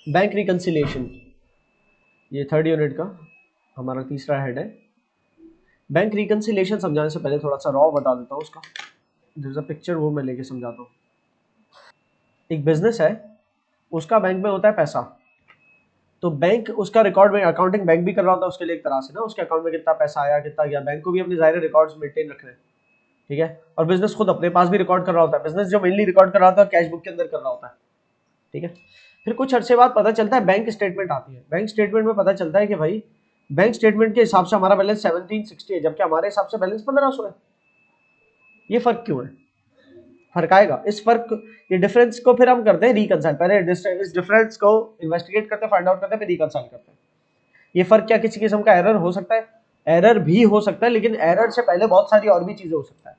Bank reconciliation, ये third unit का हमारा तीसरा हेड है। बैंक रिकंसिलिएशन समझाने से पहले थोड़ा सा रॉ बता देता हूँ उसका, जैसा पिक्चर वो मैं लेके समझाता हूँ। एक बिजनेस है, उसका बैंक में होता है पैसा, तो बैंक उसका रिकॉर्ड में अकाउंटिंग बैंक भी कर रहा होता है उसके लिए एक तरह से ना, उसके अकाउंट में कितना पैसा आया कितना गया, बैंक को भी अपने जाहिर रिकॉर्ड्स मेंटेन रखने हैं, ठीक है। और बिजनेस खुद अपने पास भी रिकॉर्ड कर रहा होता है, बिजनेस जो मेनली रिकॉर्ड कर रहा होता है कैश बुक के अंदर कर रहा होता है, ठीक है। फिर कुछ अर्से बाद पता चलता है बैंक स्टेटमेंट आती है, बैंक स्टेटमेंट में पता चलता है कि भाई बैंक स्टेटमेंट के हिसाब से हमारा बैलेंस 1760 है, जबकि हमारे हिसाब से बैलेंस 1500 है। ये फर्क क्यों है? फर्क आएगा, इस फर्क, ये डिफरेंस को फिर हम करते हैं रिकंसाइल, पहले इस डिफरेंस को इन्वेस्टिगेट करते हैं, फाइंड आउट करते हैं, फिर रिकंसाइल करते हैं। ये फर्क क्या किसी किस्म का एरर हो सकता है? एरर भी हो सकता है, लेकिन एरर से पहले बहुत सारी और भी चीजें हो सकता है।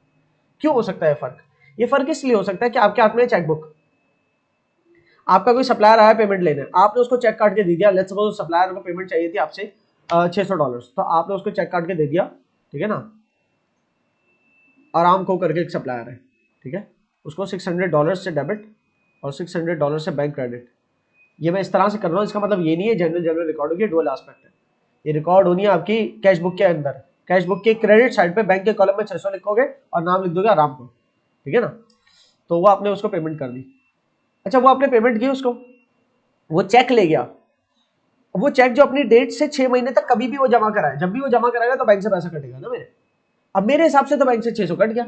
क्यों हो सकता है फर्क? ये फर्क इसलिए हो सकता है कि आपके हाथ में चेकबुक, आपका कोई सप्लायर आया पेमेंट लेने, आपने उसको चेक काट के दे दिया, लेट्स सपोज सप्लायर को पेमेंट चाहिए थी आपसे $600, तो आपने उसको चेक काट के दे दिया, ठीक है ना। आराम को करके एक सप्लायर है, ठीक है, उसको $600 से डेबिट और $600 से बैंक क्रेडिट। ये मैं इस तरह से कर रहा हूँ, इसका मतलब ये नहीं है जनरल जनरल रिकॉर्ड होगी, डुअल एस्पेक्ट है। ये रिकॉर्ड होनी है आपकी कैश बुक के अंदर, कैश बुक के क्रेडिट साइड पे बैंक के कॉलम में 600 लिखोगे और नाम लिख दोगे आराम को, ठीक है ना। तो वो आपने उसको पेमेंट कर दी। अच्छा, वो आपने पेमेंट की उसको, वो चेक ले गया, वो चेक जो अपनी डेट से 6 महीने तक कभी भी वो जमा कराए, जब भी वो जमा कराएगा तो बैंक से पैसा कटेगा ना मेरे। अब मेरे हिसाब से तो बैंक से 600 कट गया,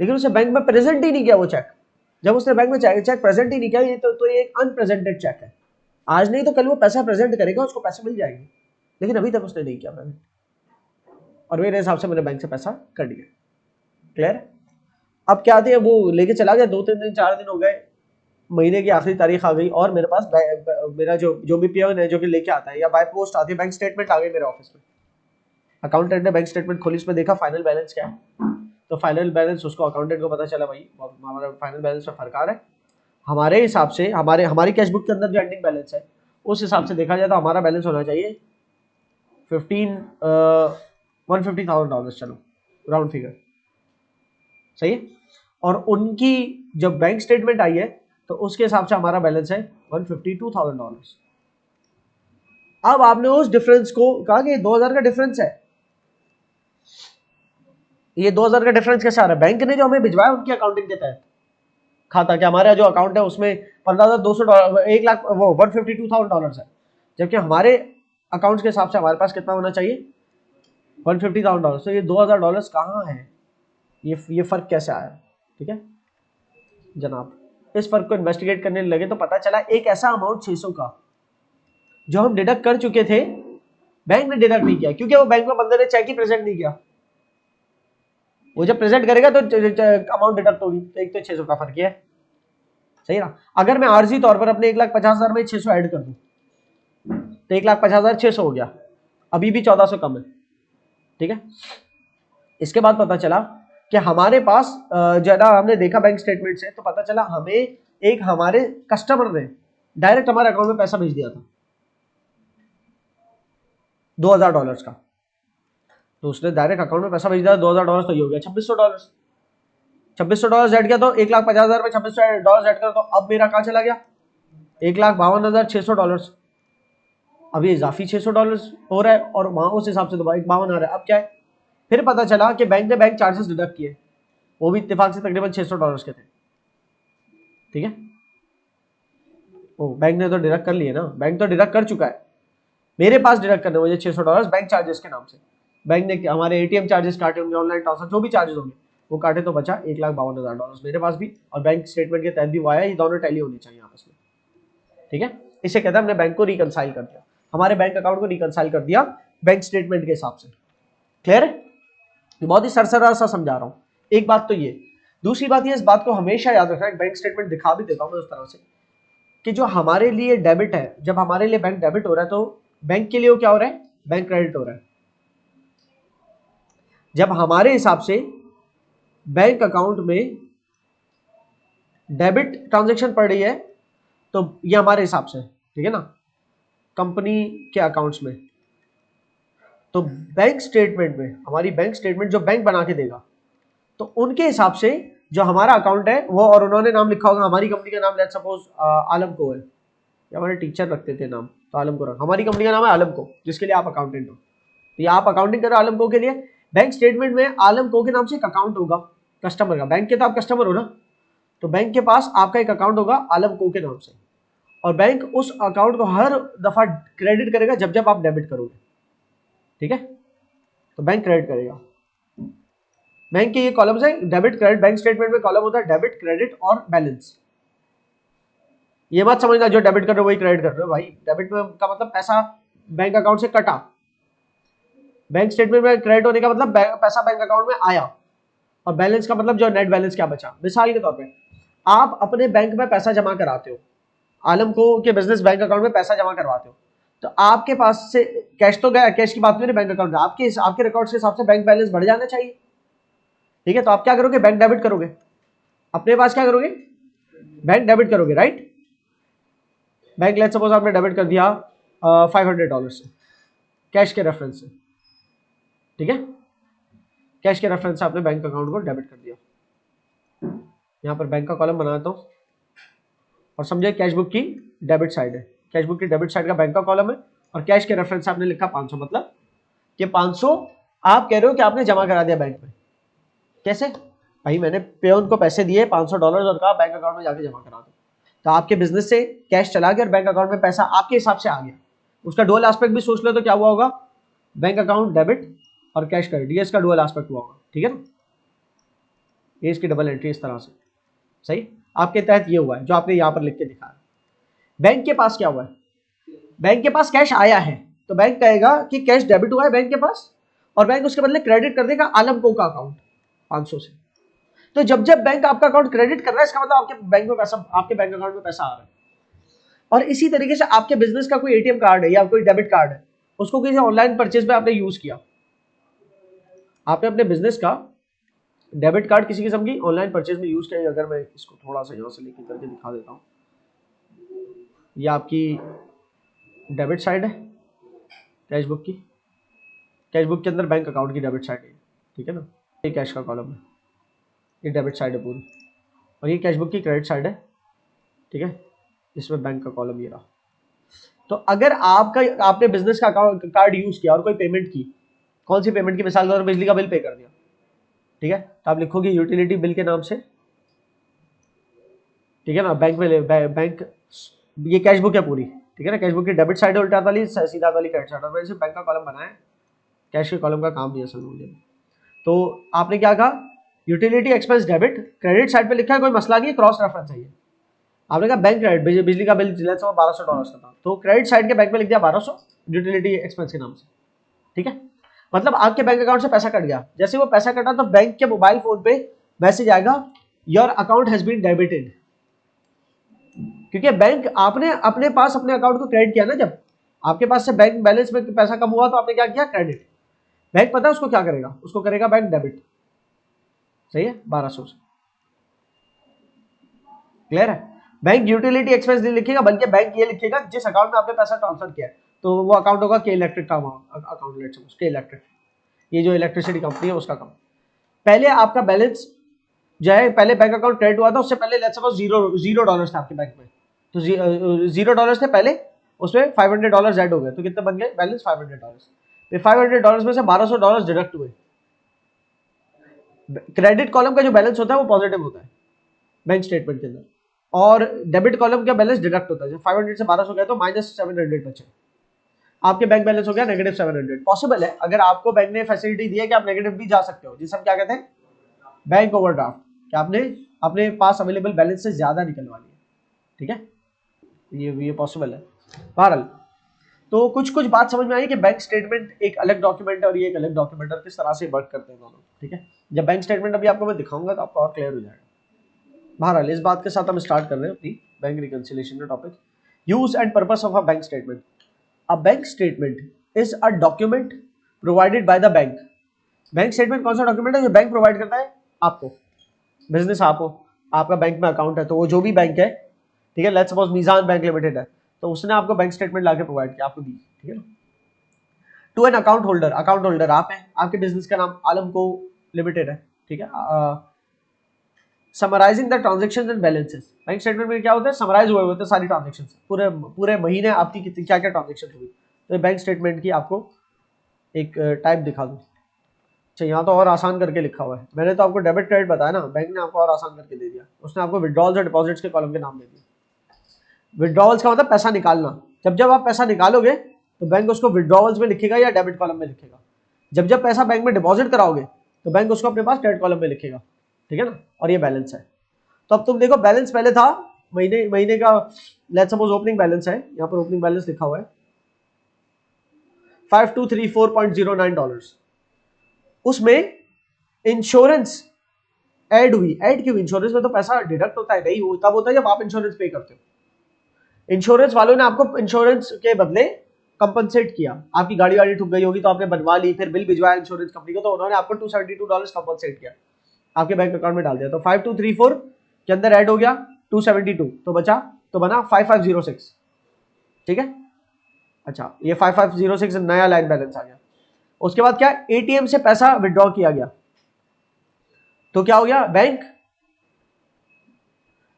लेकिन उसे बैंक में प्रेजेंट ही नहीं किया वो चेक। जब उसने बैंक में चेक प्रेजेंट ही नहीं किया, ये तो ये एक अनप्रेजेंटेड चेक है। आज नहीं तो कल वो पैसा प्रेजेंट करेगा, उसको पैसे मिल जाएंगे, लेकिन अभी तक उसने नहीं किया प्रेजेंट, और मेरे हिसाब से मेरे बैंक से पैसा कट गया। क्लियर? अब क्या आती है, वो लेके चला गया, 2-3 दिन 4 दिन हो गए, महीने की आखिरी तारीख आ गई और मेरे पास मेरा जो भी पियोन है जो कि लेके आता है या बाय पोस्ट आती है, बैंक स्टेटमेंट आ गई मेरे ऑफिस में। अकाउंटेंट ने बैंक स्टेटमेंट खोली, इसमें देखा फाइनल बैलेंस क्या है, तो फाइनल बैलेंस उसको अकाउंटेंट को पता चला भाई हमारा फाइनल बैलेंस में फर्क आ रहा है। हमारे हिसाब से हमारी कैश बुक के अंदर जो एंडिंग बैलेंस है उस हिसाब से देखा जाए तो हमारा बैलेंस होना चाहिए 150,000 चलो राउंड फिगर, सही है। और उनकी जब बैंक स्टेटमेंट आई है तो उसके हिसाब से हमारा बैलेंस है $152,000। अब आपने उस डिफरेंस को कहा कि 2000 का डिफरेंस है, ये 2000 का डिफरेंस कैसे आ रहा है? बैंक ने जो हमें भिजवाया उनकी अकाउंटिंग के तहत खाता, कि हमारा जो अकाउंट है उसमें $15,200 1 लाख वो $152,000 है, जबकि हमारे अकाउंट के हिसाब से हमारे पास कितना होना चाहिए $150,000। तो ये $2,000 कहाँ है? ये फर्क कैसे आया? ठीक है जनाब, इस फर्क को इन्वेस्टिगेट करने लगे तो पता चला एक ऐसा अमाउंट 600 का जो हम डिडक्ट कर चुके थे, बैंक ने डिडक्ट नहीं किया, क्योंकि वो बैंक में बंदे ने चेक ही प्रेजेंट नहीं किया। वो जब प्रेजेंट करेगा तो अमाउंट डिडक्ट होगी, तो एक तो 600 का फर्क है, सही ना। अगर मैं आर्जी तौर पर अपने 1,50,000 में 600 ऐड कर दूं तो 1,50,600 हो गया, अभी भी 1400 कम है, ठीक है। इसके बाद पता चला कि हमारे पास ज्यादा हमने देखा बैंक स्टेटमेंट से तो पता चला हमें एक हमारे कस्टमर ने डायरेक्ट हमारे अकाउंट में पैसा भेज दिया था $2,000 का, तो उसने डायरेक्ट अकाउंट में पैसा भेज दिया $2,000, तो ये हो गया $2,600। $2,600 ऐड किया तो 1,50,000 में $2,600 ऐड करो तो अब मेरा कहाँ चला गया $1,52,600। अब ये इजाफी $600 हो रहा है और वहां उस हिसाब से तो 52 आ रहा है। अब क्या है, फिर पता चला कि बैंक ने बैंक चार्जेस डिडक्ट किए, वो भी इत्तेफाक से तकरीबन $600 के थे, ठीक है। ओ बैंक ने तो डिडक्ट कर लिए ना, बैंक तो डिडक्ट कर चुका है, मेरे पास डिडक्ट करने मुझे $600 बैंक चार्जेस के नाम से। बैंक ने हमारे एटीएम चार्जेस काटे होंगे, ऑनलाइन ट्रांसफर जो भी चार्जेस होंगे वो काटे, तो बचा $1,52,000 मेरे पास भी, और बैंक स्टेटमेंट के तहत भी वो आया, ये दोनों टैली होनी चाहिए आपस में, ठीक है। इसे कहते हैं हमने बैंक को रिकंसाइल कर दिया, हमारे बैंक अकाउंट को रिकंसाइल कर दिया बैंक स्टेटमेंट के हिसाब से। क्लियर है? बहुत ही सरसरा सा समझा रहा हूं। एक बात तो ये, दूसरी बात ये, इस बात को हमेशा याद रखना, एक बैंक स्टेटमेंट दिखा भी देता हूं मैं उस तरह से कि जो हमारे लिए डेबिट है, जब हमारे लिए बैंक डेबिट हो रहा है तो बैंक के लिए वो क्या हो रहा है, बैंक क्रेडिट हो रहा है। जब हमारे हिसाब से बैंक अकाउंट में डेबिट ट्रांजैक्शन पड़ रही है तो ये हमारे हिसाब से, ठीक है ना, कंपनी के अकाउंट्स में, तो बैंक स्टेटमेंट में, हमारी बैंक स्टेटमेंट जो बैंक बना के देगा तो उनके हिसाब से जो हमारा अकाउंट है वो, और उन्होंने नाम लिखा होगा हमारी कंपनी का नाम, लेट्स सपोज आलम को है, ये हमारे टीचर रखते थे नाम, तो आलम को रखा। हमारी कंपनी का नाम है आलम को, जिसके लिए आप अकाउंटेंट हो, तो ये आप अकाउंटिंग करो आलम को के लिए। बैंक स्टेटमेंट में आलम को के नाम से एक अकाउंट होगा कस्टमर का, बैंक के तो आप कस्टमर हो ना, तो बैंक के पास आपका एक अकाउंट होगा आलम को के नाम से, और बैंक उस अकाउंट को हर दफा क्रेडिट करेगा जब जब आप डेबिट करोगे, ठीक है। तो बैंक क्रेडिट करेगा। बैंक के ये कॉलम्स है, डेबिट क्रेडिट। बैंक स्टेटमेंट में कॉलम होता है डेबिट, क्रेडिट और बैलेंस। ये बात समझना, जो डेबिट कर रहे हो वही क्रेडिट कर रहे हो भाई। डेबिट में का मतलब पैसा बैंक अकाउंट से कटा, बैंक स्टेटमेंट में क्रेडिट होने का मतलब पैसा बैंक अकाउंट में आया, और बैलेंस का मतलब जो नेट बैलेंस क्या बचा। मिसाल के तौर पे आप अपने बैंक में पैसा जमा कराते हो, आलम को के बिजनेस बैंक अकाउंट में पैसा जमा करवाते हो, तो आपके पास से कैश तो गया, कैश की बात नहीं, बैंक अकाउंट में आपके रिकॉर्ड के हिसाब से बैंक बैलेंस बढ़ जाना चाहिए, ठीक है। तो आप क्या करोगे, बैंक डेबिट करोगे, अपने पास क्या करोगे, बैंक डेबिट करोगे, राइट। बैंक लेट्स सपोज आपने डेबिट कर दिया $500 से, कैश के रेफरेंस से, ठीक है। कैश के रेफरेंस से आपने बैंक अकाउंट को डेबिट कर दिया। यहां पर बैंक का कॉलम बनाता हूं, और समझे कैश बुक की डेबिट साइड है, कैश बुक की डेबिट साइड का बैंक का कॉलम है, और कैश के रेफरेंस से आपने लिखा 500, मतलब कि 500 आप कह रहे हो कि आपने जमा करा दिया बैंक में। कैसे भाई, मैंने पेओन को पैसे दिए $500 और कहा बैंक अकाउंट में जाके जमा करा दो, तो आपके बिजनेस से कैश चला गया और बैंक अकाउंट में पैसा आपके हिसाब से आ गया। उसका डुअल एस्पेक्ट भी सोच लो तो क्या हुआ होगा, बैंक अकाउंट डेबिट और कैश क्रेडिट, ये इसका डुअल एस्पेक्ट हुआ होगा, ठीक है ना। ये इसकी डबल एंट्री इस तरह से, सही। आपके तहत ये हुआ है जो आपने यहां पर लिख के दिखाया। बैंक के पास क्या हुआ है, बैंक के पास कैश आया है, तो बैंक कहेगा कि कैश डेबिट हुआ है बैंक के पास, और बैंक उसके बदले क्रेडिट कर देगा आलम को का अकाउंट 500 से। तो जब जब बैंक आपका अकाउंट क्रेडिट कर रहा है, इसका मतलब आपके बैंक में पैसा, आपके बैंक अकाउंट में पैसा आ रहा है। और इसी तरीके से आपके बिजनेस का कोई एटीएम कार्ड है या कोई डेबिट कार्ड है, उसको किसी ऑनलाइन परचेज में आपने यूज किया, आपने अपने बिजनेस का डेबिट कार्ड किसी किस्म की ऑनलाइन परचेज में यूज किया। अगर मैं इसको थोड़ा सा यहां से लेके करके दिखा देता हूं, ये आपकी डेबिट साइड है कैश बुक की, कैश बुक के अंदर बैंक अकाउंट की डेबिट साइड है, ठीक है ना। ये कैश का कॉलम है, ये डेबिट साइड है पूरी, और ये कैश बुक की क्रेडिट साइड है, ठीक है। इसमें बैंक का कॉलम ये रहा। तो अगर आपका आपने बिजनेस का कार्ड यूज किया और कोई पेमेंट की, कौन सी पेमेंट की, मिसाल के तौर पर बिजली का बिल पे कर दिया, ठीक है, तो आप लिखोगे यूटिलिटी बिल के नाम से, ठीक है ना। बैंक में बैंक, ये कैश बुक है पूरी, ठीक है ना। कैश बुक की डेबिट साइड है उल्टा वाली, सीधा वाली क्रेडिट साइड, और वैसे बैंक का कॉलम बनाया, कैश के कॉलम का काम नहीं असल में। तो आपने क्या कहा, utility expense debit, credit side पे लिखा है, कोई मसला नहीं है, क्रॉस रेफरेंस है ये। आपने कहा बैंक क्रेडिट, बिजली का बिल $1200 का था, तो क्रेडिट साइड के बैंक में लिख दिया 1200 यूटिलिटी एक्सपेंस के नाम से, ठीक है। मतलब आपके बैंक अकाउंट से पैसा कट गया, जैसे वो पैसा कटा तो बैंक के मोबाइल फोन पे मैसेज आएगा, your account has been debited, क्योंकि बैंक आपने अपने पास अपने अकाउंट को क्रेडिट किया ना। जब आपके पास से बैंक बैलेंस में पैसा कम हुआ तो आपने क्या किया, क्रेडिट। बैंक पता है उसको क्या करेगा, उसको करेगा बैंक डेबिट, सही है, 1200 से, क्लियर है। बैंक यूटिलिटी एक्सपेंस नहीं लिखेगा, बल्कि बैंक ये लिखेगा जिस अकाउंट में आपने पैसा ट्रांसफर किया है, तो वो अकाउंट होगा के इलेक्ट्रिक का अकाउंट, लेट्स सपोज के इलेक्ट्रिक, ये जो इलेक्ट्रिसिटी कंपनी है उसका अकाउंट। पहले आपका बैलेंस जो है, पहले बैंक अकाउंट क्रेडिट हुआ था, उससे पहले लेट्स सपोज $0 था आपके बैंक में, तो $0 थे पहले, उसमें $500 ऐड हो गए, तो कितने बन गए बैलेंस, $500। फिर $500 में से $1200 डिडक्ट हुए। क्रेडिट कॉलम का जो बैलेंस होता है वो पॉजिटिव होता है बैंक स्टेटमेंट के अंदर, और डेबिट कॉलम का बैलेंस डिडक्ट होता है। जब 500 से 1200 गए तो -700 बचे, आपके बैंक बैलेंस हो गया -700। पॉसिबल है, अगर आपको बैंक ने फैसिलिटी दी है कि आप नेगेटिव भी जा सकते हो, जिसे हम क्या कहते हैं, बैंक ओवरड्राफ्ट, कि आपने अपने पास अवेलेबल बैलेंस से ज्यादा निकलवा लिया, ठीक है, ये पॉसिबल है। बहरहाल, तो कुछ कुछ बात समझ में आई कि बैंक स्टेटमेंट एक अलग डॉक्यूमेंट है और ये एक अलग डॉक्यूमेंट है, किस तरह से वर्क करते हैं दोनों, ठीक है। जब बैंक स्टेटमेंट अभी आपको मैं दिखाऊंगा तो आपको और क्लियर हो जाएगा। बहरहाल, इस बात के साथ हम स्टार्ट कर रहे हैं अपनी बैंक रिकंसिलिएशन का topic. Use and purpose of a bank statement. A bank statement is a document provided by the bank. Bank statement कौन सा डॉक्यूमेंट है जो बैंक प्रोवाइड करता है आपको, बिजनेस आप हो, आपका बैंक में अकाउंट है, तो वो जो भी बैंक है, ठीक है, let's suppose Meezaan bank limited है, तो उसने आपको बैंक स्टेटमेंट लाके प्रोवाइड किया, आपको दी, ठीक है ना। To an account holder, account holder आप हैं, आपके बिजनेस का नाम आलम को लिमिटेड है, ठीक है। Summarising the transaction and balances. Bank statement में क्या होता है, समराइज हुए होते हैं सारी ट्रांजेक्शन, पूरे पूरे महीने आपकी कितनी क्या क्या ट्रांजेक्शन हुई। तो बैंक स्टेटमेंट की आपको एक टाइप दिखा दूँ। अच्छा, यहाँ तो और आसान करके लिखा हुआ है, मैंने तो आपको डेबिट क्रेडिट बताया ना, बैंक ने आपको और आसान करके दे दिया, उसने आपको विड्रॉल्स और डिपॉजिट्स के कॉलम के नाम दे दिए। विड्रॉल्स का मतलब पैसा निकालना, जब जब आप पैसा निकालोगे तो बैंक उसको विड्रॉल्स में लिखेगा या डेबिट कॉलम में लिखेगा। जब जब पैसा बैंक में डिपॉजिट कराओगे तो बैंक उसको अपने पास क्रेडिट कॉलम में लिखेगा, ठीक है ना। और ये बैलेंस है। तो अब तुम देखो, बैलेंस पहले था महीने महीने का, लेट्स सपोज ओपनिंग बैलेंस है, यहाँ पर ओपनिंग बैलेंस लिखा हुआ है $5234.09। उसमें इंश्योरेंस ऐड हुई। ऐड क्यों? इंश्योरेंस में तो पैसा डिडक्ट होता है, नहीं वो तब होता है जब आप इंश्योरेंस पे करते हो। इंश्योरेंस वालों ने आपको इंश्योरेंस के बदले कंपनसेट किया, आपकी गाड़ी वाड़ी ठुक गई होगी तो आपने बनवा ली, फिर बिल भिजवाया इंश्योरेंस कंपनी को, तो उन्होंने आपको $272 कंपनसेट किया, आपके बैंक अकाउंट में डाल दिया। तो 5234 के अंदर ऐड हो गया 272, तो बचा, तो बना 5506, ठीक है। अच्छा, ये 5506 नया लाइन बैलेंस आ गया। उसके बाद क्या, एटीएम से पैसा विड्रॉ किया गया, तो क्या हो गया, बैंक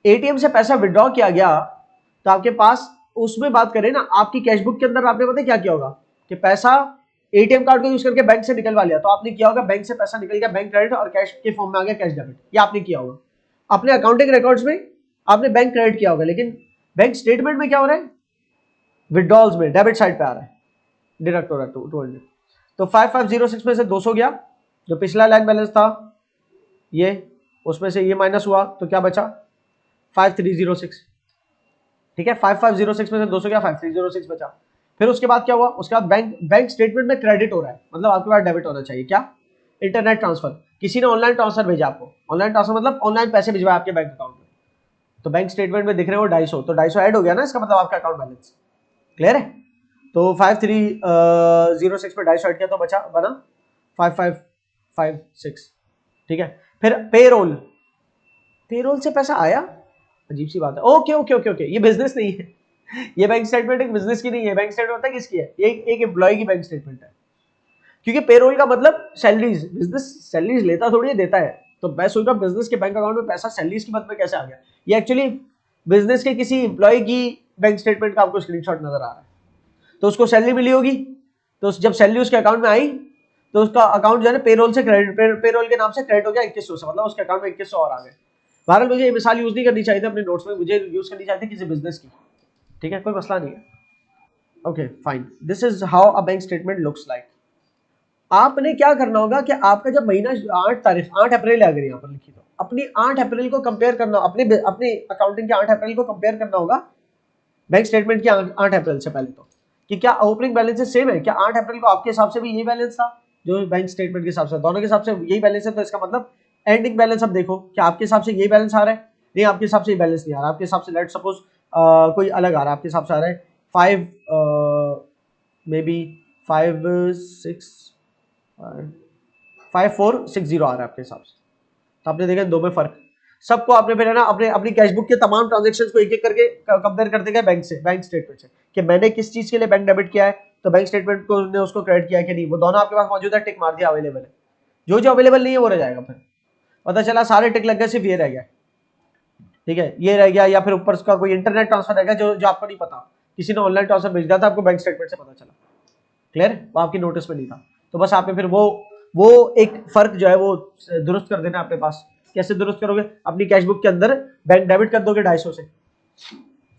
एटीएम से पैसा विड्रॉ किया गया तो आपके पास, उसमें बात करें ना, आपकी कैशबुक के अंदर आपने पता क्या किया होगा कि पैसा एटीएम कार्ड को यूज करके बैंक से निकलवा लिया, तो आपने किया होगा बैंक से पैसा निकल गया, बैंक क्रेडिट और कैश के फॉर्म में आ गया कैश डेबिट, ये आपने किया होगा अपने अकाउंटिंग रिकॉर्ड्स में, आपने बैंक क्रेडिट किया होगा। लेकिन बैंक स्टेटमेंट में क्या हो रहा है, विड्रॉल्स में डेबिट साइड पे आ रहा है, डिडक्ट हो रहा है 200। तो 5506 में से 200 गया, जो पिछला लाइन बैलेंस था ये, उसमें से ये माइनस हुआ, तो क्या बचा 5306, ठीक है। 5506 में से 200 गया, 5306 बचा। फिर उसके बाद क्या हुआ, उसके बाद बैंक स्टेटमेंट में क्रेडिट हो रहा है, मतलब आपके पास डेबिट होना चाहिए, क्या, इंटरनेट ट्रांसफर, किसी ने ऑनलाइन ट्रांसफर भेजा आपको, ऑनलाइन ट्रांसफर मतलब ऑनलाइन पैसे भिजवाए आपके बैंक अकाउंट में, तो बैंक स्टेटमेंट में दिख रहे हो 250, तो 250 ऐड हो गया ना, इसका मतलब आपका अकाउंट बैलेंस, क्लियर है। तो 5306 में 250 ऐड किया तो बचा, बना 5556, ठीक है। फिर पेरोल, पेरोल से पैसा आया, अजीब सी बात है, ओके ओके ओके ओके, ये बिजनेस नहीं है, ये बैंक स्टेटमेंट एक बिजनेस की नहीं है, बैंक स्टेटमेंट होता है किसकी है, ये एक एम्प्लॉय की बैंक स्टेटमेंट है, क्योंकि पेरोल का मतलब सैलरीज, बिजनेस सैलरीज लेता थोड़ी है, देता है। तो मैं सोच रहा हूँ बिजनेस के बैंक अकाउंट में पैसा सैलरीज की मद में कैसे आ गया, ये एक्चुअली बिजनेस के किसी एम्प्लॉय की बैंक स्टेटमेंट का आपको स्क्रीनशॉट नजर आ रहा है, तो उसको सैलरी मिली होगी, तो जब सैलरी उसके अकाउंट में आई तो उसका अकाउंट जो है पेरोल से क्रेडिट, पेरोल के नाम से क्रेडिट हो गया 2100 से, मतलब उसके अकाउंट में 2100 और आ गए। बहरहाल मुझे ये मिसाल यूज नहीं करनी चाहिए थी अपने नोट्स में, मुझे यूज करनी चाहिए थी किसी बिजनेस की, ठीक है, कोई मसला नहीं है। Okay fine, this is how a bank statement looks like. आपने क्या करना होगा कि आपका जब महीना 8 तारीख 8 अप्रैल है, अगर यहाँ पर लिखी तो अपनी 8 अप्रैल को कंपेयर करना, अपने अपने अकाउंटिंग के 8 अप्रैल को कंपेयर करना होगा बैंक स्टेटमेंट की 8 अप्रैल से पहले, तो कि क्या ओपनिंग बैलेंस सेम है, क्या 8 अप्रैल को आपके हिसाब से भी यही बैलेंस था जो बैंक स्टेटमेंट के हिसाब से, दोनों के हिसाब से यही बैलेंस है, तो इसका मतलब एंडिंग बैलेंस अब देखो क्या आपके हिसाब से यही बैलेंस आ रहा है, नहीं आपके हिसाब से ये बैलेंस नहीं आ रहा, आपके हिसाब से लेट सपोज कोई अलग आ रहा है, आपके हिसाब से आ रहा है 5 मे बी 5460 आ रहा है आपके हिसाब से, तो आपने देखा दो में फर्क, सबको आपने फिर है ना अपने अपनी कैशबुक के तमाम ट्रांजेक्शन्स को एक एक करके कंपेयर करते गए बैंक से, बैंक स्टेटमेंट से, कि मैंने किस चीज के लिए बैंक डेबिट किया है, तो बैंक स्टेटमेंट को ने उसको क्रेडिट किया है कि नहीं, वो दोनों आपके पास मौजूद है, टिक मार दिया अवेलेबल है, जो जो अवेलेबल नहीं है वो रह जाएगा, फिर पता चला सारे टिक लग गए, सिर्फ ये रह गया, ठीक है, ये रह गया, या फिर ऊपर उसका कोई इंटरनेट ट्रांसफर रह गया जो जो आपको नहीं पता, किसी ने ऑनलाइन ट्रांसफर भेज दिया था आपको, बैंक स्टेटमेंट से पता चला, क्लियर, वो आपकी नोटिस में नहीं था, तो बस आपने फिर वो एक फर्क जो है वो दुरुस्त कर देना अपने पास। कैसे दुरुस्त करोगे, अपनी कैशबुक के अंदर बैंक डेबिट कर दोगे 250 से,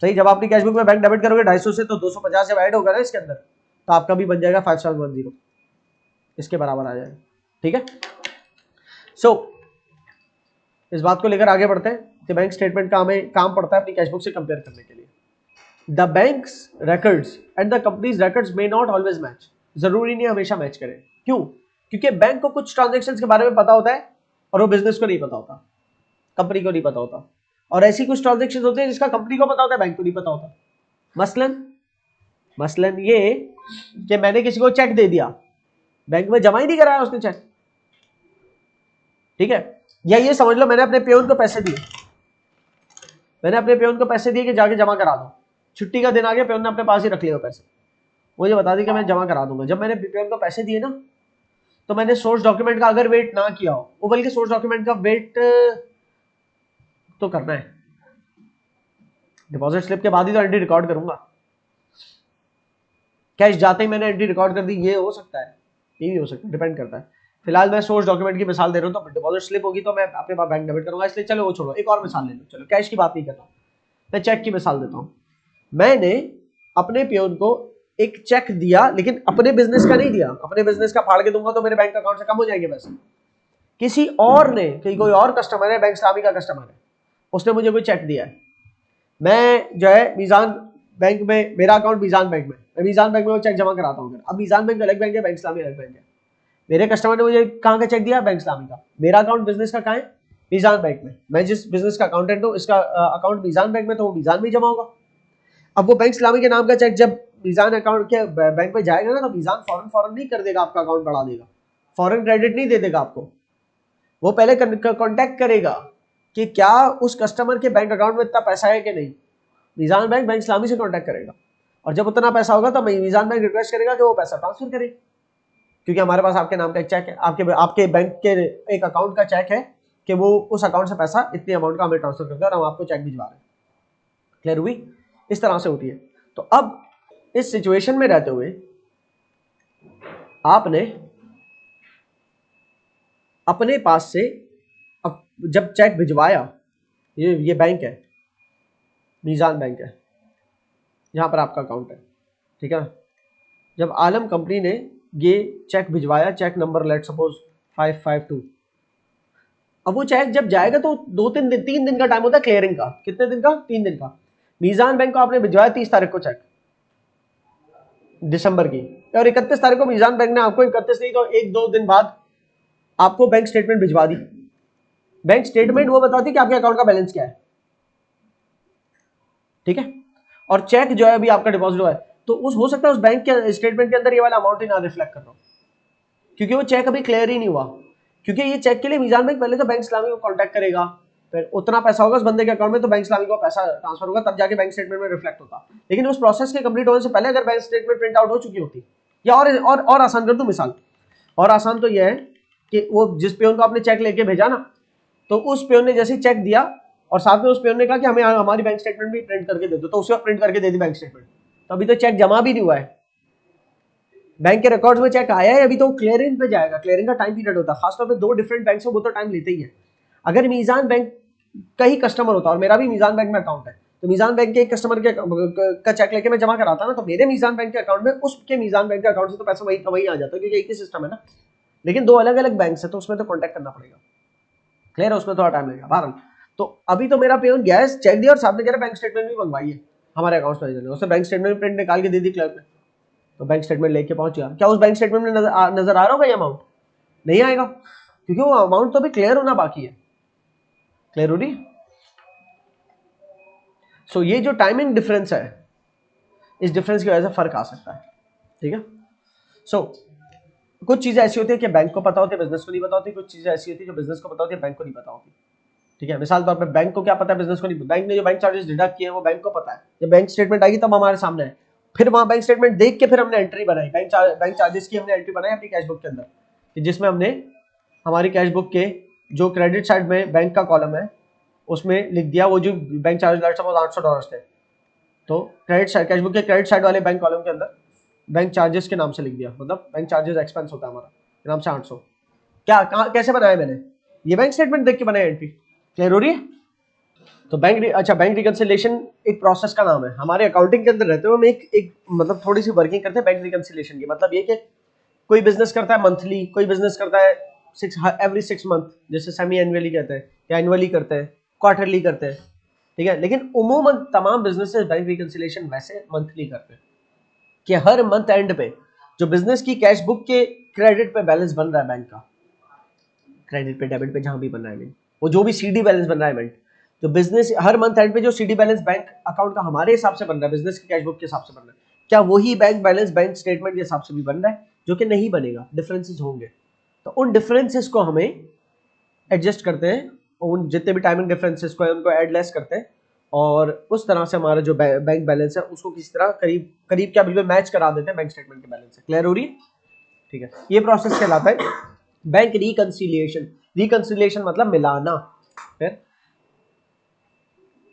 सही, जब अपनी कैशबुक में बैंक डेबिट करोगे 250 से, तो 250 जब ऐड होगा ना इसके अंदर, तो आपका भी बन जाएगा 5710, इसके बराबर आ जाएगा, ठीक है। सो इस बात को लेकर आगे बढ़ते हैं कि बैंक स्टेटमेंट का हमें काम पड़ता है अपनी कैशबुक से कंपेयर करने के लिए। The banks records and the companies records may not always match, जरूरी नहीं हमेशा मैच करें, क्यों, क्योंकि बैंक को कुछ ट्रांजेक्शन्स के बारे में पता होता है और वो बिजनेस को नहीं पता होता, कंपनी को नहीं पता होता, और ऐसी कुछ ट्रांजेक्शन्स होते हैं जिसका कंपनी को पता होता है, बैंक को नहीं पता होता। मसलन मसलन ये कि मैंने किसी को चेक दे दिया, बैंक में जमा ही नहीं कराया उसने चेक, ठीक है, या ये समझ लो मैंने अपने पेयोन को पैसे दिए, मैंने अपने पेयोन को पैसे दिए कि जाके जमा करा दो, छुट्टी का दिन आ गया, पेयोन ने अपने पास ही रख लिया पैसे, मुझे बता दी कि मैं जमा करा दूंगा, जब मैंने पेयोन को पैसे दिए ना, तो मैंने सोर्स डॉक्यूमेंट का अगर वेट ना किया हो, वो बल्कि सोर्स डॉक्यूमेंट का वेट तो करना है, डिपॉजिट स्लिप के बाद ही तो एंट्री रिकॉर्ड करूंगा। कैश जाते ही मैंने एंट्री रिकॉर्ड कर दी, ये हो सकता है, ये भी हो सकता है, डिपेंड करता है। फिलहाल मैं सोर्स डॉक्यूमेंट की मिसाल दे रहा हूँ, तो डिपॉजिट स्लिप होगी तो मैं अपने पास बैंक डेबिट करूंगा, इसलिए चलो वो छोड़ो, एक और मिसाल ले लो, चलो कैश की बात नहीं कर रहा, मैं चेक की मिसाल देता हूँ। मैंने अपने प्यून को एक चेक दिया, लेकिन अपने बिजनेस का नहीं दिया, अपने बिजनेस का फाड़ के दूंगा तो मेरे बैंक अकाउंट से कम हो जाएंगे पैसे। किसी और ने, कोई और कस्टमर है, बैंक इस्लामी का कस्टमर है, उसने मुझे कोई चेक दिया है, मैं जो है मीजान बैंक में, मेरा अकाउंट मीजान बैंक में, मैं मीजान बैंक में वो चेक जमा कराता हूँ। अब मीजान बैंक अलग बैंक है, बैंक इस्लामी अलग बैंक है। मेरे कस्टमर ने मुझे कहाँ का चेक दिया, बैंक इस्लामी का। मेरा अकाउंट बिजनेस का कहाँ है, मीजान बैंक में। मैं जिस बिजनेस का अकाउंटेंट हूँ, इसका अकाउंट मीजान बैंक में, तो वो मीजान में जमा होगा। अब वो बैंक इस्लामी के नाम का चेक जब मीजान अकाउंट के बैंक में जाएगा ना, तो मीजान फौरन नहीं कर देगा, आपका अकाउंट बढ़ा देगा, फौरन क्रेडिट नहीं दे देगा आपको। वो पहले कांटेक्ट करेगा कि क्या उस कस्टमर के बैंक अकाउंट में इतना पैसा है कि नहीं। मीजान बैंक बैंक इस्लामी से कांटेक्ट करेगा, और जब उतना पैसा होगा तो मीजान बैंक रिक्वेस्ट करेगा कि वो पैसा ट्रांसफर करे, क्योंकि हमारे पास आपके नाम का एक चेक है, आपके बैंक के एक अकाउंट का चेक है कि वो उस अकाउंट से पैसा इतनी अमाउंट का हमें ट्रांसफर करता है और हम आपको चेक भिजवा रहे हैं। क्लियर हुई? इस तरह से होती है। तो अब इस सिचुएशन में रहते हुए आपने अपने पास से जब चेक भिजवाया, ये बैंक है, मीजान बैंक है, यहाँ पर आपका अकाउंट है, ठीक है ना। जब आलम कंपनी ने ये चेक भिजवाया, चेक नंबर लेट सपोज 552, अब वो चेक जब जाएगा तो 3 दिन का टाइम होता है क्लियरिंग का। कितने दिन का? 3 दिन का। मीजान बैंक को आपने भिजवाया 30 तारीख को चेक दिसंबर की, और 31 तारीख को मीजान बैंक ने आपको, 31 नहीं तो 1-2 दिन बाद आपको बैंक स्टेटमेंट भिजवा दी। बैंक स्टेटमेंट वो बताती कि आपके अकाउंट का बैलेंस क्या है, ठीक है। और चेक जो है अभी आपका डिपॉजिट हुआ है, तो उस हो सकता है उस बैंक के स्टेटमेंट के अंदर ये वाला अमाउंट ही ना रिफ्लेक्ट कर रहा हो, क्योंकि वो चेक अभी क्लियर ही नहीं हुआ। क्योंकि ये चेक के लिए मीजान बैंक पहले तो बैंक इस्लामी को कांटेक्ट करेगा, फिर उतना पैसा होगा उस बंदे के अकाउंट में, तो बैंक इस्लामी को पैसा ट्रांसफर होगा, तब जाके बैंक स्टेटमेंट में रिफ्लेक्ट होता। लेकिन उस प्रोसेस के कंप्लीट होने से पहले अगर बैंक स्टेटमेंट प्रिंट आउट हो चुकी होती, या और आसान कर दूं मिसाल, और आसान तो यह है कि वो जिस पेन को आपने चेक लेके भेजा ना, तो उस पेन ने जैसे ही चेक दिया और साथ में उस पेन ने कहा कि हमें हमारी बैंक स्टेटमेंट भी प्रिंट करके दे दो, तो उसे प्रिंट करके दे दी बैंक स्टेटमेंट। तो अभी तो चेक जमा भी नहीं हुआ है, बैंक के रिकॉर्ड्स में चेक आया है, अभी तो क्लियरिंग पे जाएगा। क्लियरिंग का टाइम पीरियड होता है, खासतौर पे 2 डिफरेंट बैंक से वो तो टाइम लेते ही है। अगर मीजान बैंक का ही कस्टमर होता और मेरा भी मीजान बैंक में अकाउंट है, तो मीजान बैंक के एक कस्टमर का चेक लेके मैं जमा कराता ना, तो मेरे मीजान बैंक के अकाउंट में उसके मीजान बैंक के अकाउंट से तो पैसा वही आ जाता है, क्योंकि एक ही सिस्टम है ना। लेकिन 2 अलग अलग बैंक है, तो उसमें तो कॉन्टेक्ट करना पड़ेगा। क्लियर है? उसमें थोड़ा टाइम लगेगा। बहरहाल, तो अभी तो मेरा पेमेंट गया है, चेक दिया और साथ में कह रहा बैंक स्टेटमेंट भी मंगवाई है हमारे अकाउंट में, उससे बैंक स्टेटमेंट प्रिंट निकाल के दे दी क्लर्क ने, तो बैंक स्टेटमेंट लेके पहुंच गया। क्या उस बैंक स्टेटमेंट में नजर आ रहा होगा ये अमाउंट? नहीं आएगा, क्योंकि वो अमाउंट तो अभी क्लियर होना बाकी है। क्लियर हो रही? सो ये जो टाइमिंग डिफरेंस है, इस डिफरेंस की वजह से फर्क आ सकता है, ठीक है। सो कुछ चीजें ऐसी होती है कि बैंक को पता होती है, बिजनेस को नहीं पता होती। कुछ चीजें ऐसी होती है जो बिजनेस को पता होती है, बैंक को नहीं पता होती, ठीक है। मिसाल तौर पे बैंक को क्या पता है, बिजनेस को नहीं। बैंक ने जो बैंक चार्जेस डिडक्ट किए हैं वो बैंक को पता है, जब बैंक स्टेटमेंट आएगी तब हमारे सामने है, फिर वहां बैंक स्टेटमेंट देख के फिर हमने एंट्री बनाई, बैंक चार्जेस की हमने एंट्री बनाई अपनी कैश बुक के अंदर, जिसमें हमने हमारी कैश बुक के जो क्रेडिट साइड में बैंक का कॉलम है उसमें लिख दिया वो जो बैंक चार्ज सपोज $800 थे, तो क्रेडिट साइड, कैश बुक के क्रेडिट साइड वाले बैंक कॉलम के अंदर बैंक चार्जेस के नाम से लिख दिया, मतलब बैंक चार्जेस एक्सपेंस होता है हमारा के नाम से 800। क्या कहाँ कैसे बनाया मैंने? ये बैंक स्टेटमेंट देख के बनाया एंट्री। क्लियर हो रही है? तो बैंक रिकंसिलिएशन एक प्रोसेस का नाम है। हमारे अकाउंटिंग के अंदर रहते हुए हम एक मतलब थोड़ी सी वर्किंग करते हैं बैंक रिकंसिलिएशन की। मतलब ये कि कोई बिजनेस करता है मंथली, कोई बिजनेस करता है एवरी 6 मंथ, जैसे सेमी एनुअली कहते हैं, या एनुअली करते हैं, क्वार्टरली करते हैं, ठीक है। लेकिन उमूमन तमाम बिजनेसेस बैंक रिकंसिलिएशन वैसे मंथली करते हैं कि हर मंथ एंड पे जो बिजनेस की कैश बुक के क्रेडिट पे बैलेंस बन रहा है बैंक का, क्रेडिट पे डेबिट पे जहां भी बन रहा है, वो जो भी सीडी बैलेंस बन रहा है, जो बिजनेस हर मंथ एंड पे जो सीडी बैलेंस बैंक अकाउंट का हमारे हिसाब से बन रहा है, बिजनेस की कैश बुक के हिसाब से बन रहा है, क्या वही बैंक बैलेंस बैंक स्टेटमेंट के हिसाब से भी बन रहा है? जो कि नहीं बनेगा, डिफरेंसेस होंगे। तो उन डिफरेंसेस को हमें एडजस्ट करते हैं, उन जितने भी टाइमिंग डिफरेंसेस को है उनको एड लेस करते हैं, और उस तरह से हमारा जो बैंक बैलेंस है उसको किसी तरह करीब करीब क्या बिल्कुल मैच करा देते हैं बैंक स्टेटमेंट के बैलेंस से। क्लियर हो रही है? ठीक है। ये प्रोसेस कहलाता है बैंक रिकंसिलिएशन। रिकंसिलिएशन मतलब मिलाना। फिर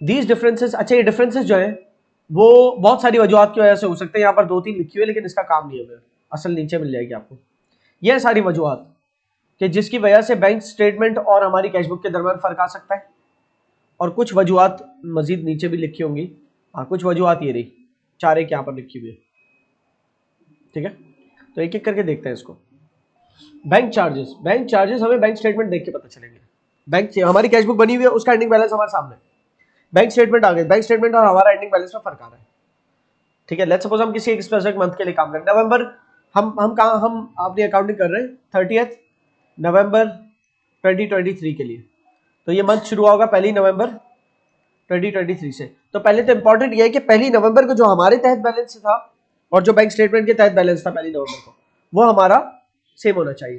दीज डिफरेंसेस, अच्छा ये डिफरेंसेस जो है वो बहुत सारी वजूहत की वजह से हो सकते हैं, यहाँ पर 2-3 लिखी हुई है लेकिन इसका काम नहीं है, असल नीचे मिल जाएगी आपको। ये सारी वजूहत कि जिसकी वजह से बैंक स्टेटमेंट और हमारी कैशबुक के दरमियान फर्क आ सकता है, और कुछ वजूहत मजीद नीचे भी लिखी होंगी। हाँ, कुछ वजूहत ये रही, 4 एक यहाँ पर लिखी हुई है, ठीक है। तो एक एक करके देखते हैं इसको। बैंक चार्जेस, बैंक चार्जेस हमें बैंक स्टेटमेंट देख के पता चलेंगे। बैंक हमारी कैशबुक बनी हुई है, उसका एंडिंग बैलेंस हमारे सामने, बैंक स्टेटमेंट आ गई, बैंक स्टेटमेंट और हमारा एंडिंग बैलेंस में फर्क आ रहा है, ठीक है। लेट्स सपोज हम किसी एक स्पेसिफिक मंथ के लिए काम करें, नवंबर, हम अपनी अकाउंटिंग कर रहे हैं 30 नवंबर 2023 के लिए, तो ये मंथ शुरू होगा 1 नवंबर 2023 से। तो पहले तो इंपॉर्टेंट ये है कि 1 नवंबर को जो हमारे तहत बैलेंस था और जो बैंक स्टेटमेंट के तहत बैलेंस था 1 नवंबर को, वो हमारा सेम होना चाहिए,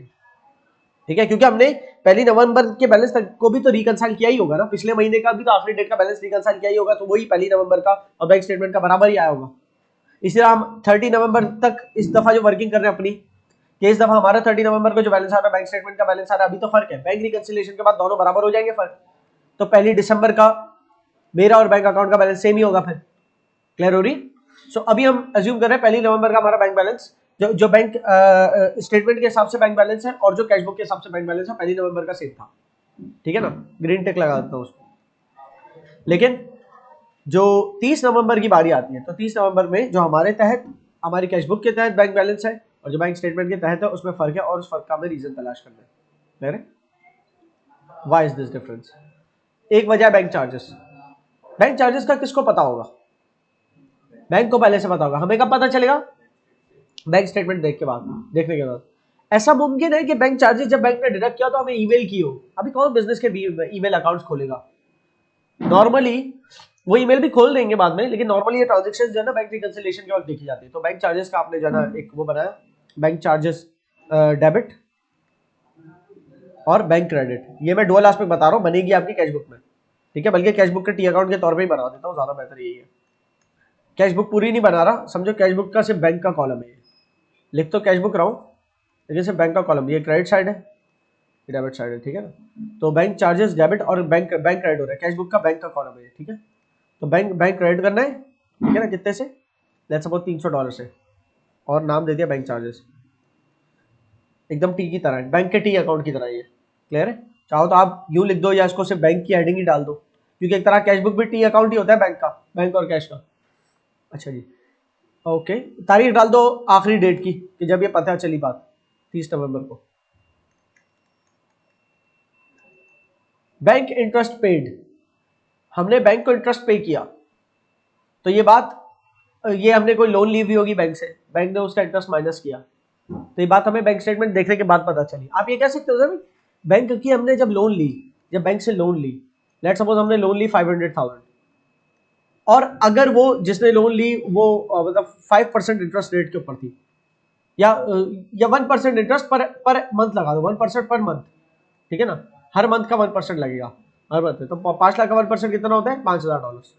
ठीक है, क्योंकि हमने 1 नवंबर के बैलेंस तक को भी तो रिकंसाइल किया ही होगा ना, पिछले महीने का भी तो आखिरी डेट का बैलेंस रिकंसाइल किया ही होगा, तो वही 1 नवंबर का और बैंक स्टेटमेंट का बराबर ही आया होगा। इसलिए हम 30 नवंबर तक इस दफा जो वर्किंग कर रहे हैं अपनी, कि इस दफा हमारा 30 नवंबर को जो बैलेंस आ रहा है बैंक स्टेटमेंट का बैलेंस आ रहा है, अभी तो फर्क है, बैंक रिकंसिलिएशन के बाद दोनों बराबर हो जाएंगे फर्क, तो 1 दिसंबर का मेरा और बैंक अकाउंट का बैलेंस सेम ही होगा फिर। क्लियर हो रही? सो अभी हम अज्यूम कर रहे हैं 1 नवंबर का हमारा बैंक बैलेंस जो बैंक स्टेटमेंट के हिसाब से बैंक बैलेंस है और जो कैशबुक के हिसाब से बैंक बैलेंस है 1 नवंबर का सेम था, ठीक है ना, ग्रीन टिक लगा देता हूं उसको। लेकिन जो 30 नवंबर की बारी आती है, तो 30 नवंबर में जो हमारे तहत हमारी कैशबुक के तहत बैंक बैलेंस है और जो बैंक स्टेटमेंट के तहत है उसमें फर्क है, और उस फर्क का हमें रीजन तलाश करना है। क्लियर है? Why is this difference? एक वजह है बैंक चार्जेस। बैंक चार्जेस का किसको पता होगा? बैंक को पहले से पता होगा। हमें कब पता चलेगा? बैंक स्टेटमेंट देखने के बाद। ऐसा मुमकिन है कि बैंक चार्जेस जब बैंक ने डिडक्ट किया तो हमें ईमेल की हो। अभी कौन बिजनेस के ईमेल अकाउंट्स खोलेगा? नॉर्मली वो ईमेल भी खोल देंगे बाद में, लेकिन नॉर्मली ये ट्रांजैक्शंस जो है ना बैंक रिकंसिलिएशन के वक्त देखी जाती है। तो बैंक चार्जेस का आपने जो है ना एक वो बनाया, बैंक चार्जेस डेबिट और बैंक क्रेडिट। ये मैं डुअल एस्पेक्ट बता रहा हूँ, बनेगी आपकी कैशबुक में, ठीक है, बल्कि कैशबुक के टी अकाउंट के तौर पे ही बना देता हूँ, ज्यादा बेहतर यही है। कैशबुक पूरी नहीं बना रहा, समझो कैशबुक का सिर्फ बैंक का कॉलम है, लिख तो कैशबुक रहा हूँ लेकिन सिर्फ बैंक का कॉलम, ये क्रेडिट साइड है, ये डेबिट साइड है, ठीक है ना। तो बैंक चार्जेस डेबिट और बैंक क्रेडिट हो रहा है, कैशबुक का बैंक का कॉलम है, ठीक है। तो बैंक क्रेडिट करना है, ठीक है ना, कितने से? लेट्स सपोज $300 से, और नाम दे दिया बैंक चार्जेस, एकदम टी की तरह है, बैंक के टी अकाउंट की तरह ये। क्लियर है? चाहो तो आप यूं लिख दो या इसको सिर्फ बैंक की हेडिंग ही डाल दो, क्योंकि एक तरह कैशबुक भी टी अकाउंट ही होता है बैंक का, बैंक और कैश का। अच्छा जी, ओके, तारीख डाल दो आखिरी डेट की कि जब ये पता चली बात, 30 नवंबर को। बैंक इंटरेस्ट पेड, हमने बैंक को इंटरेस्ट पे किया, तो ये बात, ये हमने कोई लोन ली हुई होगी बैंक से, बैंक ने उसका इंटरेस्ट माइनस किया, तो ये बात हमें बैंक स्टेटमेंट देखने के बाद पता चली। आप ये कह सकते हो सर बैंक की हमने जब लोन ली, जब बैंक से लोन ली, लेट्स सपोज हमने लोन ली 500,000, और अगर वो जिसने लोन ली वो मतलब 5% इंटरेस्ट रेट के ऊपर थी, या 1% इंटरेस्ट पर मंथ लगा दो, 1% पर मंथ, ठीक है ना, हर मंथ का 1% लगेगा हर मंथ, तो 5 लाख का 1% कितना होता है? $5,000।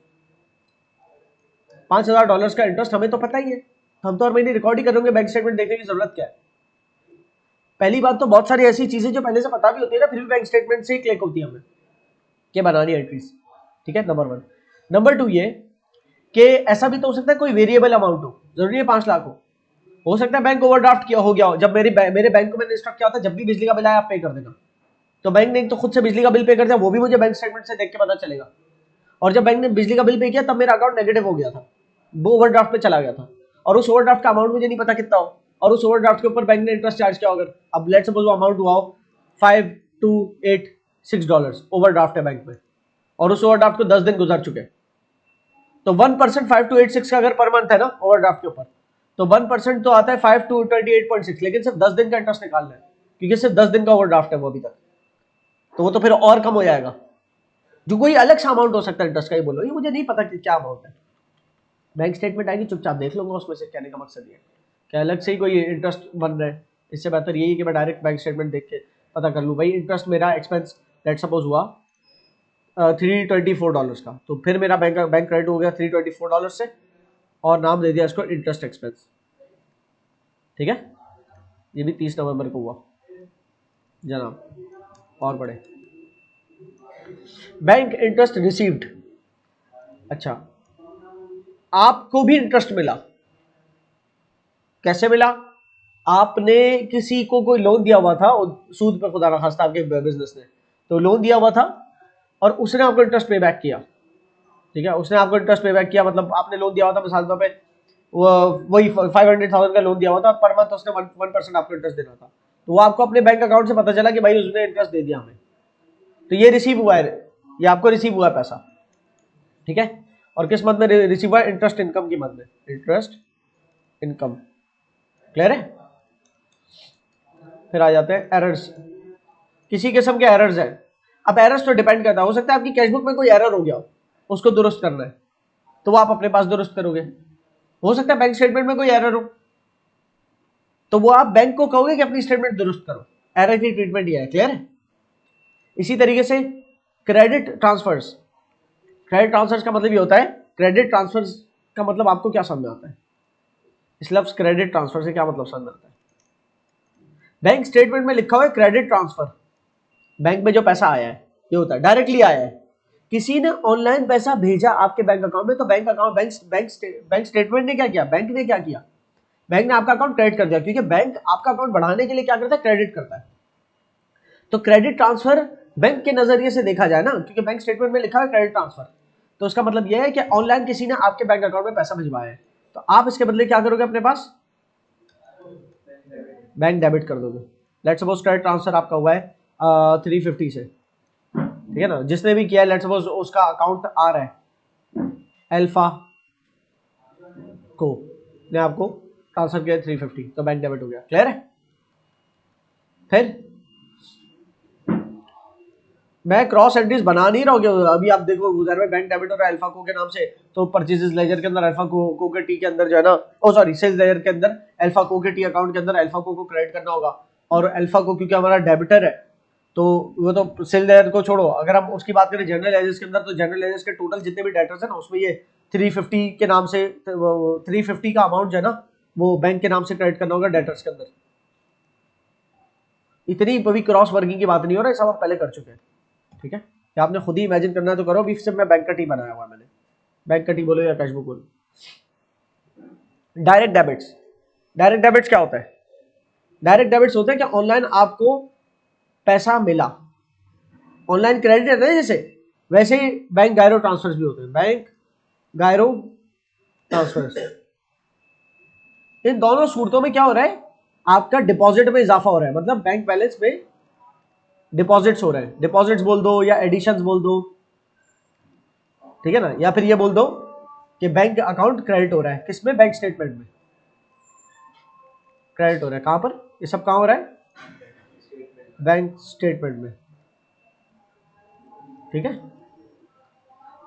$5,000 का इंटरेस्ट हमें तो पता ही है, तो हम तो हर महीने रिकॉर्ड ही करेंगे, बैंक स्टेटमेंट देखने की जरूरत क्या है? पहली बात तो बहुत सारी ऐसी चीजें जो पहले से पता भी होती है ना, फिर भी बैंक स्टेटमेंट से ही क्लिक होती है हमें कि बनानी एंट्रीज, ठीक है, नंबर 1। नंबर 2 ये कि ऐसा भी तो हो सकता है कोई वेरिएबल अमाउंट हो, जरूरी है 5 लाख हो सकता है बैंक ओवरड्राफ्ट किया हो गया हो, जब मेरे बैंक को मैंने इंस्ट्रक्ट किया था जब भी बिजली का बिल आया आप पे कर देना, तो बैंक ने तो खुद से बिजली का बिल पे कर दिया, वो भी मुझे बैंक स्टेटमेंट से देख के पता चलेगा। और जब बैंक ने बिजली का बिल पे किया तब मेरा अकाउंट नेगेटिव हो गया था, वो ओवरड्राफ्ट पे चला गया था, और उस ओवरड्राफ्ट का अमाउंट मुझे नहीं पता कितना हो, और उस ओवरड्राफ्ट के ऊपर बैंक ने इंटरेस्ट चार्ज किया अगर, अब लेट्स सपोज वो अमाउंट हुआ हो $5286 ओवरड्राफ्ट है बैंक में, और उस ओवरड्राफ्ट को 10 दिन गुजर चुके, तो 1% 5286 का अगर पर मंथ है ना ओवरड्राफ्ट के ऊपर, तो 1% तो आता है 5228.6, लेकिन सिर्फ 10 दिन का इंटरेस्ट निकालना है, क्योंकि सिर्फ 10 दिन का ओवरड्राफ्ट है वो अभी तक, तो वो तो फिर और कम हो जाएगा, जो कोई अलग सा अमाउंट हो सकता है इंटरेस्ट का ही बोलो, ये मुझे नहीं पता कि क्या अमाउंट है, बैंक स्टेटमेंट आएगी चुपचाप देख लूंगा, उसमें से कहने का मकसद ये कि अलग से ही कोई इंटरेस्ट बन रहा है, इससे बेहतर यही है कि मैं डायरेक्ट बैंक स्टेटमेंट देख के पता कर लूँ भाई इंटरेस्ट मेरा एक्सपेंस लेट सपोज हुआ $324 का, तो फिर मेरा बैंक क्रेडिट हो गया $324 से, और नाम दे दिया इसको इंटरेस्ट एक्सपेंस, ठीक है। ये भी 30 नवंबर को हुआ जनाब। और बढ़े, बैंक इंटरेस्ट रिसीव्ड, अच्छा, आपको भी इंटरेस्ट मिला, कैसे मिला? आपने किसी को कोई लोन दिया हुआ था सूद पे, खुदा ना खास्ता आपके बिजनेस ने तो लोन दिया हुआ था और उसने आपको इंटरेस्ट पे बैक किया, ठीक है, उसने आपको इंटरेस्ट पे बैक किया, मतलब आपने लोन दिया हुआ था मिसाल तौर पे वही 500,000 का लोन दिया हुआ था, पर मंथ उसने 1% आपको इंटरेस्ट देना था, तो वो आपको अपने बैंक अकाउंट से पता चला कि भाई उसने इंटरेस्ट दे दिया हमें, तो ये रिसीव हुआ है, ये आपको रिसीव हुआ है पैसा, ठीक है। और किस मद में रिसीव हुआ है? इंटरेस्ट इनकम की मद में, इंटरेस्ट इनकम, क्लियर है। फिर आ जाते हैं एरर्स, किसी किस्म के एरर्स है। अब एरर्स तो डिपेंड करता है, हो सकता है आपकी कैशबुक में कोई एरर हो गया हो, उसको दुरुस्त करना है, तो वो आप अपने पास दुरुस्त करोगे। हो सकता है बैंक स्टेटमेंट में कोई एरर हो, तो वो आप बैंक को कहोगे कि अपनी स्टेटमेंट दुरुस्त करो, एरर की ट्रीटमेंट ये है, क्लियर है। इसी तरीके से क्रेडिट ट्रांसफर्स, क्रेडिट ट्रांसफर्स का मतलब ये होता है, क्रेडिट ट्रांसफर्स का मतलब आपको क्या समझ में आता है? इस लफ्ज क्रेडिट ट्रांसफर से क्या मतलब समझ में आता है? बैंक स्टेटमेंट में लिखा हुआ है क्रेडिट ट्रांसफर, बैंक में जो पैसा आया है ये होता है, डायरेक्टली आया है, किसी ने ऑनलाइन पैसा भेजा आपके बैंक अकाउंट में, तो बैंक अकाउंट बैंक स्टेटमेंट ने क्या किया, बैंक ने क्या किया, बैंक ने आपका अकाउंट क्रेडिट कर दिया, क्योंकि बैंक आपका अकाउंट बढ़ाने के लिए क्या करता है, क्रेडिट करता है। तो क्रेडिट ट्रांसफर बैंक के नजरिए से देखा जाए ना, क्योंकि बैंक स्टेटमेंट में लिखा है क्रेडिट ट्रांसफर, तो उसका मतलब यह है कि ऑनलाइन किसी ने आपके बैंक अकाउंट में पैसा भिजवाया है, तो आप इसके बदले क्या करोगे, अपने पास बैंक डेबिट कर दोगे। लेट्स सपोज क्रेडिट ट्रांसफर आपका हुआ है 350 से, ठीक है ना, जिसने भी किया है लेट्स सपोज उसका अकाउंट आ रहा है अल्फा को, ने आपको ट्रांसफर किया 350, तो बैंक डेबिट हो गया, क्लियर है। फिर मैं क्रॉस एंट्रीज बना नहीं रहा हूँ, अभी आप देखो उधर में बैंक डेबिट हो रहा है अल्फा को के नाम से, तो परचेजेस लेजर के अंदर अल्फा को के टी के अंदर जो है ना, ओ सॉरी सेल्स लेजर के अंदर अल्फा को के टी अकाउंट के अंदर अल्फा को क्रेडिट करना होगा, और अल्फा को क्योंकि हमारा डेबिटर है, तो वो तो सेल्स लेजर को छोड़ो, अगर हम उसकी बात करें जनरल लेजर्स के अंदर, तो जनरल लेजर्स के टोटल जितने भी डेटर्स है ना, उसमें ये 350 के नाम से 350 का अमाउंट जो है ना, वो बैंक के नाम से क्रेडिट करना होगा डेटर्स के अंदर। इतनी कभी क्रॉस वर्किंग की बात नहीं हो रहा है, सब हम पहले कर चुके हैं, ठीक है। या आपने खुद ही इमेजिन करना है तो करो, अभी सिर्फ मैं बैंक का टी बनाया हुआ है मैंने, बैंक का टी बोलो या कैशबुक बोलो। डायरेक्ट डेबिट्स, डायरेक्ट डेबिट्स क्या होता है? डायरेक्ट डेबिट्स होते हैं कि ऑनलाइन आपको पैसा मिला, ऑनलाइन क्रेडिट है ना जैसे, वैसे ही बैंक गायरो ट्रांसफर्स भी होते हैं, बैंक गायरो ट्रांसफर्स। इन दोनों सूरतों में क्या हो रहा है, आपका डिपॉजिट में इजाफा हो रहा है, मतलब बैंक बैलेंस में डिपॉजिट्स हो रहे हैं, डिपॉजिट्स बोल दो या एडिशंस बोल दो, ठीक है ना, या फिर ये बोल दो कि बैंक अकाउंट क्रेडिट हो रहा है, किसमें, बैंक स्टेटमेंट में क्रेडिट हो रहा है, कहां पर, ये सब कहां हो रहा है, बैंक स्टेटमेंट में, ठीक है।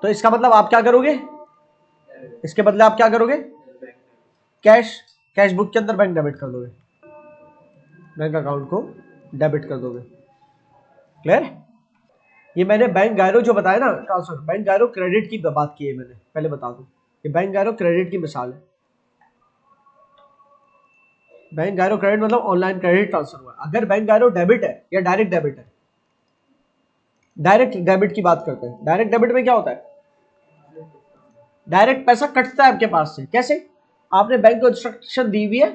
तो इसका मतलब आप क्या करोगे, इसके बदले आप क्या करोगे, कैश, कैश बुक के अंदर बैंक डेबिट कर दोगे, बैंक अकाउंट को डेबिट कर दोगे, क्लियर। ये मैंने बैंक गायरो जो बताया ना ट्रांसफर, बैंक गायरो क्रेडिट की बात की है मैंने, पहले बता दूं कि बैंक गायरो क्रेडिट की मिसाल है, बैंक गायरो क्रेडिट मतलब ऑनलाइन क्रेडिट ट्रांसफर हुआ। अगर बैंक गायरो डेबिट है या डायरेक्ट डेबिट है, डायरेक्ट डेबिट की बात करते हैं, डायरेक्ट डेबिट में क्या होता है, डायरेक्ट पैसा कटता है आपके पास से, कैसे, आपने बैंक को इंस्ट्रक्शन दी हुई है,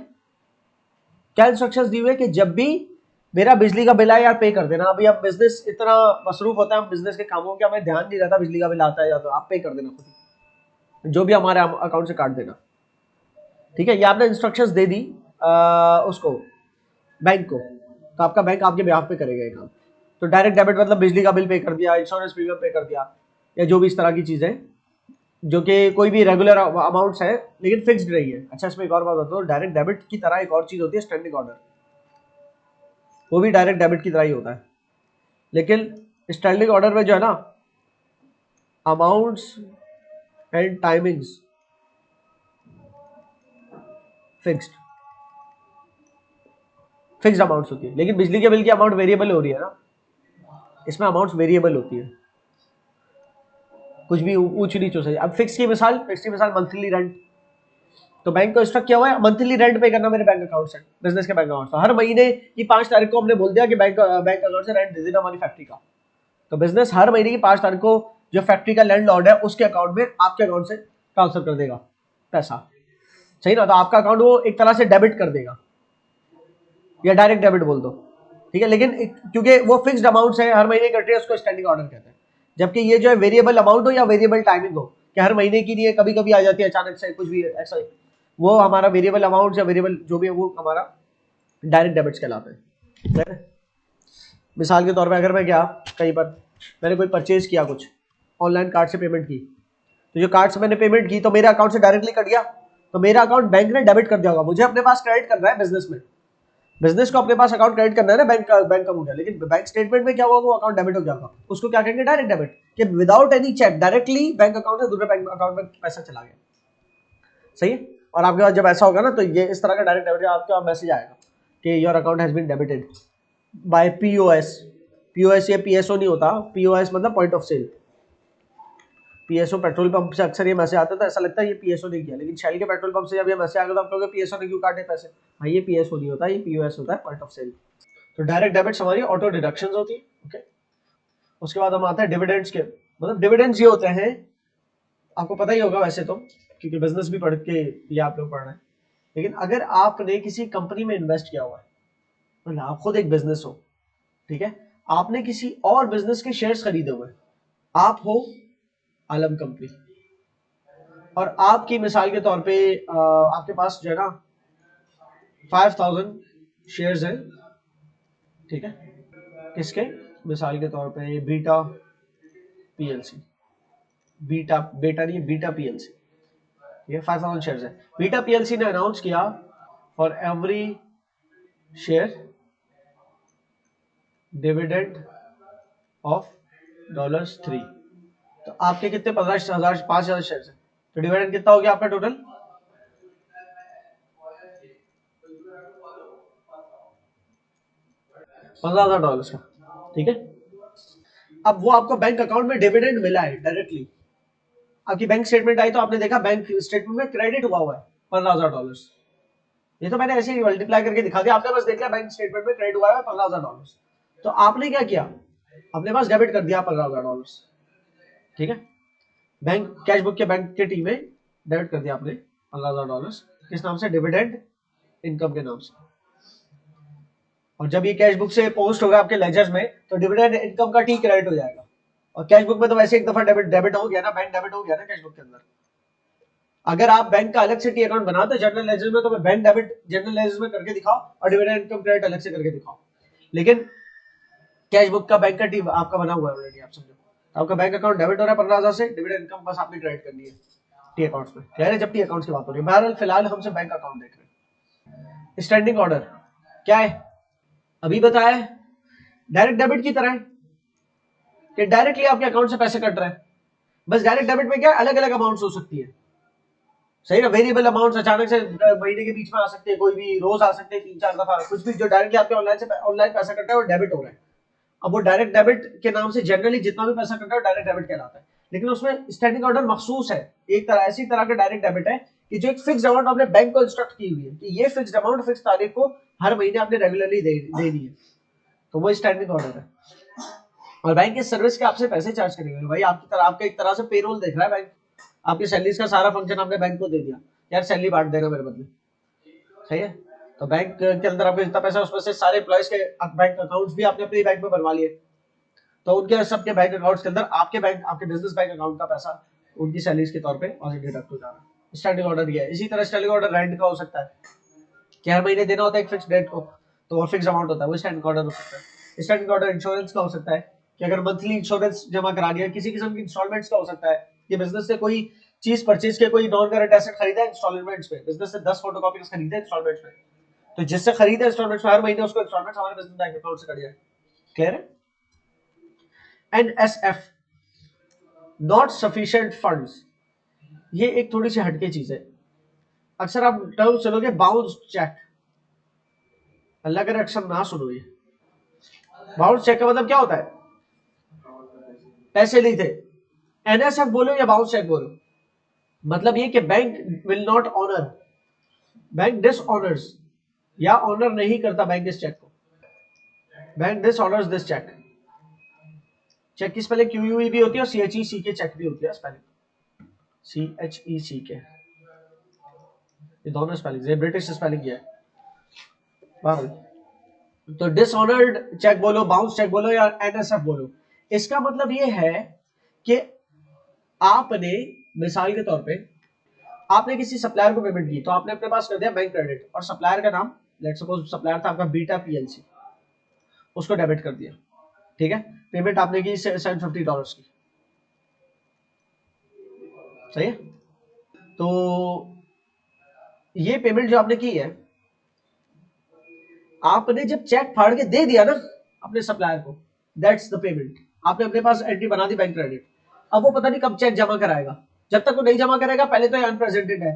क्या इंस्ट्रक्शंस दी हुई है कि जब भी मेरा बिजली का बिल आए यार पे कर देना, अभी अब बिजनेस इतना मसरूफ होता है, हम बिजनेस के कामों के हमें ध्यान नहीं रहता, बिजली का बिल आता है या तो आप पे कर देना खुद, जो भी हमारे अकाउंट से काट देना, ठीक है। ये आपने इंस्ट्रक्शंस दे दी उसको बैंक को, तो आपका बैंक आपके बिहाफ पे करेगा ये काम। तो डायरेक्ट डेबिट मतलब बिजली का बिल पे कर दिया, इंश्योरेंस प्रीमियम पे कर दिया, या जो भी इस तरह की चीजें जो कि कोई भी रेगुलर अमाउंट्स है लेकिन फिक्स्ड रही है। अच्छा, इसमें एक और बात बताओ, डायरेक्ट डेबिट की तरह एक और चीज होती है स्टैंडिंग ऑर्डर, वो भी डायरेक्ट डेबिट की तरह ही होता है, लेकिन स्टैंडिंग ऑर्डर में जो है ना, amounts and timings fixed, fixed amounts होती है, लेकिन बिजली के बिल की अमाउंट वेरिएबल हो रही है ना, इसमें अमाउंट्स वेरिएबल होती है, कुछ भी ऊंच नीच हो सकती है। अब फिक्स की मिसाल, फिक्स की मिसाल मंथली रेंट, तो बैंक को इंस्ट्रक्ट किया हुआ है मंथली रेंट पे करना मेरे बैंक अकाउंट से, बिजनेस के बैंक अकाउंट से, हर महीने की 5 तारीख को हमने बोल दिया कि बैंक अकाउंट से रेंट दे देना हमारी फैक्ट्री का, तो बिजनेस हर महीने की 5 तारीख को जो फैक्ट्री का लैंडलॉर्ड है उसके अकाउंट में आपके अकाउंट से ट्रांसफर कर देगा पैसा, सही ना। तो आपका अकाउंट वो एक तरह से डेबिट कर देगा या डायरेक्ट डेबिट बोल दो, ठीक है। लेकिन क्योंकि वो फिक्स्ड अमाउंट है, हर महीने कट रही है, उसको स्टैंडिंग ऑर्डर कहते हैं। जबकि ये जो है वेरिएबल अमाउंट हो या वेरिएबल टाइमिंग हो, कि हर महीने की नहीं है, कभी कभी आ जाती है अचानक से कुछ भी ऐसा, वो हमारा वेरिएबल अमाउंट या वेरिएबल जो भी है वो हमारा डायरेक्ट डेबिट्स कहलाते हैं। मिसाल के तौर पे अगर मैं क्या कहीं पर मैंने कोई परचेज किया, कुछ ऑनलाइन कार्ड से पेमेंट की, तो जो कार्ड से मैंने पेमेंट की तो मेरे अकाउंट से डायरेक्टली कट गया, तो मेरा अकाउंट बैंक ने डेबिट कर दिया होगा। मुझे अपने पास क्रेडिट करना है बिजनेस में, बिजनेस को अपने पास अकाउंट क्रेडिट करना है ना, बैंक का मुझे, लेकिन बैंक स्टेटमेंट में क्या हुआ, वो अकाउंट डेबिट हो गया होगा। उसको क्या कहेंगे, डायरेक्ट डेबिट, कि without any cheque directly bank account से दूसरे बैंक अकाउंट में पैसा चला गया, सही है। और आपके पास जब ऐसा होगा ना, तो ये इस तरह का डायरेक्ट डेबिट आपके पास मैसेज आएगा कि your account has been debited by POS. POS या पीएसओ नहीं होता, पीओएस मतलब point of sale. PSO petrol pump से अक्सर ये मैसेज आता था, ऐसा लगता है ये पीएसओ ने किया, लेकिन शेल के पेट्रोल पंप से जब ये मैसेज आएगा तो आप कहोगे पीएसओ ने क्यों काटे पैसे। हाँ, ये पीएसओ नहीं होता, ये पीओएस होता है, पॉइंट ऑफ सेल। तो डायरेक्ट डेबिट्स हमारी ऑटो डिडक्शंस होती है, ओके। उसके बाद हम आते हैं डिविडेंड्स के, मतलब डिविडेंड्स ये होते हैं, आपको पता ही होगा वैसे तो, क्योंकि बिजनेस भी पढ़ के ये आप लोग पढ़ रहे हैं। लेकिन अगर आपने किसी कंपनी में इन्वेस्ट किया हुआ है, मतलब आप खुद एक बिजनेस हो, ठीक है, आपने किसी और बिजनेस के शेयर्स खरीदे हुए, आप हो आलम कंपनी, और आपकी मिसाल के तौर पे आपके पास जो है ना 5000 शेयर्स हैं, ठीक है, किसके, मिसाल के तौर पे बीटा पीएलसी, बीटा बेटा नहीं, बीटा पीएलसी, ये 5000 शेयर्स है। बीटा पीएलसी ने अनाउंस किया for every share dividend of $3। तो आपके कितने 15,000 5,000 शेयर्स है, तो डिविडेंड कितना हो गया आपका टोटल, $15,000 का, ठीक है। अब वो आपको बैंक अकाउंट में डिविडेंड मिला है डायरेक्टली, आपकी बैंक स्टेटमेंट आई तो आपने देखा बैंक स्टेटमेंट में क्रेडिट हुआ है $15,000। ये तो मैंने ऐसे ही मल्टीप्लाई करके दिखा दिया, आपने बस देख लिया बैंक स्टेटमेंट में क्रेडिट हुआ है $15,000। तो आपने क्या किया, अपने पास डेबिट कर दिया $15,000, ठीक है। बैंक कैश बुक के बैंक के टीम में डेबिट कर दिया आपने $15,000, किस नाम से, डिविडेंड इनकम के नाम से। और जब ये कैश बुक से पोस्ट होगा आपके लेजर्स में, तो डिविडेंड इनकम का टी क्रेडिट हो जाएगा। और कैश बुक में तो वैसे एक दफा डेबिट हो गया ना, बैंक डेबिट हो गया ना कैश बुक के अंदर। अगर आप बैंक का अलग से टी अकाउंट बनाते जनरल लेजर में, तो बैंक डेबिट जनरल लेजर में करके दिखाओ और डिविडेंड इनकम क्रेडिट अलग से करके दिखाओ। लेकिन कैश बुक का बैंक का टी आपका बना हुआ है ऑलरेडी, आप समझो, आपका बैंक अकाउंट डेबिट हो रहा है 15,000 से, डिविडेंड इनकम बस आपने क्रेडिट करनी है टी अकाउंट्स में, कह रहे जब टी अकाउंट्स की बात हो रही है। बहरहाल फिलहाल हमसे बैंक अकाउंट देख रहे हैं। स्टैंडिंग ऑर्डर क्या है, अभी बताया, डायरेक्ट डेबिट की तरह है कि डायरेक्टली आपके अकाउंट से पैसे कट रहे हैं। बस डायरेक्ट डेबिट में क्या अलग अलग अमाउंट्स हो सकती है, सही ना। वेरिएबल अमाउंट्स अचानक से महीने के बीच में आ सकते हैं, कोई भी रोज आ सकते हैं, 3-4 दफा, कुछ भी जो डायरेक्टली आपके ऑनलाइन पैसा कट रहा है वो डेबिट हो रहा है। अब वो डायरेक्ट डेबिट के नाम से जनरली जितना भी पैसा कट रहा है डायरेक्ट डेबिट कहलाता है। लेकिन उसमें स्टैंडिंग ऑर्डर मखसूस है, एक तरह ऐसी तरह का डायरेक्ट डेबिट है कि जो एक फिक्स्ड अमाउंट आपने बैंक को इंस्ट्रक्ट की हुई है कि ये फिक्स्ड अमाउंट फिक्स तारीख को हर महीने आपने रेगुलरली देनी है, तो वो स्टैंडिंग ऑर्डर है। और बैंक इस सर्विस के आपसे पैसे चार्ज करेंगे भाई, आपकी तरह आपका एक तरह से पेरोल देख रहा है बैंक, आपकी सैलरीज का सारा फंक्शन आपने बैंक को दे दिया, यार सैलरी बांट देना मेरे बदले, सही है। तो बैंक के अंदर आपको जितना पैसा, उसमें से सारे एम्प्लॉइज के बैंक अकाउंट्स भी आपने अपने बैंक में बनवा लिए, तो उनके सबके बैंक अकाउंट्स के अंदर आपके बिजनेस बैंक अकाउंट का पैसा उनकी सैलरीज के तौर पे डिडक्ट हो जा रहा है। स्टैंडिंग ऑर्डर ये है। इसी तरह स्टैंडिंग ऑर्डर रेंट का हो सकता है कि हर महीने देना होता है एक फिक्स डेट को, तो वो फिक्स अमाउंट होता है, वो स्टैंडिंग ऑर्डर हो सकता है। स्टैंडिंग ऑर्डर इंश्योरेंस का हो सकता है कि अगर मंथली इंश्योरेंस जमा करा दिया, किसी किस्म की इंस्टॉलमेंट्स का हो सकता है कि बिजनेस से कोई चीज परचेज के, कोई नॉन करंट एसेट खरीदा इंस्टॉलमेंट्स पे, बिजनेस से 10 फोटोकॉपीज खरीदे इंस्टॉलमेंट्स पे, तो जिससे खरीदे इंस्टॉलमेंट्स में हर महीने उसको इंस्टॉलमेंट्स हमारे बिजनेस बैंक अकाउंट से कट जाए। क्लियर है। NSF नॉट सफिशिएंट फंड्स, ये एक थोड़ी सी हटके चीज है। अक्सर आप टर्म सुनोगे बाउंस चेक, अल्लाह करे अक्सर ना सुनो ये। बाउंस चेक का मतलब क्या होता है, पैसे नहीं थे। NSF बोलो या बाउंस चेक बोलो, मतलब ये कि bank will not honour, bank dishonours या ऑनर नहीं करता बैंक इस चेक को, bank dishonours this cheque. Cheque की स्पेलिंग QUE भी होती है और CHECK चेक भी होती है स्पेलिंग, CHECK, ये दोनों स्पेलिंग, ये ब्रिटिश स्पेलिंग है। तो डिसऑनर्ड चेक बोलो, बाउंस चेक बोलो या NSF बोलो, इसका मतलब ये है कि आपने मिसाल के तौर पे आपने किसी सप्लायर को पेमेंट की, तो आपने अपने पास कर दिया बैंक क्रेडिट, और सप्लायर का नाम लेट्स सपोज सप्लायर था आपका बीटा PLC, उसको डेबिट कर दिया, ठीक है। पेमेंट आपने की $750 की, सही है। तो ये पेमेंट जो आपने की है, आपने जब चेक फाड़ के दे दिया ना अपने सप्लायर को, दैट्स द पेमेंट। आपने अपने पास एंट्री बना दी बैंक क्रेडिट, अब वो पता नहीं कब चेक जमा कराएगा, जब तक वो नहीं जमा करेगा पहले तो ये अनप्रेजेंटेड है,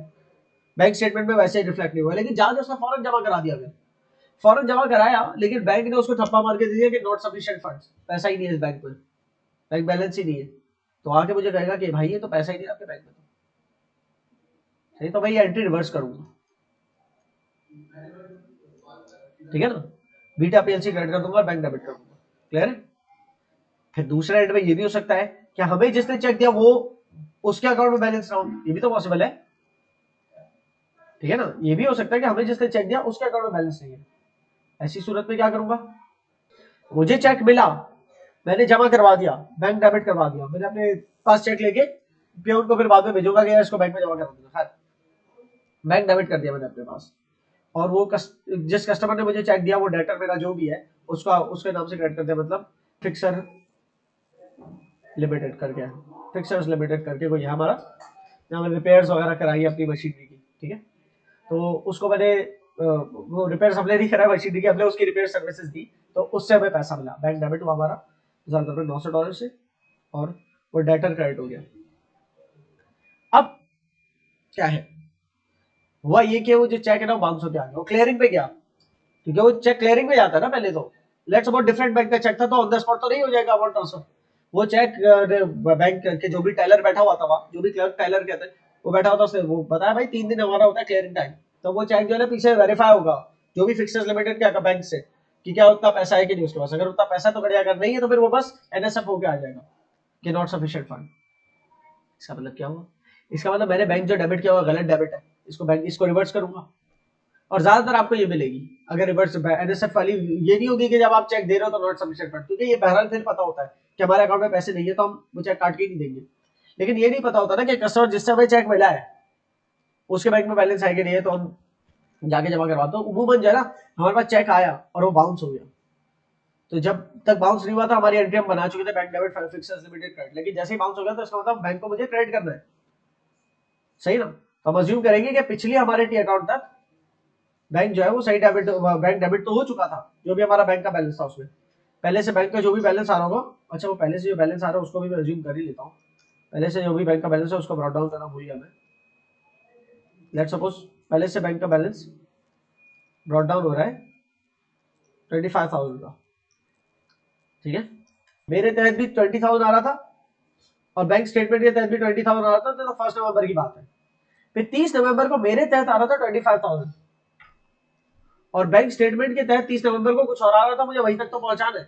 बैंक स्टेटमेंट में वैसे ही रिफ्लेक्ट नहीं हुआ, लेकिन जहां उसने फौरन जमा करा दिया, अगर फौरन जमा कराया लेकिन बैंक ने उसको ठप्पा मार के दे दिया कि नॉट सफिशिएंट फंड्स, पैसा ही नहीं है इस बैंक में, बैंक बैलेंस ही नहीं है, तो आके मुझे कहेगा कि भाई ये तो पैसा ही नहीं आपके बैंक में, सही, तो भाई ये एंट्री रिवर्स करूंगा, ठीक है ना, बीटा PLC क्रेडिट कर दूंगा और बैंक डेबिट कर दूंगा, क्लियर है। फिर दूसरे एंड में ये भी हो सकता है कि हमें जिसने चेक दिया वो उसके अकाउंट में बैलेंस ना हो, ये भी तो पॉसिबल है, ठीक है ना, ये भी हो सकता है कि हमें जिसने चेक दिया उसके अकाउंट में बैलेंस नहीं है, ऐसी सूरत में क्या करूंगा, मुझे चेक मिला, मैंने जमा करवा दिया, बैंक डेबिट करवा दिया, मैंने अपने पास चेक लेके प्योन को फिर बाद में भेजूंगा कि इसको बैंक में जमा करा दूंगा, खैर बैंक डेबिट कर दिया मैंने अपने पास, और वो जिस कस्टमर ने मुझे चेक दिया वो डेटर मेरा जो भी है उसका उसके नाम से क्रेडिट कर दिया, मतलब फिक्सर लिमिटेड करके, फिक्सर्स लिमिटेड करके कोई है हमारा, जहाँ मैंने रिपेयर्स वगैरह कराई अपनी मशीनरी की, ठीक है। तो उसको मैंने वो रिपेयर हमने नहीं करा मशीनरी की, हमने उसकी रिपेयर सर्विसेज दी, तो उससे हमें पैसा मिला, बैंक डेबिट हुआ हमारा $900 से, और वो डेटर क्रेडिट हो गया। अब क्या है हुआ ये कि वो जो चेक है ना बाउंस होकर आ गया, वो क्लियरिंग पे गया, क्योंकि वो चेक क्लियरिंग पे जाता है ना पहले, तो लेट्स सपोज डिफरेंट बैंक का चेक था तो ऑन द स्पॉट तो नहीं हो जाएगा अमाउंट ट्रांसफर, वो चेक बैंक के जो भी टेलर बैठा हुआ था वहाँ, जो भी क्लर्क टेलर कहते हैं वो बैठा हुआ था, उसने वो बताया भाई 3 दिन हमारा होता है क्लियरिंग टाइम, तो वो चेक जो है ना पीछे वेरीफाई होगा जो भी फिक्सर्स लिमिटेड क्या बैंक से कि क्या उतना पैसा है कि नहीं उसके पास, अगर उतना पैसा तो बढ़िया, अगर नहीं है तो फिर वो बस NSF होके आ जाएगा कि नॉट सफिशिएंट फंड। इसका मतलब क्या हुआ, इसका मतलब मैंने बैंक जो डेबिट किया हुआ गलत डेबिट है, इसको बैंक इसको रिवर्स करूंगा, और ज्यादातर आपको ये मिलेगी अगर रिवर्स NSF वाली, ये नहीं होगी कि जब आप चेक दे रहे हो तो नॉट सफिशिएंट फंड, क्योंकि ये बहरहाल फिर पता होता है कि हमारे अकाउंट में पैसे नहीं है तो हम वो चेक काट के ही नहीं देंगे, लेकिन ये नहीं पता होता ना कि कस्टमर जिससे हमें चेक मिला है उसके बैंक में बैलेंस है कि नहीं है, तो हम जाके जमा करवाते, तो उमूमन जो है ना हमारे पास चेक आया और वो बाउंस हो गया, तो जब तक बाउंस नहीं हुआ था हमारी एंट्री हम बना चुके थे bank debit fixers limited credit, लेकिन जैसे ही बाउंस हो गया तो इसका मतलब बैंक को मुझे क्रेडिट करना है, सही ना। तो हम अज्यूम करेंगे कि पिछली हमारे टी अकाउंट तक बैंक जो है वो सही डेबिट, बैंक डेबिट तो हो चुका था, जो भी हमारा बैंक का बैलेंस था उसमें पहले से बैंक का जो भी बैलेंस आ रहा होगा, अच्छा वो पहले से जो बैलेंस आ रहा है उसको भी मैं अज्यूम कर ही लेता हूँ, पहले से जो भी बैंक का बैलेंस है उसको ब्रॉट डाउन करना भूल गया मैं, लेट्स सपोज पहले से बैंक का बैलेंस ब्रॉट डाउन हो रहा है 25,000 का, ठीक है, मेरे तहत भी 20,000 आ रहा था और बैंक स्टेटमेंट के तहत भी 20,000 आ रहा था, तो 1 नवंबर की बात है, फिर 30 नवंबर को मेरे तहत आ रहा था 25,000 और बैंक स्टेटमेंट के तहत 30 नवंबर को कुछ और आ रहा था, मुझे वहीं तक तो पहुंचाना है,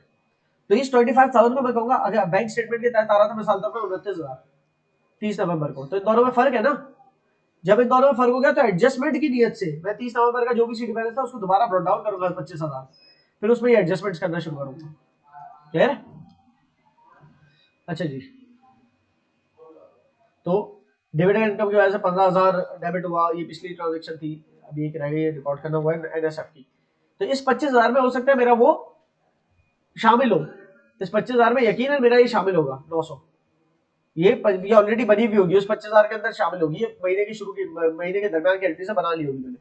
तो इस 25,000 को मैं कहूंगा अगर बैंक स्टेटमेंट के तहत आ रहा था मिसाल तौर पर 29,000 30 नवंबर को, तो इन दोनों में फर्क है ना, जब इन दोनों में फर्क हो गया तो एडजस्टमेंट की नीयत से मैं 30 नवंबर का जो भी सीट बैलेंस था उसको दोबारा ब्रॉट डाउन करूंगा 25,000, फिर उसमें एडजस्टमेंट्स करना शुरू करूंगा, क्लियर है। अच्छा जी, तो डिविडेंड इनकम की वजह से 15,000 डेबिट हुआ, ये पिछली ट्रांजेक्शन थी, अभी एक रह गई रिकॉर्ड करना हुआ है NSF की, तो इस 25,000 में हो सकता है मेरा वो शामिल हो, इस 25,000 में यकीनन मेरा ये शामिल होगा 900, ये ऑलरेडी बनी हुई होगी उस 25,000 के अंदर शामिल होगी, ये महीने की शुरू की महीने के दरमियान की एंट्री से बना ली होगी मैंने,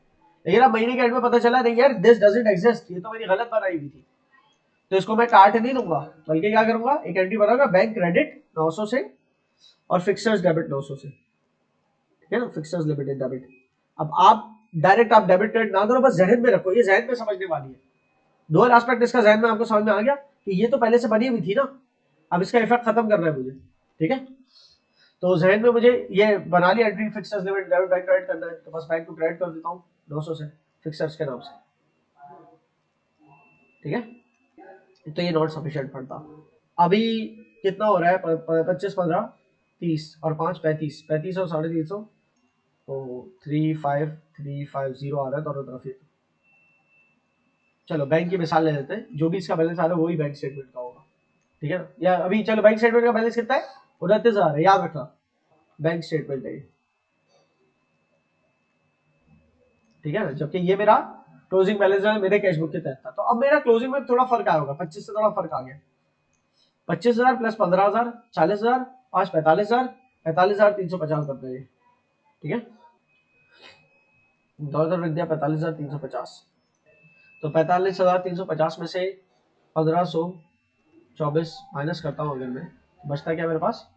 लेकिन अब महीने के एंड में पता चला नहीं यार दिस डजंट एग्जिस्ट, ये तो मेरी गलत बनाई हुई थी, तो इसको मैं काट नहीं दूंगा, बल्कि क्या करूंगा एक एंट्री बनाऊंगा बैंक क्रेडिट 900 से और फिक्सर्स डेबिट 900 से, ठीक है ना, फिक्सर्स लिमिटेड डेबिट। अब आप डायरेक्ट आप डेबिट क्रेडिट ना करो, बस जहन में रखो, ये जहन में समझने वाली है, डुअल एस्पेक्ट इसका जहन में आपको समझ में आ गया कि ये तो पहले से बनी हुई थी ना, अब इसका इफेक्ट खत्म करना है मुझे, ठीक है, तो जहन में मुझे ये बना लिया entry fixers limit debit bank credit करना है, तो बस बैंक को क्रेडिट कर देता हूँ 900 से फिक्सर्स के नाम से, ठीक है, तो ये नॉट सफिशिएंट पड़ता। अभी कितना हो रहा है? 25 15 30 और 5 35, 35 और 350, तो 35350 आ रहा है दोनों तरफ ये। चलो बैंक की मिसाल ले लेते हैं, जो भी इसका बैलेंस आ रहा है वही बैंक स्टेटमेंट का होगा, ठीक है ना? या अभी चलो बैंक स्टेटमेंट का बैलेंस कितना है? 29,000 है, याद रखना, बैंक स्टेटमेंट है ये, ठीक है ना? जबकि ये मेरा क्लोजिंग बैलेंस है मेरे कैश बुक के तहत था। तो अब मेरा क्लोजिंग में थोड़ा फर्क आया होगा, 25 से थोड़ा फर्क आ गया। 25,000 प्लस 15,000 40,000, 5 45,000, 45,350 करते हैं, ठीक है? दो रख दिया 45,350, तो 45,350 में से 1524 माइनस करता हूँ अगर मैं, बचता क्या मेरे पास?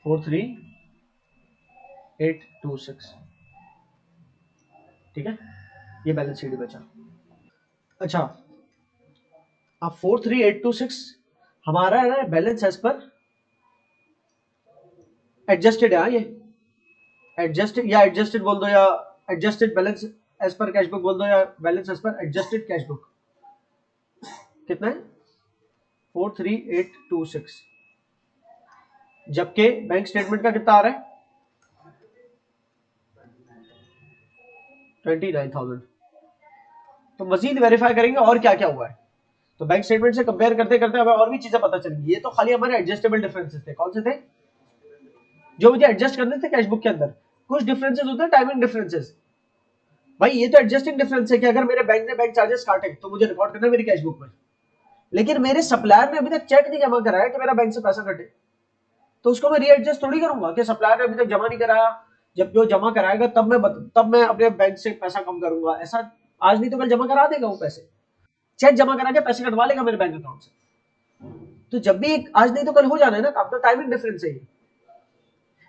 43,826, ठीक है? ये बैलेंस शीट बचा। अच्छा, अब 43,826 हमारा है ना बैलेंस एज पर एडजस्टेड है, ये एडजस्टेड या एडजस्टेड बोल दो, या adjusted balance as per cash book बोल दो, या balance as per adjusted cash book. कितना है? 43,826, जबकि बैंक स्टेटमेंट का कितना आ रहा है? 29,000। तो मजीद वेरीफाई करेंगे और क्या क्या हुआ है। तो बैंक स्टेटमेंट से कंपेयर करते करते हमें और भी चीजें पता चलेंगी। ये तो खाली हमारे एडजस्टेबल डिफरेंसेस थे। कौन से थे? जो मुझे एडजस्ट करने थे कैश बुक के अंदर। कुछ डिफरेंसेस होते हैं टाइमिंग डिफरेंसेस। भाई ये तो एडजस्टिंग डिफरेंस है कि अगर मेरे बैंक ने बैंक चार्जेस काटे तो मुझे रिकॉर्ड करना है मेरी कैश बुक में, लेकिन मेरे सप्लायर ने अभी तक चेक नहीं जमा कराया कि मेरा बैंक से पैसा कटे, तो उसको मैं रीएडजस्ट थोड़ी करूंगा कि सप्लायर ने अभी तक जमा नहीं कराया, जब जो जमा कराएगा तब मैं अपने बैंक से पैसा कम करूंगा। ऐसा आज नहीं तो कल जमा करा देगा वो पैसे, चेक जमा करा के पैसे कटवा लेगा मेरे बैंक अकाउंट से। तो जब भी आज नहीं तो कल हो जाना है ना काम, तो टाइमिंग डिफरेंस है।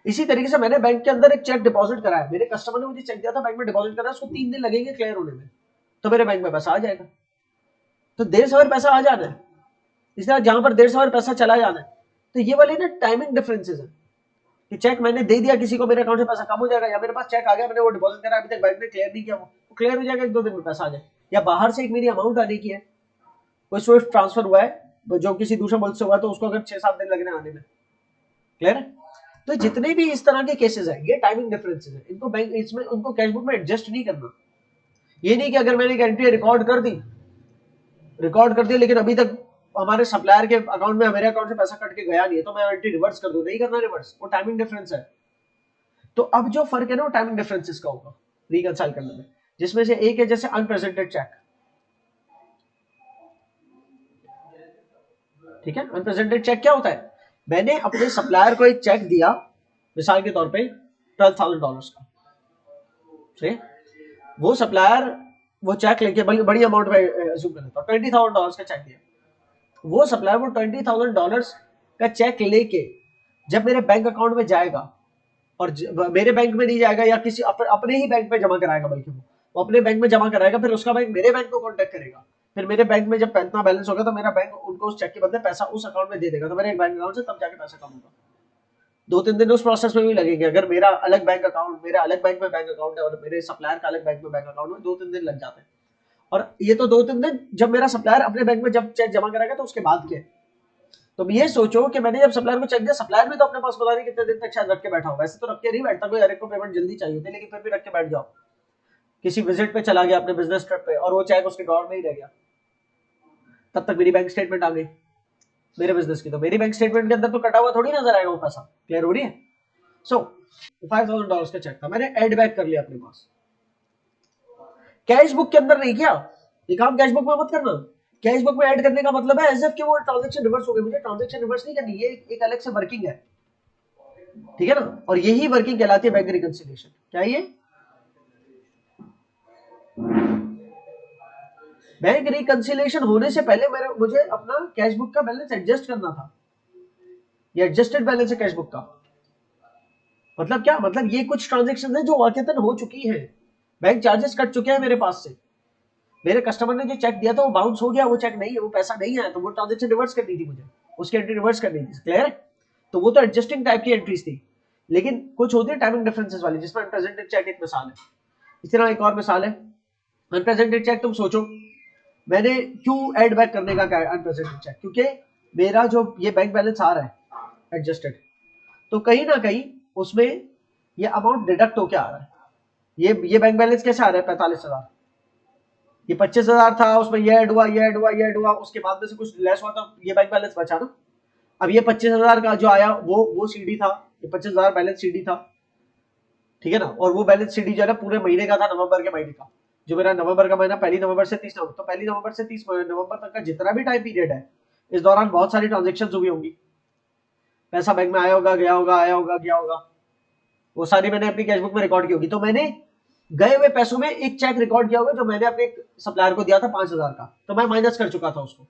इसी तरीके से मैंने बैंक के अंदर एक चेक डिपॉजिट कराया, मेरे कस्टमर ने मुझे चेक दिया था, बैंक में डिपॉजिट करा, उसको 3 दिन लगेंगे क्लियर होने में, तो मेरे बैंक में पैसा आ जाएगा। तो देर सवेर पैसा आ जाना है, इसलिए जहां पर देर सवेर पैसा चला जाना है, तो ये वाले ना टाइमिंग डिफरेंसेस है कि चेक मैंने दे दिया किसी को, मेरे अकाउंट से पैसा कम हो जाएगा, या मेरे पास चेक आ गया, मैंने वो डिपॉजिट करा, अभी तक बैंक ने क्लियर नहीं किया, वो क्लियर हो जाएगा 1-2 दिन में पैसा आ जाए। या बाहर से एक मेरी अमाउंट आने की है, कोई स्विफ्ट ट्रांसफर हुआ है जो किसी दूसरे मुल्क से हुआ है, तो उसको अगर 6-7 दिन लगने आने में, क्लियर है? तो जितने भी इस तरह के केसेस हैं ये टाइमिंग डिफरेंसेस है, इनको बैंक इसमें उनको कैश बुक में एडजस्ट नहीं करना। ये नहीं कि अगर मैंने एक एंट्री रिकॉर्ड कर दी लेकिन अभी तक हमारे सप्लायर के अकाउंट में मेरे अकाउंट से पैसा कट के गया नहीं है, तो मैं एंट्री रिवर्स कर दूं, नहीं करना रिवर्स, वो टाइमिंग डिफरेंस है। तो अब जो फर्क है ना वो टाइमिंग डिफरेंसेस का होगा रिकंसाइल करने में, जिसमें से एक है जैसे अनप्रेजेंटेड चेक, ठीक है? अनप्रेजेंटेड चेक क्या होता है? मैंने अपने सप्लायर को एक चेक दिया मिसाल के तौर पे $12,000 का, ठीक है? वो सप्लायर वो चेक लेके बड़ी अमाउंट में अज्यूम कर लेता हूं $20,000 का चेक दिया, वो सप्लायर वो $20,000 का चेक लेके जब मेरे बैंक अकाउंट में जाएगा, और मेरे बैंक में नहीं जाएगा या किसी अपने ही बैंक में जमा कराएगा, बल्कि वो अपने बैंक में जमा कराएगा, फिर उसका बैंक मेरे बैंक को कांटेक्ट करेगा, फिर मेरे बैंक में जब इतना बैलेंस होगा तो मेरा बैंक उनको उस चेक के बदले पैसा उस अकाउंट में दे देगा, तो मेरे बैंक अकाउंट से तब जाके पैसा कम होगा। 2-3 दिन उस प्रोसेस में भी लगेंगे। अगर मेरा अलग बैंक अकाउंट, मेरा अलग बैंक में बैंक अकाउंट है और मेरे सप्लायर का अलग बैंक में बैंक अकाउंट है, 2-3 दिन लग जाते हैं। और ये तो 2-3 दिन जब मेरा सप्लायर अपने बैंक में जब चेक जमा कराएगा तो उसके बाद के। तो ये सोचो कि मैंने जब सप्लायर को चेक दिया, सप्लायर भी तो अपने पास पता नहीं कितने दिन तक शायद रख के बैठा हो, वैसे तो रख के नहीं बैठता कोई, हर एक को पेमेंट जल्दी चाहिए होती है, लेकिन फिर भी रख के बैठ जाओ। किसी विजिट पे चला गया अपने बिजनेस ट्रिप पे और वो चेक उसके ड्रॉर में ही रह गया, तब तक मेरी बैंक स्टेटमेंट आ गई मेरे बिजनेस की, तो मेरी बैंक स्टेटमेंट के अंदर तो कटा हुआ थोड़ी नजर आएगा वो पैसा। क्लियर हो रही है? सो $5,000 का चेक था, मैंने एड बैक कर लिया अपने पास, कैश बुक के अंदर नहीं किया। ये काम कैश बुक में मत करना। कैश बुक में ऐड करने का मतलब है एज इफ कि वो ट्रांजैक्शन रिवर्स हो गई, मुझे ट्रांजैक्शन रिवर्स नहीं करनी, ये एक अलग से वर्किंग है, ठीक है ना? और यही वर्किंग कहलाती है बैंक रिकंसिलिएशन। क्या ये बैंक रिकंसिलिएशन होने से पहले मुझे अपना कैश बुक का बैलेंस एडजस्ट करना था, ये एडजस्टेड बैलेंस है कैश बुक का। मतलब क्या मतलब? ये कुछ ट्रांजेक्शन है जो वाकईतन हो चुकी है, बैंक चार्जेस कट चुके हैं मेरे पास से, मेरे कस्टमर ने जो चेक दिया था वो बाउंस हो गया, वो चेक नहीं है, वो पैसा नहीं आया, तो वो ट्रांजेक्शन रिवर्स करनी थी मुझे, उसकी एंट्री रिवर्स करनी थी। क्लियर है? तो वो तो एडजस्टिंग टाइप की एंट्रीज थी, लेकिन कुछ होती है टाइमिंग डिफरेंसेस वाली, जिसमें अनप्रेजेंटेड चेक एक मिसाल है। इसी तरह एक और मिसाल है अनप्रेजेंटेड चेक। तुम सोचो मैंने क्यों ऐड बैक करने का कहा अनप्रेजेंटेड चेक? क्योंकि मेरा जो ये बैंक बैलेंस आ रहा है एडजस्टेड, तो कहीं ना कहीं उसमें ये अमाउंट डिडक्ट होके आ रहा है। ये बैंक बैलेंस कैसे आ रहा है 45,000, ये 25,000 था, उसमें ये ऐड हुआ, ये ऐड हुआ, ये ऐड हुआ, उसके बाद में से कुछ लेस हुआ, तो ये बैंक बैलेंस बचा ना। अब ये 25,000 का जो आया वो सीडी था, ये 25,000 बैलेंस सीडी था, ठीक है ना। और वो बैलेंस सीडी जो है ना पूरे महीने का था, नवंबर के महीने का, जो मेरा नवंबर का महीना 1 नवंबर से 30 नवंबर, तो 1 नवंबर से 30 नवंबर तक का जितना भी टाइम पीरियड है, इस दौरान बहुत सारी ट्रांजेक्शन हुई होंगी, पैसा बैंक में आया होगा, गया होगा, आया होगा, गया होगा, वो सारी मैंने अपनी कैशबुक में रिकॉर्ड की होगी। तो मैंने गए हुए पैसों में एक चेक रिकॉर्ड किया होगा जो मैंने अपने सप्लायर को दिया था 5,000 का, तो मैं माइनस कर चुका था उसको,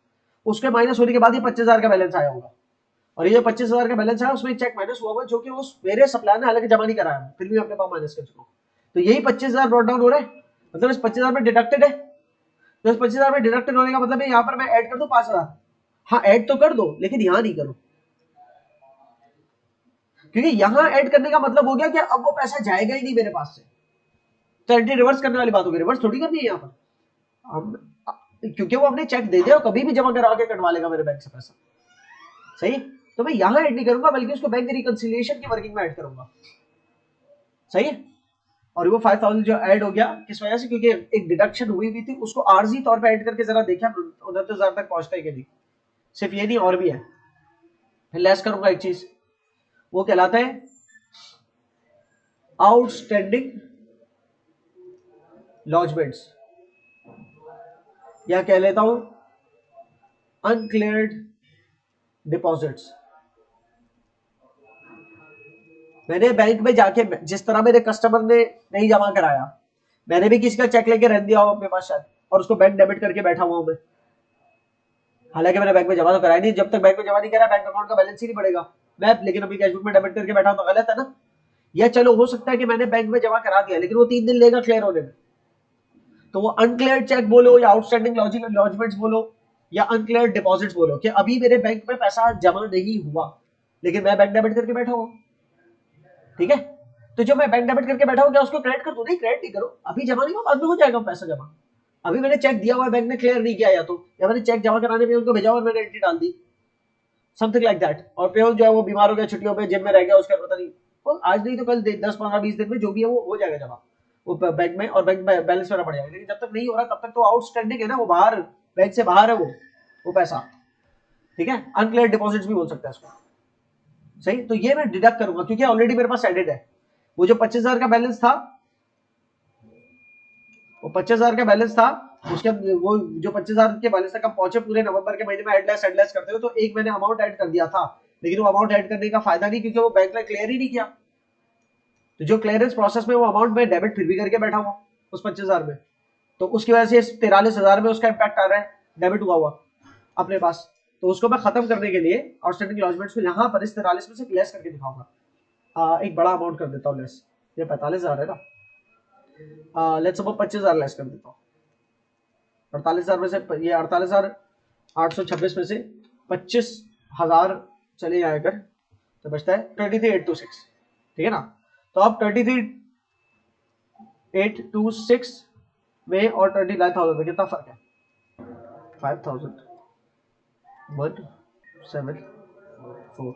उसके माइनस होने के बाद ये 25,000 का बैलेंस आया होगा, और ये जो 25,000 का बैलेंस है उसमें चेक माइनस हुआ होगा जो कि उस मेरे सप्लायर ने हालांकि जमा नहीं कराया, फिर भी अपने पास माइनस कर चुका हूँ। तो यही 25,000 ब्रॉट डाउन हो रहा है, मतलब इस 25,000 में डिडक्टेड है, तो इस 25,000 में डिडक्टेड होने का मतलब है यहाँ पर मैं ऐड कर दूं 5,000, हाँ ऐड तो कर दो लेकिन यहाँ नहीं करो, क्योंकि यहाँ ऐड करने का मतलब हो गया कि अब वो पैसा जाएगा ही नहीं मेरे पास से, तो एंट्री रिवर्स करने वाली बात हो गई, रिवर्स थोड़ी करनी है यहाँ पर अब, क्योंकि वो अपने चेक दे दे और कभी भी जमा करा के कटवा लेगा मेरे बैंक से पैसा, सही। तो मैं यहाँ ऐड नहीं करूंगा बल्कि उसको बैंक रिकंसिलिएशन की वर्किंग में ऐड करूंगा, सही है। और वो 5,000 जो ऐड हो गया किस वजह से, क्योंकि एक डिडक्शन हुई भी थी, उसको आरजी तौर पे ऐड करके जरा देखा 29,000 तक पहुंचता है कि नहीं, सिर्फ ये नहीं और भी है। फिर लेस करूंगा एक चीज, वो कहलाता है आउटस्टैंडिंग लॉजमेंट्स, या कह लेता हूं अनक्लियर्ड डिपॉजिट्स। मैंने बैंक में जाके, जिस तरह मेरे कस्टमर ने नहीं जमा कराया, मैंने भी किसी का चेक लेके रख दिया हो अपने पास शायद, और उसको बैंक डेबिट करके बैठा हुआ हूं मैं, हालांकि मैंने बैंक में जमा तो कराया नहीं, जब तक बैंक में जमा नहीं करा बैंक अकाउंट का बैलेंस ही नहीं बढ़ेगा मैं, लेकिन अभी कैशबुक में डेबिट करके बैठा हूं तो गलत है ना। या चलो हो सकता है कि मैंने बैंक में जमा करा दिया लेकिन वो 3 दिन लेगा क्लियर होने में, तो वो अनक्लियर्ड चेक बोलो या आउटस्टैंडिंग लॉजमेंट्स बोलो या अनक्लियर्ड डिपॉजिट्स बोलो, कि अभी मेरे बैंक में पैसा जमा नहीं हुआ लेकिन मैं बैंक डेबिट करके बैठा हूँ, ठीक है। तो जो मैं बैंक डेबिट करके बैठा हूँ क्या उसको क्रेडिट कर दूं? नहीं, क्रेडिट नहीं करो, अभी जमा नहीं हुआ, बाद में हो जाएगा पैसा जमा, अभी मैंने चेक दिया हुआ है बैंक ने क्लियर नहीं किया, या मैंने चेक जमा कराने में उनको भेजा और मैंने एंट्री डाल दी, समथिंग लाइक दैट, और पेयोल जो है वो बीमार हो गया, छुट्टियों पे, जिम में रह गया, उसका पता नहीं, वो आज नहीं तो कल 10, 15, 20 दिन में जो भी है वो हो जाएगा जमा, वो बैंक में, और बैंक बैलेंस में पड़ जाएगा, लेकिन जब तक नहीं हो रहा तब तक तो आउटस्टैंडिंग है ना, वो बाहर, बैंक से बाहर है वो पैसा, ठीक है। अनक्लियर डिपॉजिट्स भी बोल सकते हैं इसको, सही। तो ये मैं डिडक्ट करूंगा क्योंकि ऑलरेडी मेरे पास एडेड है, वो जो 25,000 का बैलेंस था, वो 25,000 का बैलेंस था, उसके वो जो 25,000 के बैलेंस तक हम पहुंचे पूरे नवंबर के महीने में एडलेस करते हुए, तो एक मैंने अमाउंट ऐड कर दिया था, लेकिन वो अमाउंट ऐड करने का फायदा नहीं क्योंकि वो बैंक ने क्लियर ही नहीं किया, तो जो क्लियरेंस प्रोसेस में वो अमाउंट में डेबिट फिर भी करके बैठा हुआ उस 25,000 में, तो उसकी वजह से 43,000 में उसका इम्पैक्ट आ रहा है, डेबिट हुआ अपने पास, तो उसको मैं खत्म करने के लिए आउटस्टैंडिंग लॉजमेंट्स को यहाँ पर इस 43 में से लेस करके दिखाऊंगा, एक बड़ा अमाउंट कर देता हूँ लेस, ये 45,000 है ना, लेट्स सपोज 25,000 लेस कर देता हूँ, 48,000 में से ये 48,826 में से 25,000 चले जाए अगर, तो बचता है 23,826, ठीक है ना। तो अब 23,826 में और 29,000 में कितना फर्क है, 5,174,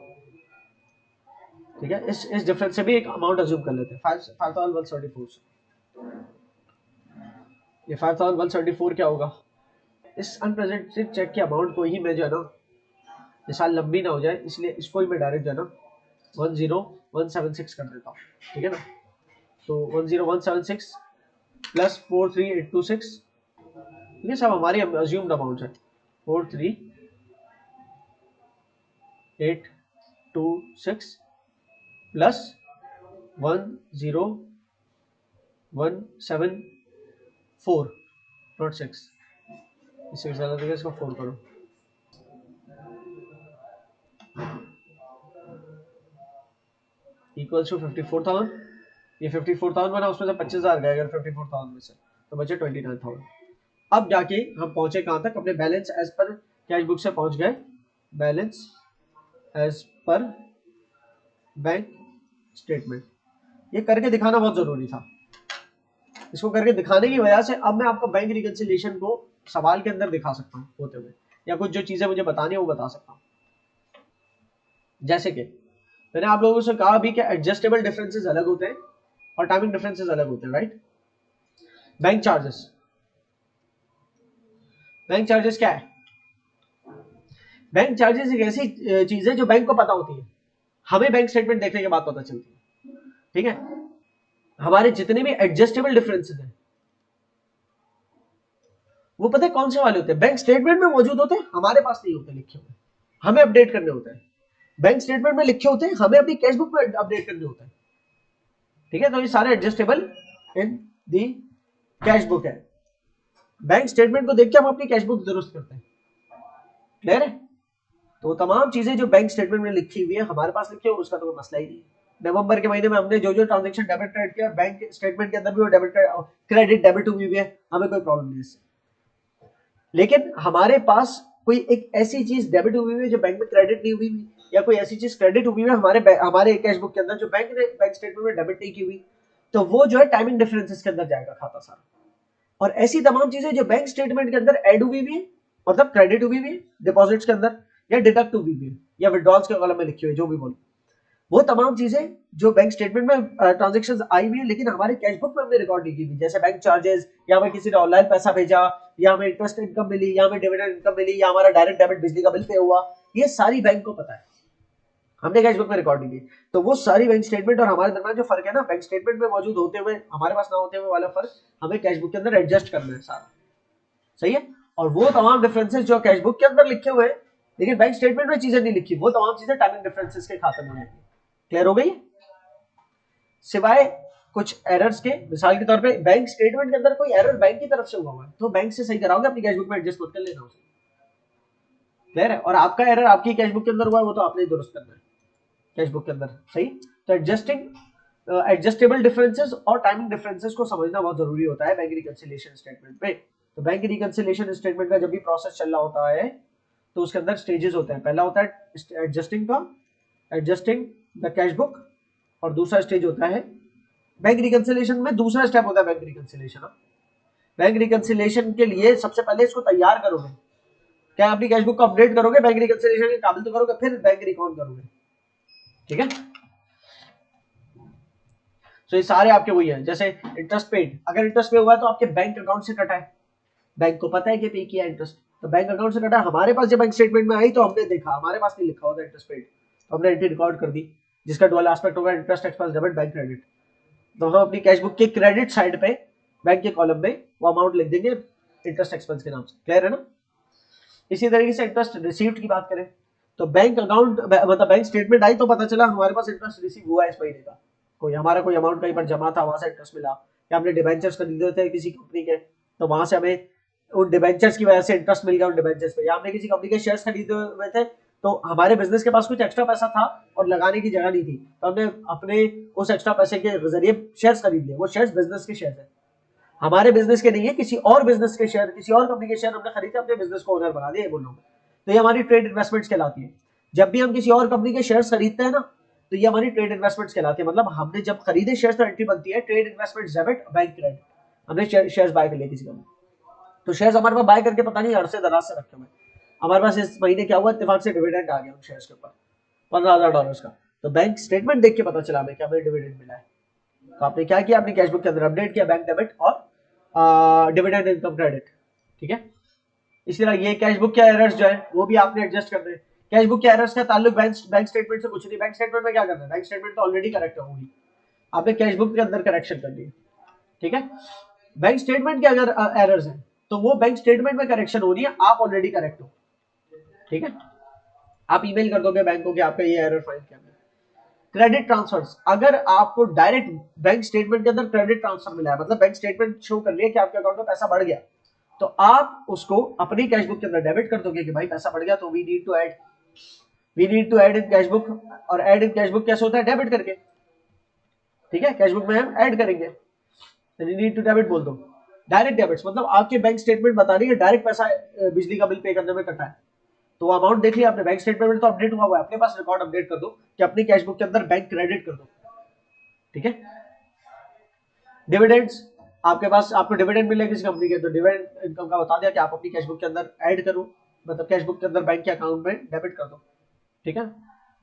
ठीक है। इस डिफरेंस से भी एक अमाउंट अज्यूम कर लेते हैं, 5,174 से, ये 5,174 क्या होगा, इस अनप्रेजेंटेड चेक के अमाउंट को ही मैं जो है ना, ये साल लंबी ना हो जाए इसलिए इसको ही मैं डायरेक्ट जो है ना 10176 कर देता हूँ, ठीक है ना। तो 10176 प्लस 43,826, ये सब हमारी अज्यूम्ड अमाउंट है, 43,826 प्लस 10174 नॉट 6, इससे ज़्यादा देगा, इसको 4 करो, इक्वल्स टू 54,000, ये 54,000 बना, उसमें से 25,000 गए अगर 54,000 में से, तो बचे 29,000। अब जाके हम पहुंचे कहां तक, अपने balance as per cash book से पहुंच गए, balance as per bank statement, ये करके दिखाना बहुत जरूरी था, इसको करके दिखाने की वजह से अब मैं आपको बैंक रिकंसिलिएशन को सवाल के अंदर दिखा सकता हूँ होते हुए, या कुछ जो चीजें मुझे बतानी है वो बता सकता हूँ, जैसे कि मैंने आप लोगों से कहा अभी कि एडजस्टेबल डिफरेंसेस अलग होते हैं और टाइमिंग डिफरेंसेस अलग होते हैं, right. Bank charges, bank charges क्या है? बैंक चार्जेस एक ऐसी चीज है जो बैंक को पता होती है, हमें बैंक स्टेटमेंट देखने के बाद पता चलती है, ठीक है। हमारे जितने भी एडजस्टेबल डिफरेंसेस हैं वो पता है कौन से वाले होते हैं? बैंक स्टेटमेंट में मौजूद होते हैं, हमारे पास नहीं होते लिखे हुए, हमें अपडेट करने होते हैं। बैंक स्टेटमेंट में लिखे होते हैं, हमें अपनी कैश बुक में अपडेट करने होते हैं, ठीक है। तो ये सारे एडजस्टेबल इन दी कैश बुक है। बैंक स्टेटमेंट को देख के हम अपनी कैश बुक दुरुस्त करते हैं, क्लियर है। तो तमाम चीजें जो बैंक स्टेटमेंट में लिखी हुई है हमारे पास लिखी है, उसका तो कोई मसला ही नहीं। नवंबर के महीने में हमने जो जो ट्रांजेक्शन डेबिट क्रेडिट किया, बैंक स्टेटमेंट के अंदर भी वो डेबिट क्रेडिट डेबिट हुई हुई है, हमें कोई प्रॉब्लम नहीं है। लेकिन हमारे पास कोई एक ऐसी चीज डेबिट हुई हुई है जो बैंक में क्रेडिट नहीं हुई हुई, या कोई ऐसी चीज क्रेडिट हुई है हमारे कैश बुक के अंदर जो बैंक ने बैंक स्टेटमेंट में डेबिट नहीं की हुई, तो वो जो है टाइमिंग डिफरेंसेस के अंदर जाएगा खाता सारा। और ऐसी तमाम चीजें जो बैंक स्टेटमेंट के अंदर ऐड हुई हुई है, मतलब क्रेडिट हुई हुई है डिपॉजिट्स के अंदर, या डिडक्ट हुई हुई है, या विड्रॉल्स के कॉलम में लिखी हुई है, जो भी बोलो, वो तमाम चीजें जो बैंक स्टेटमेंट में ट्रांजेक्शंस आई हुई है लेकिन हमारे कैश बुक में हमने रिकॉर्ड नहीं की हुई, जैसे बैंक चार्जेस, या हमें किसी ने ऑनलाइन पैसा भेजा, या हमें इंटरेस्ट इनकम मिली, या हमें डिविडेंड इनकम मिली, या हमारा डायरेक्ट डेबिट बिजली का बिल पे हुआ, ये सारी बैंक को पता है, हमने कैश बुक में रिकॉर्ड नहीं की। तो वो सारी बैंक स्टेटमेंट और हमारे दरमियान जो फर्क है ना, बैंक स्टेटमेंट में मौजूद होते हुए हमारे पास ना होते हुए वाला फर्क हमें कैश बुक के अंदर एडजस्ट करना है सारा, सही है। और वो तमाम डिफरेंसेस जो कैश बुक के अंदर लिखे हुए हैं लेकिन बैंक स्टेटमेंट में चीजें नहीं लिखी, वो तमाम चीजें टाइमिंग डिफरेंसेस के खाते में होंगी। क्लियर हो गई? सिवाय कुछ एरर्स के, मिसाल के तौर पे बैंक स्टेटमेंट के अंदर कोई एरर बैंक की तरफ से हुआ है तो बैंक से सही कराओगे, अपनी कैश बुक में एडजस्ट मत कर लेना उसे, क्लियर है। और आपका एरर आपकी कैश बुक के अंदर हुआ है वो तो आपने ही दुरुस्त करना है कैश बुक के अंदर, सही। तो एडजस्टेबल डिफरेंसेस और टाइमिंग डिफरेंसेस को समझना बहुत जरूरी होता है बैंक रिकंसिलिएशन स्टेटमेंट में। तो बैंक रिकंसिलिएशन स्टेटमेंट का जब भी प्रोसेस चल रहा होता है तो उसके अंदर स्टेजेस होते हैं। पहला होता है एडजस्टिंग द कैश बुक, और दूसरा स्टेज होता है बैंक रिकंसिलिएशन में, दूसरा स्टेप होता है बैंक रिकंसिलिएशन। बैंक रिकंसिलिएशन के लिए सबसे पहले इसको तैयार करोगे, क्या अपनी कैश बुक को अपडेट करोगे, बैंक रिकंसिलिएशन के काबिल तो करोगे, फिर बैंक रिकॉन करोगे, ठीक है। तो ये सारे आपके वही है। जैसे इंटरेस्ट पेड, अगर इंटरेस्ट पे हुआ है तो आपके बैंक अकाउंट से कटा है, बैंक को पता है कि पे किया इंटरेस्ट, तो बैंक अकाउंट से कटा, हमारे पास जब बैंक स्टेटमेंट में आई तो हमने देखा, हमारे पास नहीं लिखा होता इंटरेस्ट पेड, तो हमने एंट्री रिकॉर्ड कर दी जिसका डुअल एस्पेक्ट होगा interest expense debit bank credit. तो हम अपनी कैश बुक के क्रेडिट साइड पे बैंक के कॉलम में वो अमाउंट लिख देंगे इंटरेस्ट एक्सपेंस के नाम से, क्लियर है ना। इसी तरीके से इंटरेस्ट रिसीव्ड की बात करें तो बैंक अकाउंट मतलब बैंक स्टेटमेंट आई तो पता चला हमारे पास इंटरेस्ट रिसीव हुआ है इस महीने का, कोई हमारा कोई अमाउंट कहीं पर जमा था वहां से इंटरेस्ट मिला, या हमने डिबेंचर्स खरीदे थे किसी कंपनी के तो वहां से हमें उन डिबेंचर्स की वजह से इंटरेस्ट मिल गया उन डिबेंचर्स पे, या हमने किसी कंपनी के शेयर्स खरीदे हुए थे तो हमारे बिजनेस के पास कुछ एक्स्ट्रा पैसा था और लगाने की जगह नहीं थी तो हमने अपने उस एक्स्ट्रा पैसे के जरिए शेयर्स खरीद लिए, वो शेयर्स बिजनेस के शेयर्स है, हमारे बिजनेस के नहीं है, किसी और बिजनेस के शेयर, किसी और कंपनी के शेयर हमने खरीदे, अपने बिजनेस को ओनर बना दिया, बोल रहा हूँ। तो ये हमारी ट्रेड इन्वेस्टमेंट्स कहलाती है। जब भी हम किसी और कंपनी के शेयर्स खरीदते हैं ना तो ये हमारी ट्रेड इन्वेस्टमेंट्स कहलाती है, मतलब हमने जब खरीदे शेयर्स तो एंट्री बनती है trade investment debit bank credit, हमने शेयर्स बाय कर लिए किसी कंपनी, तो शेयर्स हमारे पास बाय करके पता नहीं अरसे दराज से रखे हुए, हमारे पास इस महीने क्या हुआ इत्तेफाक से डिविडेंड आ गया उन शेयर्स के ऊपर $15,000 का, तो बैंक स्टेटमेंट देख के पता चला हमें कि हमें डिविडेंड मिला है, तो आपने क्या किया, अपनी कैश बुक के अंदर अपडेट किया बैंक डेबिट और डिविडेंड इनकम क्रेडिट, ठीक है। इसी तरह ये कैश बुक के एरर्स जो है वो भी आपने एडजस्ट करने हैं। कैश बुक के एरर्स का ताल्लुक बैंक स्टेटमेंट से कुछ नहीं, बैंक स्टेटमेंट में क्या करना है, बैंक स्टेटमेंट तो ऑलरेडी करेक्ट होगी, आपने कैश बुक के अंदर करेक्शन कर दी, ठीक है। बैंक स्टेटमेंट के अगर एरर्स हैं तो वो बैंक स्टेटमेंट में करेक्शन हो रही है, आप ऑलरेडी करेक्ट हो, ठीक है। आप ईमेल कर दोगे बैंक को कि आपका ये एरर फाइंड किया। क्रेडिट ट्रांसफर्स, अगर आपको डायरेक्ट बैंक स्टेटमेंट के अंदर क्रेडिट ट्रांसफर मिला है, मतलब बैंक स्टेटमेंट शो कर रही है कि आपके अकाउंट में पैसा बढ़ गया, तो आप उसको अपनी कैश बुक के अंदर डेबिट कर दोगे कि भाई पैसा बढ़ गया, तो we need to add in cash book, और ऐड इन कैश बुक कैसे होता है, डेबिट करके, ठीक है। कैश बुक में हम ऐड करेंगे, यू नीड टू डेबिट बोल दो। डायरेक्ट डेबिट्स मतलब आपके बैंक स्टेटमेंट बता रही है डायरेक्ट पैसा बिजली का बिल पे करने में कटा है, तो वो अमाउंट देख लिया आपने, बैंक स्टेटमेंट में तो अपडेट हुआ है, अपने पास रिकॉर्ड अपडेट कर दो कि अपनी कैश बुक के अंदर बैंक क्रेडिट कर दो, ठीक है। डिविडेंड्स, आपके पास आपको डिविडेंड मिले किसी कंपनी के, तो डिविडेंड इनकम का बता दिया कि आप अपनी कैश बुक के अंदर ऐड करो, मतलब कैश बुक के अंदर बैंक के अकाउंट में डेबिट कर दो, ठीक है।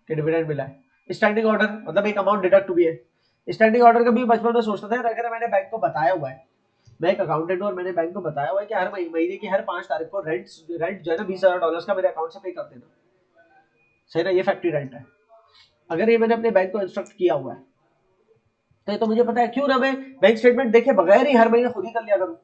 कि डिविडेंड मिला है। स्टैंडिंग ऑर्डर मतलब एक अमाउंट डिडक्ट हुई है। स्टैंडिंग ऑर्डर का भी बचपन में सोचता था, अगर मैंने बैंक को बताया हुआ है, मैं एक अकाउंटेंट हूं और मैंने बैंक को बताया हुआ है कि हर महीने की हर 5 तारीख को रेंट जो है ना $20,000 का मेरे अकाउंट से पे कर देना, सही ना, ये फैक्ट्री रेंट है। अगर ये मैंने अपने बैंक को इंस्ट्रक्ट किया हुआ है तो ये तो मुझे पता है, क्यों ना मैं बैंक स्टेटमेंट देखे बगैर ही हर महीने खुद ही कर लिया करूं।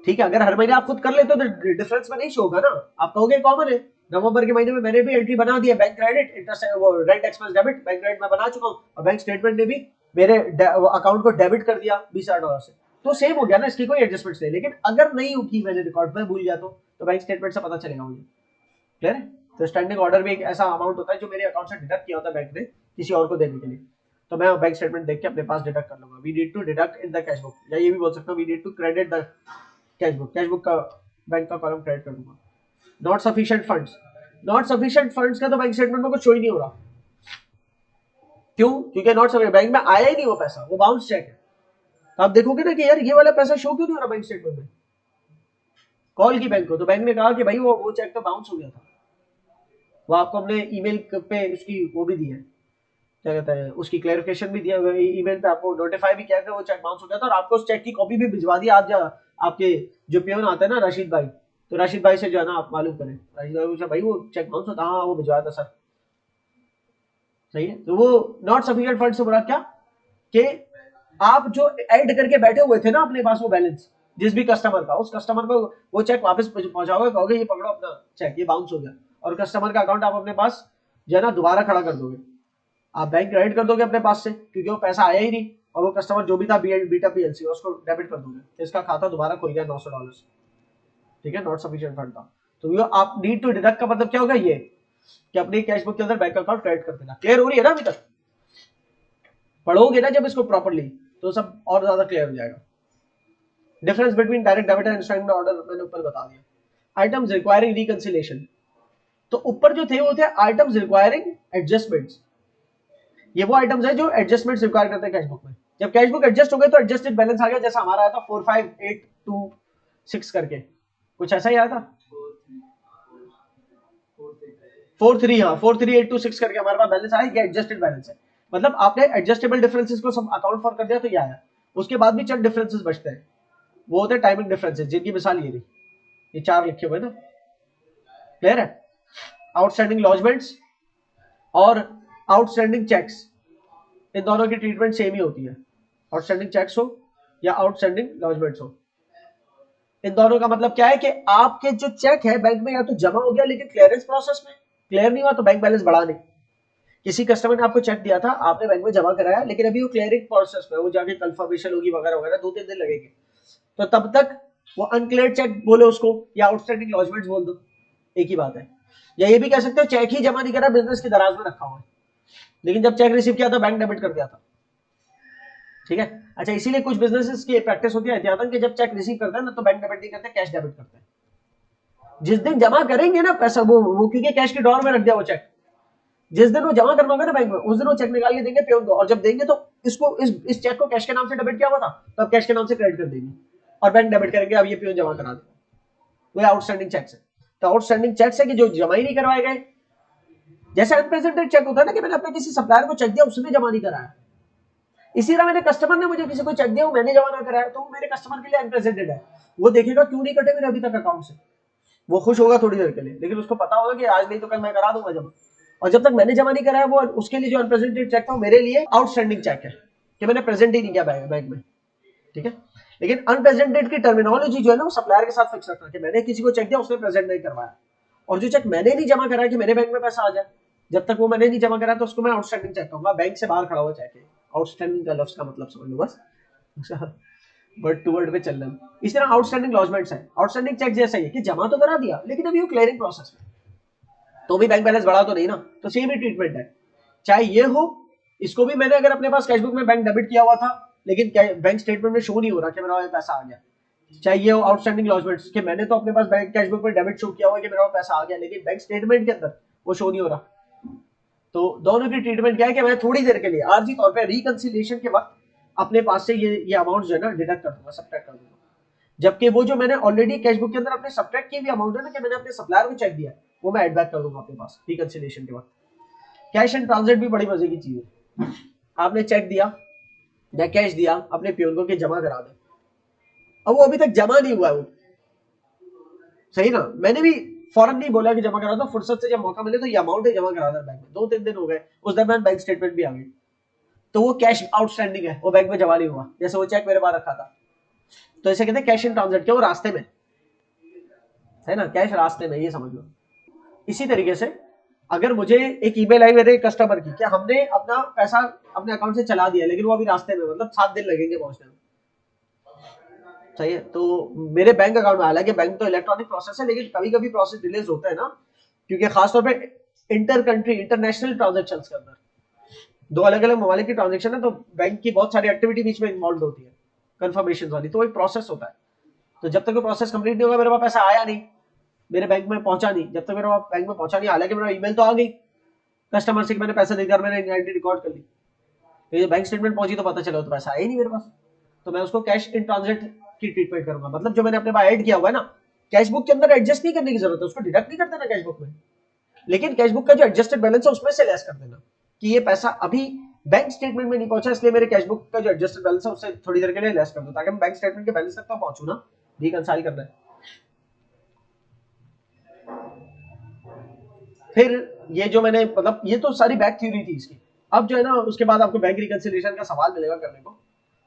ठीक है, अगर हर महीने आप खुद कर लेते हो तो डिफरेंस में नहीं शो होगा ना। आप कहोगे कॉमन है, नवंबर के महीने में मैंने भी एंट्री बना दी है, बैंक क्रेडिट इंटरेस्ट वो rent expense debit, bank credit मैं बना चुका हूं और बैंक स्टेटमेंट ने भी मेरे अकाउंट को डेबिट कर दिया $20,000 से, तो सेम हो गया ना, इसकी कोई एडजस्टमेंट नहीं। लेकिन अगर नहीं की मैंने रिकॉर्ड में भूल गया तो बैंक स्टेटमेंट से पता चलेगा मुझे। क्लियर है? तो स्टैंडिंग ऑर्डर भी एक ऐसा अमाउंट होता है जो मेरे अकाउंट से डिडक्ट किया होता है बैंक ने किसी और को देने के लिए, तो मैं बैंक स्टेटमेंट देख के अपने पास डिडक्ट कर लूंगा। We need to deduct in the cash book, या ये भी बोल सकता हूँ we need to credit the cash book का बैंक का कॉलम क्रेडिट कर दूंगा। Not sufficient funds, not sufficient funds का तो बैंक स्टेटमेंट में कुछ शो ही नहीं हो रहा। क्यों? क्योंकि नॉट सफिशिएंट, बैंक में आया ही नहीं वो पैसा, वो बाउंस चेक है। तो आप देखोगे ना कि यार ये वाला पैसा शो क्यों नहीं हो रहा बैंक स्टेटमेंट में। कॉल की बैंक को, तो बैंक ने कहा कि भाई वो चेक तो बाउंस हो गया था, वो आपको हमने ईमेल पे उसकी वो भी दी है, क्या कहते हैं, उसकी क्लैरिफिकेशन भी दिया, ईमेल पे आपको नोटिफाई भी किया कि वो चेक बाउंस हो गया था, और आपको उस चेक की कॉपी भी भिजवा दी। आज आपके जो पियोन आते हैं ना रशीद भाई, तो रशीद भाई से जो है ना आप मालूम करें, रशीद भाई पूछा भाई वो चेक बाउंस होता, हाँ वो भिजवाया था सर, सही है। तो वो नॉट सफिशिएंट फंड से बोला क्या कि आप जो ऐड करके बैठे हुए थे ना अपने पास वो बैलेंस जिस भी कस्टमर का, उस कस्टमर को वो चेक वापस पहुंचाओगे, कहोगे ये पकड़ो अपना चेक, ये बाउंस हो गया, और कस्टमर का अकाउंट आप अपने पास जो है ना दोबारा खड़ा कर दोगे, आप बैंक क्रेडिट कर दोगे अपने पास से, क्योंकि वो पैसा आया ही नहीं, और वो कस्टमर जो भी था बीटा पीएलसी उसको डेबिट कर दोगे, तो इसका खाता दोबारा खुल गया $900। ठीक है, नॉट सफिशिएंट फंड था। तो ये आप नीड टू डिडक्ट का मतलब क्या होगा, ये कि अपने कैश बुक के अंदर बैंक अकाउंट क्रेडिट कर देना। क्लियर हो रही है ना अभी तक? पढ़ोगे ना जब इसको प्रॉपर्ली तो सब और ज्यादा क्लियर हो जाएगा। Difference between direct debit and instant order मैंने ऊपर बता दिया। आइटम्स रिक्वायरिंग रिकंसिलिएशन, तो ऊपर जो थे वो थे आइटम्स रिक्वायरिंग एडजस्टमेंट्स। ये वो आइटम्स है जो एडजस्टमेंट्स रिक्वायर करते हैं कैश बुक में। जब कैश बुक एडजस्ट हो गए तो एडजस्टेड बैलेंस आ गया, जैसा हमारा आया था 45826 करके, कुछ ऐसा ही आया था 43826 करके हमारे पास बैलेंस आया, ये एडजस्टेड बैलेंस है। मतलब आपने एडजस्टेबल डिफरेंसेस को सब अकाउंट फॉर कर दिया तो ये आया। उसके बाद भी 4 डिफरेंसेस बचते हैं, वो होते हैं टाइमिंग डिफरेंसेस, जिनकी मिसाल ये रही, ये 4 लिखे हुए ना। क्लियर है? आउटस्टैंडिंग लॉजमेंट्स और आउटस्टैंडिंग चेक्स, इन दोनों की ट्रीटमेंट सेम ही होती है, आउटस्टैंडिंग चेक्स हो या आउटस्टैंडिंग लॉजमेंट्स हो। इन दोनों का मतलब क्या है कि आपके जो चेक है बैंक में या तो जमा हो गया लेकिन क्लियरेंस प्रोसेस में क्लियर नहीं हुआ तो बैंक बैलेंस बढ़ा नहीं। किसी कस्टमर ने आपको चेक दिया था, आपने बैंक में जमा कराया, लेकिन अभी वो क्लियरिंग प्रोसेस में, वो जाके कंफर्मेशन होगी वगैरह वगैरह, 2-3 दिन लगेंगे, तो तब तक वो अनक्लियर्ड चेक बोलो उसको या आउटस्टैंडिंग लॉजमेंट्स बोल दो, एक ही बात है। या ये भी कह सकते हो चेक ही जमा नहीं करा, बिजनेस की दराज में रखा हुआ है, लेकिन जब चेक रिसीव किया था बैंक डेबिट कर दिया था। ठीक है, अच्छा, इसीलिए कुछ बिजनेसेस की प्रैक्टिस होती है एहतियातन कि जब चेक रिसीव करते हैं ना तो बैंक डेबिट नहीं करते, कैश डेबिट करते हैं। जिस दिन जमा करेंगे ना पैसा, वो क्योंकि कैश की ड्रॉर में रख दिया वो चेक, जिस दिन वो जमा करना होगा ना बैंक में, उस दिन वो चेक निकाल के देंगे पेन को, और जब देंगे तो इसको इस चेक को कैश के नाम से डेबिट किया हुआ था तो अब कैश के नाम से क्रेडिट कर देंगे, और बैंक डेबिट करेंगे, अब ये पेन जमा करा देगा। वो आउटस्टैंडिंग चेक्स है। तो आउटस्टैंडिंग चेक्स है कि जो जमा ही नहीं करवाए गए, जैसे अनप्रेजेंटेड चेक होता है ना कि मैंने अपने किसी सप्लायर को चेक दिया, उसने जमा नहीं कराया, इसी तरह मेरे कस्टमर ने मुझे किसी को चेक दिया, मैंने जमा ना कराया, तो वो मेरे कस्टमर के लिए अनप्रेजेंटेड है। वो देखेगा क्यों नहीं कटे मेरे अभी तक अकाउंट से, वो खुश होगा थोड़ी देर के लिए, लेकिन उसको पता होगा कि आज नहीं तो कल मैं करा दूंगा जमा। और जब तक मैंने जमा नहीं कराया, वो उसके लिए जो अनप्रेजेंटेड चेक था मेरे लिए आउटस्टैंडिंग चेक है कि मैंने प्रेजेंट ही नहीं किया बैंक में। ठीक है, लेकिन अनप्रेजेंटेड की टर्मिनोलॉजी जो है ना वो सप्लायर के साथ फिक्स रखना कि मैंने किसी को चेक दिया, उसने प्रेजेंट नहीं करवाया, और जो चेक मैंने नहीं जमा कराया कि मेरे बैंक में पैसा आ जाए, जब तक वो मैंने नहीं जमा कराया तो उसको मैं आउटस्टैंडिंग चेक कहूंगा, बैंक से बाहर खड़ा हुआ चेक है। आउटस्टैंडिंग का लफ्ज का मतलब समझ लो बस, वर्ड टू वर्ड पे चल रहा है। इस तरह आउटस्टैंडिंग लॉजमेंट्स है, आउटस्टैंडिंग चेक जैसा ही है कि जमा तो करा दिया लेकिन अभी वो क्लियरिंग प्रोसेस में, तो भी बैंक बैलेंस बढ़ा तो नहीं ना, तो सेम ही ट्रीटमेंट है। चाहे ये हो, इसको भी मैंने अगर अपने पास कैश बुक में बैंक डेबिट किया हुआ था लेकिन बैंक स्टेटमेंट में शो नहीं हो रहा कि मेरा पैसा आ गया, चाहे ये हो आउटस्टैंडिंग लॉजमेंट्स कि मैंने तो अपने पास बैंक कैश बुक में डेबिट शो किया हुआ है कि मेरा पैसा आ गया, लेकिन बैंक स्टेटमेंट के अंदर वो शो नहीं हो रहा। तो दोनों की ट्रीटमेंट क्या है कि मैं थोड़ी देर के लिए आर्जी तौर पे रिकंसिलिएशन के वक्त अपने पास से ये अमाउंट जो है ना डिडक्ट कर दूंगा, सब्ट्रैक्ट कर दूंगा, जबकि वो जो मैंने ऑलरेडी कैश बुक के अंदर अपने सब्ट्रैक्ट की भी अमाउंट है ना कि मैंने अपने सप्लायर को चेक दिया, वो मैं एड बैक कर दूंगा अपने पास रिकंसिलिएशन के बाद। कैश एंड ट्रांजिट भी बड़ी मजे की चीज है। आपने चेक दिया या कैश दिया अपने पियोन को कि जमा करा दे, अब वो अभी तक जमा नहीं हुआ है वो, सही ना, मैंने भी फौरन नहीं बोला कि जमा करा दो, फुर्सत से जब मौका मिले तो ये अमाउंट है जमा करा दो बैंक में। 2-3 दिन हो गए, उस दरमियान बैंक स्टेटमेंट भी आ गई, तो वो कैश आउटस्टैंडिंग है, वो बैंक में जमा नहीं हुआ, जैसे वो चेक मेरे पास रखा था। तो इसे कहते हैं कैश इन ट्रांजिट, के वो रास्ते में है ना, कैश रास्ते में, ये समझ लो। इसी तरीके से अगर मुझे एक ईमेल आई मेरे कस्टमर की कि हमने अपना पैसा अपने अकाउंट से चला दिया लेकिन वो अभी रास्ते में, मतलब 7 दिन लगेंगे पहुंचने में, सही है, तो मेरे बैंक अकाउंट में, हालांकि बैंक तो इलेक्ट्रॉनिक प्रोसेस है लेकिन कभी कभी प्रोसेस डिलेज होता है ना, क्योंकि खासतौर पे इंटर कंट्री इंटरनेशनल ट्रांजेक्शन के अंदर दो अलग अलग ममालिक की ट्रांजेक्शन है, तो बैंक की बहुत सारी एक्टिविटी बीच में इन्वॉल्व होती है कंफर्मेशन वाली, तो एक प्रोसेस होता है। तो जब तक वो प्रोसेस कंप्लीट नहीं होगा, मेरे पास पैसा आया नहीं, मेरे बैंक में पहुंचा नहीं, जब तक मेरे पास बैंक में पहुंचा नहीं, हालांकि मेरा ईमेल तो आ गई कस्टमर से कि मैंने पैसा देकर मैंने एंट्री रिकॉर्ड कर ली, तो बैंक स्टेटमेंट पहुंची तो पता चला तो पैसा आया ही नहीं मेरे पास, तो मैं उसको कैश इन ट्रांजिट की ट्रीटमेंट करूंगा। मतलब जो मैंने अपने पास ऐड किया हुआ है ना, कैश बुक के अंदर एडजस्ट नहीं करने की जरूरत है, उसको डिडक्ट नहीं कर देना कैश बुक में, लेकिन कैश बुक का जो एडजस्टेड बैलेंस है उसमें से लेस कर देना कि ये पैसा अभी बैंक स्टेटमेंट में नहीं पहुंचा, इसलिए मेरे कैश बुक का जो एडजस्टेड बैलेंस है उससे थोड़ी देर के लिए लेस कर दो, ताकि मैं बैंक स्टेटमेंट के बैलेंस तक तो पहुंचू ना, रिकंसाइल करना है। फिर ये जो मैंने, मतलब ये तो सारी बैक थ्योरी थी इसकी। अब जो है ना, उसके बाद आपको बैंक रिकंसिलिएशन का सवाल मिलेगा करने को,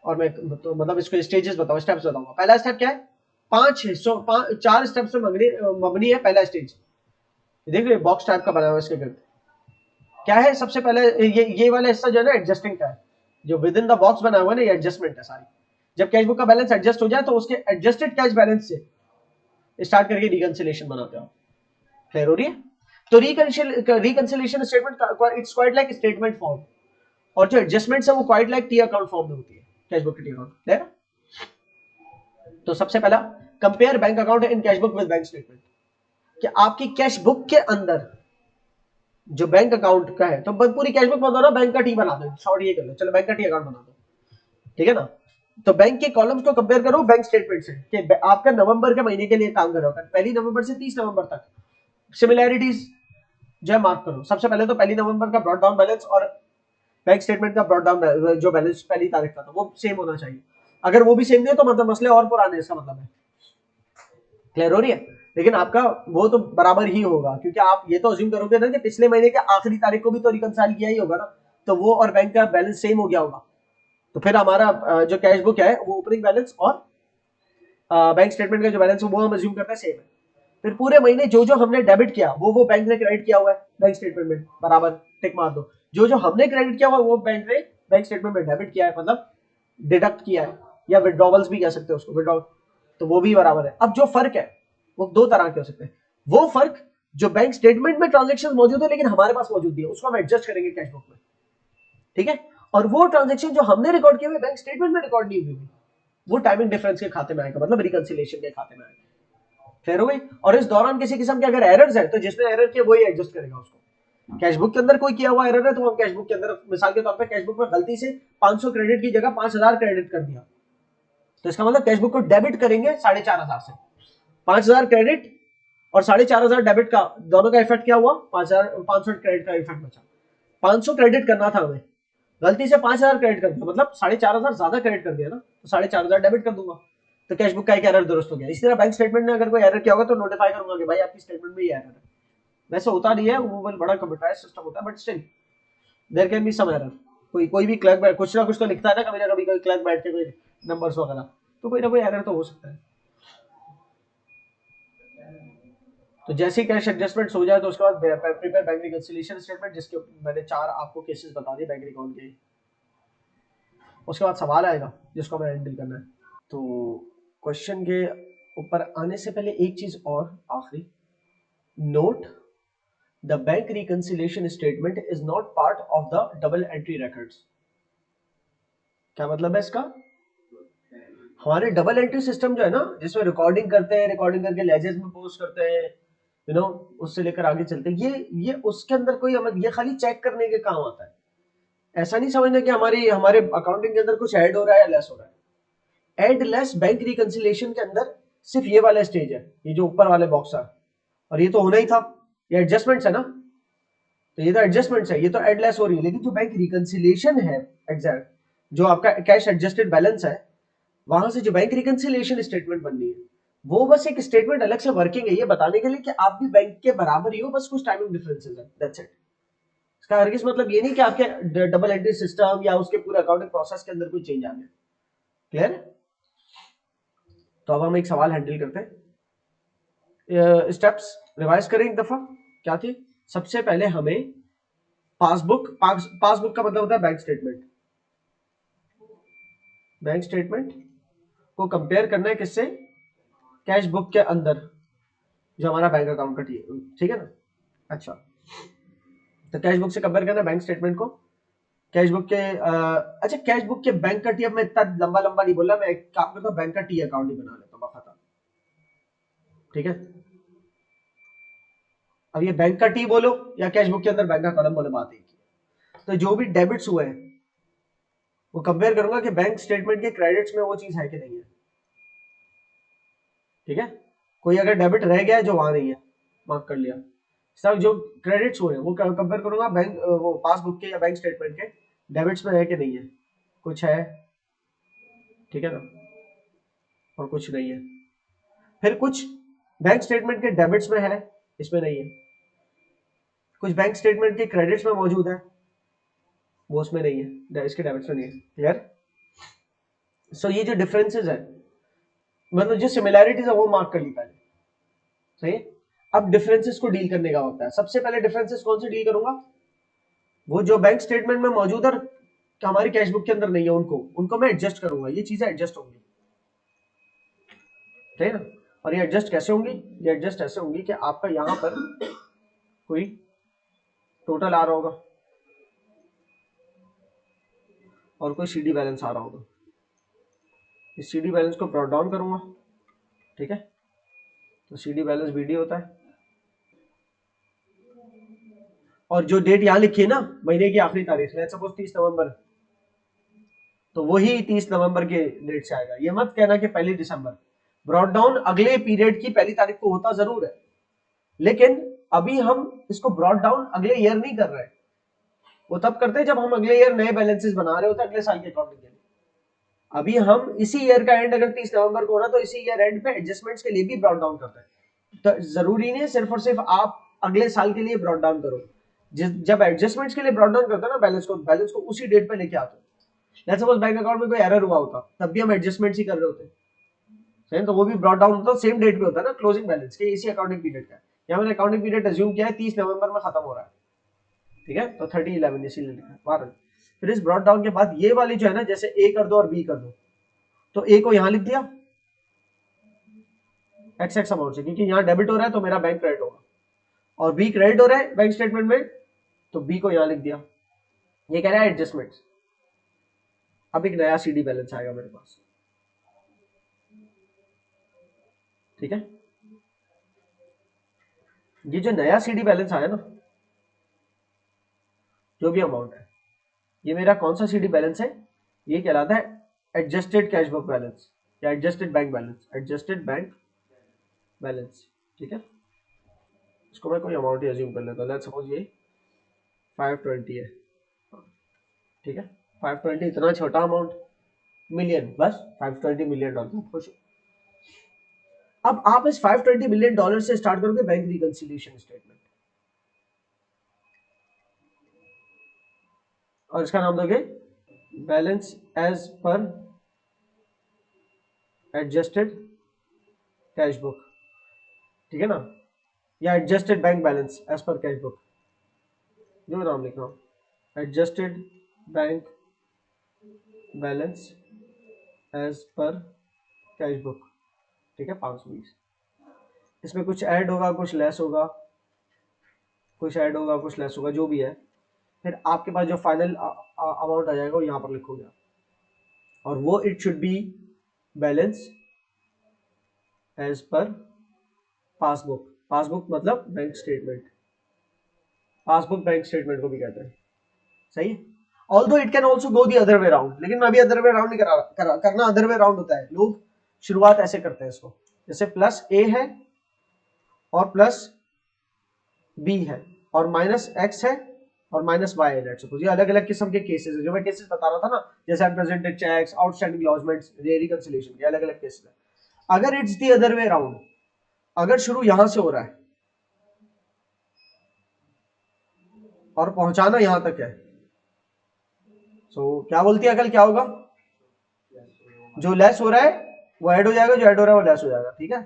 और मैं तो मतलब इसको स्टेजेस बताऊं, स्टेप्स बताऊंगा। पहला स्टेप क्या है, 5 हिस्सों 4 स्टेप्स में मबनी है पहला स्टेज, देखिए बॉक्स टाइप का बना हुआ है, इसके गिर्द क्या है, सबसे पहले ये वाला हिस्सा जो है ना एडजस्टिंग का है, जो विद इन द बॉक्स बना हुआ है ना, ये एडजस्टमेंट है सारी। जब कैश बुक का बैलेंस एडजस्ट हो जाए तो उसके एडजस्टेड कैश बैलेंस से स्टार्ट करके रिकंसिलिएशन बनाते हो, क्लियर हो रही है। तो reconciliation statement it's quite like statement form, और जो एडजस्टमेंट्स है वो quite like T account form में होती है, cash book T account, clear. तो सबसे पहला compare bank account in cash book with bank statement, कि आपकी कैश बुक के अंदर जो बैंक अकाउंट का है, तो पूरी कैश बुक बना दो, बैंक का टी बना दो, शॉर्ट ये कर लो, चलो बैंक का टी अकाउंट बना दो, ठीक है ना। तो बैंक के कॉलम्स को कंपेयर करो बैंक स्टेटमेंट से, कि आपका नवंबर के महीने के लिए काम कर रहा है, 1 नवंबर से 30 नवंबर तक सिमिलैरिटीज जो है मार्क करो। सबसे पहले तो 1 नवंबर का ब्रॉड डाउन बैलेंस और बैंक स्टेटमेंट का ब्रॉड डाउन जो बैलेंस पहली तारीख का था वो सेम होना चाहिए, अगर वो भी सेम नहीं है तो मतलब मसले और पुराने, इसका मतलब है, क्लियर हो रही है। लेकिन आपका वो तो बराबर ही होगा, क्योंकि आप ये तो अज्यूम करोगे ना कि पिछले महीने के आखिरी तारीख को भी तो रिकंसाइल किया ही होगा ना, तो वो और बैंक का बैलेंस सेम हो गया होगा, तो फिर हमारा जो कैश बुक है वो ओपनिंग बैलेंस और बैंक स्टेटमेंट का जो बैलेंस है वो हम अज्यूम करते हैं सेम है। फिर पूरे महीने जो जो हमने डेबिट किया वो बैंक ने क्रेडिट किया हुआ है बैंक स्टेटमेंट में, बराबर टिक मार दो। जो जो हमने क्रेडिट किया हुआ वो बैंक ने बैंक स्टेटमेंट में डेबिट किया है, मतलब डिडक्ट किया है, या विड्रॉवल्स भी कह सकते हो उसको, विड्रॉवल, तो वो भी बराबर है। अब जो फर्क है वो 2 तरह के हो सकते हैं, वो फर्क जो बैंक स्टेटमेंट में ट्रांजेक्शन मौजूद है लेकिन हमारे पास मौजूद नहीं है, उसको हम एडजस्ट करेंगे कैश बुक में, ठीक है। और वो ट्रांजेक्शन जो हमने रिकॉर्ड किए हुए बैंक स्टेटमेंट में रिकॉर्ड नहीं हुई, वो टाइमिंग डिफरेंस के खाते में आएगा, मतलब रिकंसिलिएशन के खाते में आएगा, क्लियर हो गई। और इस दौरान किसी किस्म के अगर एरर्स है तो जिसने एरर किया वही एडजस्ट करेगा उसको। कैश बुक के अंदर कोई किया हुआ एरर है तो हम कैश बुक के अंदर, मिसाल के तौर पे कैश बुक में गलती से 500 क्रेडिट की जगह 5000 क्रेडिट कर दिया, तो इसका मतलब कैश बुक को डेबिट करेंगे 4500 से, 5000 क्रेडिट और 4500 डेबिट का, दोनों का इफेक्ट क्या हुआ, 5500 क्रेडिट का इफेक्ट बचा। 500 क्रेडिट करना था हमें, गलती से 5000 क्रेडिट कर दिया, मतलब 4500 ज्यादा क्रेडिट कर दिया ना, तो 4500 डेबिट कर दूंगा, तो कैश बुक का एक एरर दुरुस्त हो गया। इसी तरह बैंक स्टेटमेंट में अगर कोई एरर किया होगा तो नोटिफाई करूंगा कि भाई आपकी स्टेटमेंट में ये एरर है, वैसे होता नहीं है, वो बड़ा कंप्यूटराइज्ड सिस्टम होता है, but still there can be some error. कोई भी क्लर्क कुछ ना कुछ तो लिखता है ना, कभी ना कभी कोई क्लर्क बैठ के कोई नंबर्स वगैरह, तो कोई ना कोई एरर तो हो सकता है। तो जैसे ही कैश एडजस्टमेंट हो जाए तो उसके बाद प्रिपेयर बैंक रिकंसिलिएशन स्टेटमेंट, जिसके मैंने 4 आपको केसेस बता दिए बैंक अकाउंट के। उसके बाद सवाल आएगा जिसको हमें हैंडल करना है। तो क्वेश्चन के ऊपर आने से पहले एक चीज और आखिरी note, the bank reconciliation statement is not part of the double entry records. क्या मतलब है इसका, हमारे डबल एंट्री सिस्टम जो है ना, जिसमें रिकॉर्डिंग करते हैं, रिकॉर्डिंग करके लेजर्स में पोस्ट करते हैं, यू नो, उससे लेकर आगे चलते हैं, ये उसके अंदर कोई, ये खाली चेक करने के काम आता है। ऐसा नहीं समझना कि हमारे अकाउंटिंग के अंदर कुछ ऐड हो रहा है या लेस हो रहा है। ऐड लेस बैंक रिकंसिलिएशन के अंदर सिर्फ ये वाला स्टेज है, ये जो ऊपर वाले बॉक्स है, और ये तो होना ही था, ये एडजस्टमेंट्स है ना, तो ये तो एडजस्टमेंट्स है, ये तो एड लेस हो रही है। लेकिन जो बैंक रिकंसिलिएशन है एग्जैक्ट, जो आपका कैश एडजस्टेड बैलेंस है, वहां से जो बैंक रिकंसिलिएशन स्टेटमेंट बननी है, वो बस एक स्टेटमेंट अलग से वर्किंग है ये बताने के लिए कि आप भी बैंक के बराबर ही हो, बस कुछ टाइमिंग डिफरेंसेस है, दैट्स इट। इसका हरगिज मतलब ये नहीं कि आपके डबल एंट्री सिस्टम या उसके पूरे अकाउंटिंग प्रोसेस के अंदर कोई चेंज आ गया। क्लियर है? तो अब हम एक सवाल हैंडल करते हैं, स्टेप्स रिवाइज करें एक दफा। क्या थी? सबसे पहले हमें पासबुक का मतलब होता है बैंक स्टेटमेंट। बैंक स्टेटमेंट को कंपेयर करना है किससे? कैश बुक के अंदर जो हमारा बैंक अकाउंट का ठीक है ना। अच्छा, तो कैश बुक से कंपेयर करना है बैंक स्टेटमेंट को। कैश बुक के अच्छा, कैश बुक के बैंक का टी, अब मैं इतना लंबा लंबा नहीं बोला, मैं एक काम करता हूँ, बैंक का टी अकाउंट ही बना लेता हूँ खाता। ठीक है, अब ये बैंक का टी बोलो या कैश बुक के अंदर बैंक का कॉलम बोलो, बात एक ही। तो जो भी डेबिट्स हुए हैं वो कंपेयर करूंगा कि बैंक स्टेटमेंट के क्रेडिट्स में वो चीज है कि नहीं है। ठीक है, कोई अगर डेबिट रह गया है जो वहां नहीं है, मार्क कर लिया। सर जो क्रेडिट्स हुए हैं वो कंपेयर करूंगा बैंक वो पासबुक के या बैंक स्टेटमेंट के डेबिट्स में है कि नहीं है। कुछ है, ठीक है ना, और कुछ नहीं है। फिर कुछ बैंक स्टेटमेंट के डेबिट्स में है, इसमें नहीं है। कुछ बैंक स्टेटमेंट के क्रेडिट्स में मौजूद है, वो उसमें नहीं है, इसके डेबिट्स में नहीं है। क्लियर? सो ये जो डिफरेंसेस है, मतलब जो सिमिलैरिटीज है वो मार्क कर ली पहले। सही है? अब डिफरेंसेस को डील करने का वक्त है। सबसे पहले डिफरेंसेस कौन से डील करूंगा? वो जो बैंक स्टेटमेंट में मौजूद है हमारी कैश बुक के अंदर नहीं है, उनको मैं एडजस्ट करूंगा। ये चीजें एडजस्ट होंगी, ठीक है ना। और ये एडजस्ट कैसे होंगी? ये एडजस्ट ऐसे होंगी कि आपका यहां पर कोई टोटल आ रहा होगा और कोई सीडी बैलेंस आ रहा होगा। इस सीडी बैलेंस को ब्रॉट डाउन करूंगा, ठीक है। तो सीडी बैलेंस बीडी होता है, और जो डेट यहां लिखी है ना महीने की आखिरी तारीख, लेट्स सपोज 30 नवंबर, तो वही 30 नवंबर के डेट से आएगा। ये मत कहना कि 1 दिसंबर। ब्रॉट डाउन अगले पीरियड की 1 तारीख को होता जरूर है, लेकिन अभी हम इसको ब्रॉट डाउन अगले ईयर नहीं कर रहे। वो तब करते हैं जब हम अगले ईयर नए बैलेंसेस बना रहे होते हैं अगले साल के अकाउंटिंग के लिए। अभी हम इसी ईयर का एंड अगर 30 नवंबर को हो रहा तो इसी ईयर एंड पे एडजस्टमेंट्स के लिए भी ब्रॉट डाउन करते हैं। तो जरूरी नहीं सिर्फ और सिर्फ आप अगले साल के लिए ब्रॉट डाउन करो। जब एडजस्टमेंट्स के लिए ब्रॉट डाउन करते हो ना बैलेंस को उसी डेट पे लेके आते हो। लेट्स सपोज बैंक अकाउंट में कोई एरर हुआ होता तब भी हम एडजस्टमेंट्स ही कर रहे होते, सही, तो वो भी ब्रॉट डाउन होता सेम डेट पे होता है ना, क्लोजिंग बैलेंस के इसी अकाउंटिंग पीरियड का। यहाँ मैंने अकाउंटिंग पीरियड अज्यूम किया है 30 नवंबर में खत्म हो रहा है, ठीक है, तो 30/11 इसीलिए लिखा है 12। फिर इस ब्रॉट डाउन के बाद ये वाली जो है ना, जैसे ए कर दो और बी कर दो, तो ए को यहां लिख दिया एक्स अमाउंट से, क्योंकि यहाँ डेबिट हो रहा है तो मेरा बैंक क्रेडिट होगा, और बी क्रेडिट हो रहा है बैंक स्टेटमेंट में, तो बी को यहां लिख दिया। ये कह रहा है एडजस्टमेंट्स। अब एक नया सीडी बैलेंस आएगा मेरे पास, ठीक है। ये जो नया सीडी बैलेंस आया ना, जो भी अमाउंट है, ये मेरा कौन सा सीडी बैलेंस है? ये कहलाता है एडजस्टेड कैश बुक बैलेंस या adjusted bank balance, adjusted bank balance, ठीक है। इसको मैं कोई अमाउंट ही अज्यूम कर लेता हूं, लेट्स सपोज ये 520 है, ठीक है। 520 इतना छोटा अमाउंट, मिलियन, बस $520 खुश। अब आप इस $520 से स्टार्ट करोगे बैंक रिकंसिलिएशन स्टेटमेंट, और इसका नाम दोगे balance as per adjusted cash book, ठीक है ना, या adjusted bank balance as per cash book, जो नाम लिख रहा हूं, adjusted bank balance as per cash book, ठीक है, 520। इसमें कुछ ऐड होगा, कुछ लेस होगा, कुछ ऐड होगा, कुछ लेस होगा, जो भी है। फिर आपके पास जो फाइनल अमाउंट आ जाएगा वो यहाँ पर लिखोगे, और वो it should be balance as per passbook. Passbook मतलब bank statement, passbook bank statement को भी कहते हैं, सही है। Although it can also go the other way round, लेकिन मैं अभी अदर वे राउंड नहीं करना अदर वे राउंड होता है। लोग शुरुआत ऐसे करते हैं इसको, जैसे प्लस ए है और प्लस बी है और माइनस एक्स है और माइनस वाई है। लेट्स सपोज ये अलग अलग किस्म के केसेस है जो मैं केसेस बता रहा था ना, जैसे अनप्रेजेंटेड चेक्स, आउटस्टैंडिंग लॉजमेंट्स, रिकंसिलिएशन के अलग अलग केसेस है। अगर it's the other way around, अगर शुरू यहां से हो रहा है और पहुंचाना यहां तक है, क्या बोलती है अकल, क्या होगा? जो लेस हो रहा है वो ऐड हो जाएगा, जो ऐड हो रहा है वो लेस हो जाएगा। ठीक है,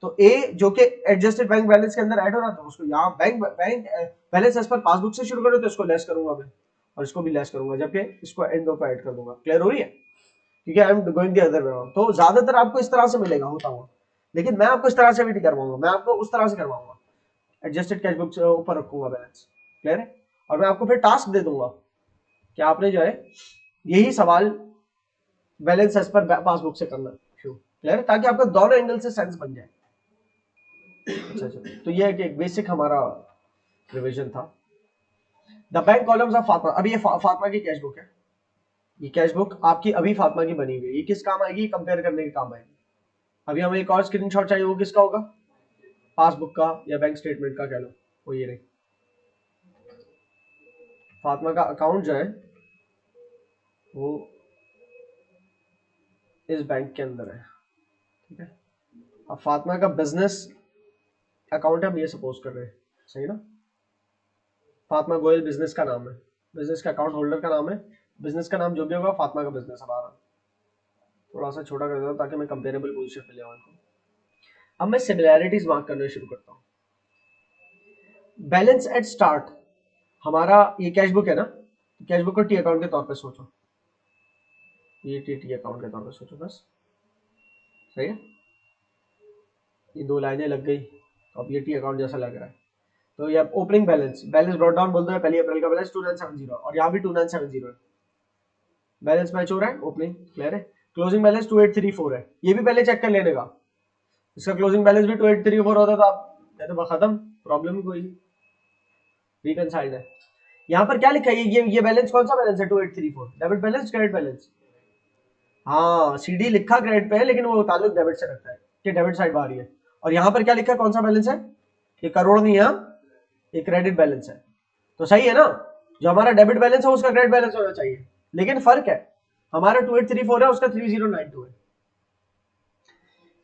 तो ए जो कि एडजस्टेड बैंक बैलेंस के अंदर ऐड हो रहा था, उसको यहाँ bank balance as per passbook से शुरू करो तो इसको लेस करूंगा मैं, और इसको भी लेस करूंगा, जबकि इसको इन दो को ऐड कर दूंगा। क्लियर हो रही है? क्योंकि I am going the other way around. तो ज्यादातर आपको इस तरह से मिलेगा होता हुआ, लेकिन मैं आपको इस तरह से भी नहीं करवाऊंगा, मैं आपको उस तरह से करवाऊंगा, एडजस्टेड कैश बुक से ऊपर रखूंगा बैलेंस। क्लियर है? और मैं आपको फिर टास्क दे दूंगा कि आपने जो है यही सवाल बैलेंस एज पर पासबुक से करना। क्लियर है? ताकि आपका दोनों एंगल से सेंस बन जाए। अच्छा, तो ये एक बेसिक हमारा रिवीजन था। The bank columns of Fatima. अभी ये फातिमा की कैश बुक है, ये कैश बुक आपकी अभी फातिमा की बनी हुई है। ये किस काम आएगी? कंपेयर करने के काम आएगी। अभी हमें एक और स्क्रीनशॉट चाहिए, वो किसका होगा? पासबुक का या बैंक स्टेटमेंट का कह लो, वो ये रही फातिमा का अकाउंट जो है वो इस बैंक के अंदर है। ठीक है, अब फातिमा का बिजनेस अकाउंट हम ये सपोज कर रहे हैं, सही ना? फातिमा गोयल बिजनेस का नाम है, बिजनेस का अकाउंट होल्डर का नाम है, बिजनेस का नाम जो भी होगा फातिमा का बिजनेस। हमारा थोड़ा सा छोटा कर देता हूं ताकि मैं कंपेरेबल पोजीशन पे ले आऊं इनको। अब मैं सिमिलैरिटीज मार्क करना शुरू करता हूं। बैलेंस एट स्टार्ट, हमारा ये कैश बुक है ना, कैश बुक को टी अकाउंट के तौर पे सोचो, ये टी अकाउंट के तौर पे सोचो बस। सही है, ये दो लाइनें लग गई, तो अब ये टी अकाउंट जैसा लग रहा है। तो ये opening balance, balance brought down बोल दो, पहली अप्रैल का बैलेंस 2970 और यहाँ भी 2970 है, बैलेंस मैच हो रहा है, ओपनिंग। क्लियर है? क्लोजिंग बैलेंस 2834 है, ये भी पहले चेक कर लेने का। इसका क्लोजिंग बैलेंस भी 2834 होता तो आप कहते बस खत्म, प्रॉब्लम ही कोई नहीं, रिकनसाइल्ड है। यहाँ पर क्या लिखा है? ये बैलेंस कौन सा बैलेंस है? 2834 डेबिट बैलेंस, क्रेडिट बैलेंस? हाँ, सीडी लिखा क्रेडिट पे है लेकिन वो ताल्लुक डेबिट से रखता है कि डेबिट साइड बाहर है। और यहाँ पर क्या लिखा है? कौन सा बैलेंस है? ये करोड़ नहीं है, ये क्रेडिट बैलेंस है। तो सही है ना, जो हमारा डेबिट बैलेंस है उसका क्रेडिट बैलेंस होना चाहिए, लेकिन फर्क है, हमारा 2834 है, उसका 3092 है।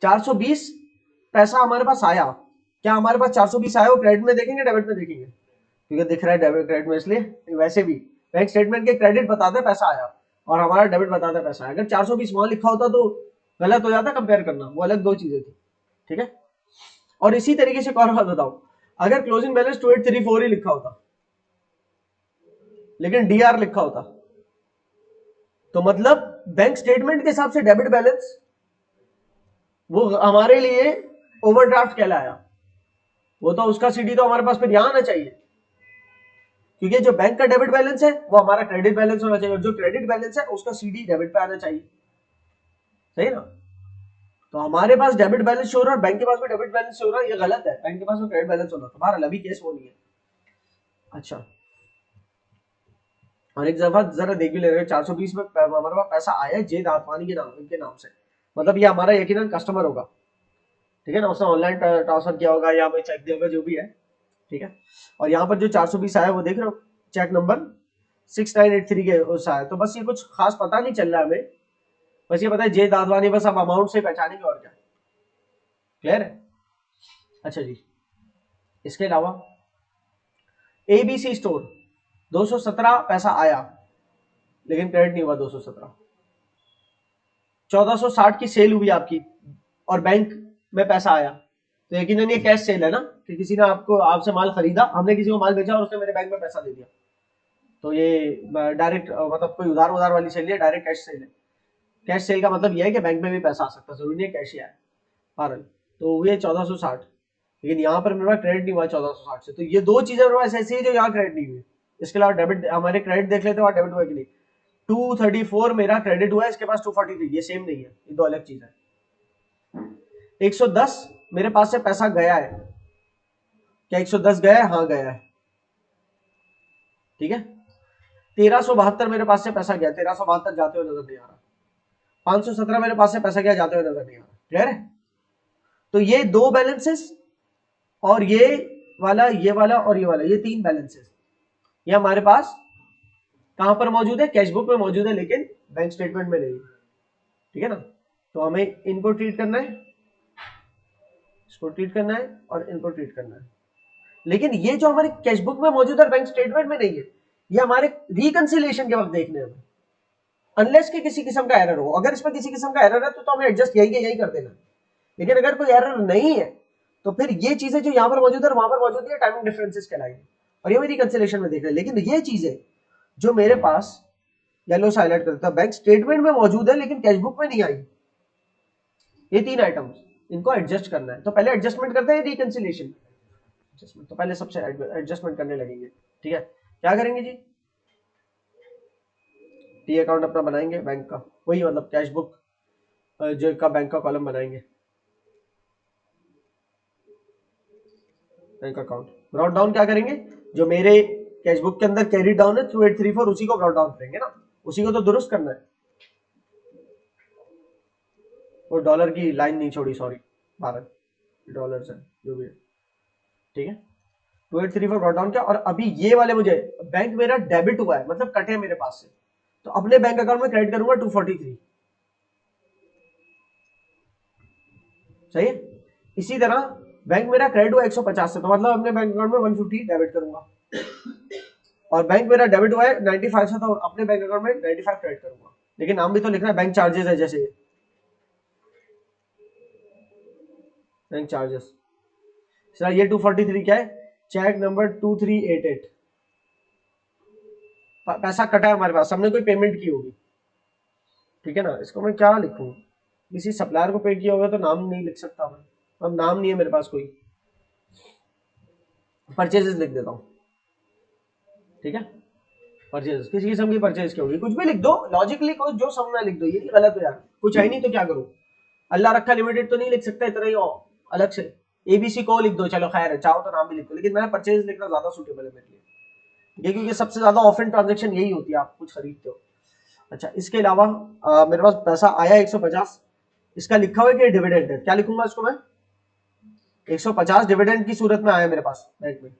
420 पैसा हमारे पास आया, क्या हमारे पास 420 आया वो क्रेडिट में देखेंगे डेबिट में देखेंगे? क्योंकि दिख रहा है डेबिट क्रेडिट में, इसलिए वैसे भी बैंक स्टेटमेंट के क्रेडिट बताते पैसा आया और हमारा डेबिट बताता पैसा आया। अगर 420 वहां लिखा होता तो गलत हो जाता, कंपेयर करना, वो अलग दो चीजें थी। ठीक है, और इसी तरीके से एक और बात बताओ, अगर क्लोजिंग बैलेंस 2834 ही लिखा होता लेकिन डीआर लिखा होता, तो मतलब बैंक स्टेटमेंट के हिसाब से डेबिट बैलेंस वो हमारे लिए ओवरड्राफ्ट कहलाया, वो तो उसका सीडी तो हमारे पास फिर यहां आना चाहिए, क्योंकि जो बैंक का डेबिट बैलेंस है वो हमारा क्रेडिट बैलेंस होना चाहिए, और जो क्रेडिट बैलेंस है उसका सीडी डेबिट पे आना चाहिए। सही ना? तो हमारे पास डेबिट बैलेंस शो हो रहा है और बैंक के पास भी डेबिट बैलेंस शो हो रहा है, ये गलत है, बैंक के पास में क्रेडिट बैलेंस होना था। बहरहाल अभी केस वो नहीं है। अच्छा, और एक दफा जरा देख भी ले रहे हैं, 420 में हमारे पास पैसा आया जे दातवानी के नाम, इनके नाम से, मतलब ये हमारा यकीनन कस्टमर होगा। ठीक है ना, उसने ऑनलाइन ट्रांसफर किया होगा या हमें चेक दिया होगा, जो भी है। ठीक है, और यहाँ पर जो 420 आया वो देख रहे हो, चेक नंबर 6983 के उस आया। तो बस ये कुछ खास पता नहीं चल रहा है हमें, बस ये पता है जे दादवानी, बस अब अमाउंट से पहचानेंगे और क्या। क्लियर है? अच्छा जी, इसके अलावा एबीसी स्टोर 217 पैसा आया लेकिन क्रेडिट नहीं हुआ। 217 1460 की सेल हुई आपकी और बैंक में पैसा आया, तो यकीनन ये कैश सेल है ना, कि किसी ने आपसे माल खरीदा, हमने किसी को माल बेचा और उसने मेरे बैंक में पैसा दे दिया। तो ये डायरेक्ट मतलब कोई उधार वाली सेल है, डायरेक्ट कैश सेल है। कैश सेल का मतलब यह है कि बैंक में भी पैसा आ सकता है, जरूरी नहीं कैश ही आया। पारल तो हुई है 1460, लेकिन यहाँ पर मेरे पास क्रेडिट नहीं हुआ 1460 से। तो ये दो चीजें मेरे पास ऐसी है जो यहाँ क्रेडिट नहीं हुई। इसके अलावा डेबिट, हमारे क्रेडिट देख लेते हैं, डेबिट हुआ कि नहीं। 234 मेरा क्रेडिट हुआ है, इसके पास 243, ये सेम नहीं है, ये दो अलग चीज है। 110 मेरे पास से पैसा गया है, क्या 110 गया है? हाँ गया है। ठीक है, 1372 मेरे पास से पैसा गया, 1372 जाते हुए नजर नहीं आ रहा। 517 मेरे पास से पैसा गया, जाते हुए नजर नहीं आ रहा। क्लियर है? तो ये दो बैलेंसेस और ये वाला, ये वाला और ये वाला, ये तीन बैलेंसेस ये हमारे पास कहां पर मौजूद है, कैश बुक में मौजूद है, लेकिन बैंक स्टेटमेंट में नहीं है। ठीक है ना, तो हमें इनको ट्रीट करना है, इसको ट्रीट करना है और इनको ट्रीट करना है। लेकिन ये जो हमारे कैश बुक में मौजूद है बैंक स्टेटमेंट में नहीं है, ये हमारे रिकंसिलिएशन के वक्त देखने हैं, अनलेस कि किसी किस्म का एरर हो। अगर इसमें किसी किस्म का एरर है तो हमें एडजस्ट यही के यही कर देना। लेकिन अगर कोई एरर नहीं है तो फिर ये चीजें जो यहाँ पर मौजूद है वहां पर मौजूद है, टाइमिंग डिफरेंसेस कहलाएंगे और ये मैं रिकंसिलिएशन में देख रहे हैं। लेकिन ये चीजें जो मेरे पास येलो से हाईलाइट करता है बैंक स्टेटमेंट में मौजूद है लेकिन कैश बुक में नहीं आई, ये तीन आइटम्स इनको एडजस्ट करना है। तो पहले एडजस्टमेंट करते हैं रिकंसिलिएशन एडजस्टमेंट, तो पहले सबसे एडजस्टमेंट करने लगेंगे। ठीक है, क्या करेंगे जी, टी अकाउंट अपना बनाएंगे बैंक का, वही मतलब कैश बुक जो का बैंक का कॉलम बनाएंगे, बैंक अकाउंट ब्रॉट डाउन क्या करेंगे, जो मेरे कैश बुक के अंदर कैरी डाउन है थ्रू 834 उसी को ब्रॉट डाउन करेंगे ना, उसी को तो दुरुस्त करना है। वो डॉलर की लाइन नहीं छोड़ी, सॉरी, 12 डॉलर है जो भी है। ठीक है, 2834 ब्रॉट डाउन किया और अभी ये वाले मुझे बैंक मेरा डेबिट हुआ है, मतलब कटे मेरे पास से, तो अपने बैंक अकाउंट में क्रेडिट करूंगा 243। सही है, इसी तरह बैंक मेरा क्रेडिट हुआ 150 से, तो मतलब अपने बैंक अकाउंट में 150 डेबिट करूंगा, और बैंक मेरा डेबिट हुआ है 95 से, तो अपने बैंक अकाउंट में 95 क्रेडिट करूंगा। लेकिन नाम भी तो लिखना है, बैंक चार्जेस है, जैसे बैंक चार्जेस। सर ये 243 क्या है, चेक नंबर 2388, पैसा कटा है हमारे पास, हमने कोई पेमेंट की होगी। ठीक है ना, इसको मैं क्या लिखूं, किसी सप्लायर को पे किया होगा तो नाम नहीं लिख सकता मैं, अब नाम नहीं है मेरे पास कोई, परचेजेस लिख देता हूँ। ठीक है, परचेज किसी किस्म की परचेज की होगी, कुछ भी लिख दो लॉजिकली, कुछ जो समझना लिख दो, ये नहीं गलत हो यार, कुछ है नहीं तो क्या करूं, अल्लाह रखा लिमिटेड तो नहीं लिख सकता इतना ही अलग से, एबीसी को लिख दो, चलो खैर है, चाहो तो नाम भी लिख दो, लेकिन मैं परचेज लिखना ज्यादा सूटेबल है मेरे लिए, ये क्योंकि सबसे ज्यादा ऑफन ट्रांजेक्शन यही होती है, आप कुछ खरीदते हो। अच्छा, इसके अलावा मेरे पास पैसा आया 150, इसका लिखा हुआ है कि डिविडेंड है, क्या लिखूंगा इसको मैं, 150 डिविडेंड की सूरत में आया मेरे पास बैंक में,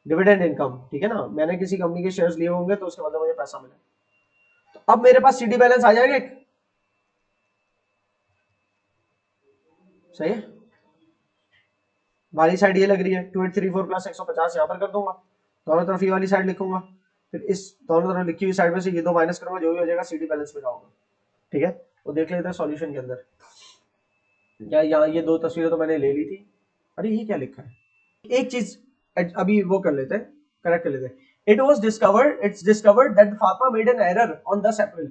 डिविडेंड इनकम। ठीक है ना, मैंने किसी कंपनी के शेयर्स लिए होंगे तो उसके बाद मुझे पैसा मिला, तो अब मेरे पास सीडी बैलेंस आ जाएगा एक, सही है, वाली साइड ये लग रही है 2834 प्लस 150 यहाँ पर कर दूंगा, दोनों तरफ ये वाली साइड लिखूंगा, फिर इस दोनों तरफ लिखी हुई साइड में से ये दो माइनस करूंगा, जो भी हो जाएगा सीडी बैलेंस में जाऊंगा। ठीक है, वो देख लेते हैं सॉल्यूशन के अंदर, या यहाँ ये दो तस्वीरें तो मैंने ले ली थी, अरे ये क्या लिखा है, एक चीज अभी वो कर लेते हैं, करेक्ट कर लेते हैं। It's discovered that the Fatma made an error on 10 April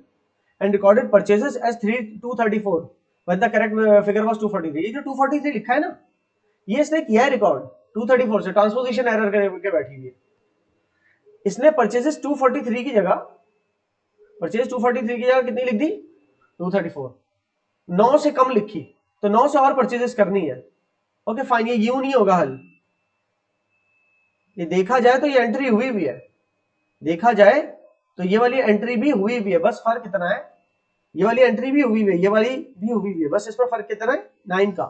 and recorded purchases as 234 when the correct figure was 243। ये जो 243 लिखा है ना, ये इसने किया है रिकॉर्ड 234 से, ट्रांसपोजिशन एरर करके बैठी हुई है। इसने परचेजेस 243 की जगह, परचेज 243 की जगह कितनी लिख दी, 234, 9 से कम लिखी, तो 9 से और परचेजेस करनी है। ओके फाइन, ये यूं नहीं होगा हल, ये देखा जाए तो ये एंट्री हुई भी है, देखा जाए तो ये वाली एंट्री भी हुई भी है, बस फर्क कितना है, ये वाली एंट्री भी हुई है, ये वाली भी हुई है, बस इसमें फर्क कितना है 9 का,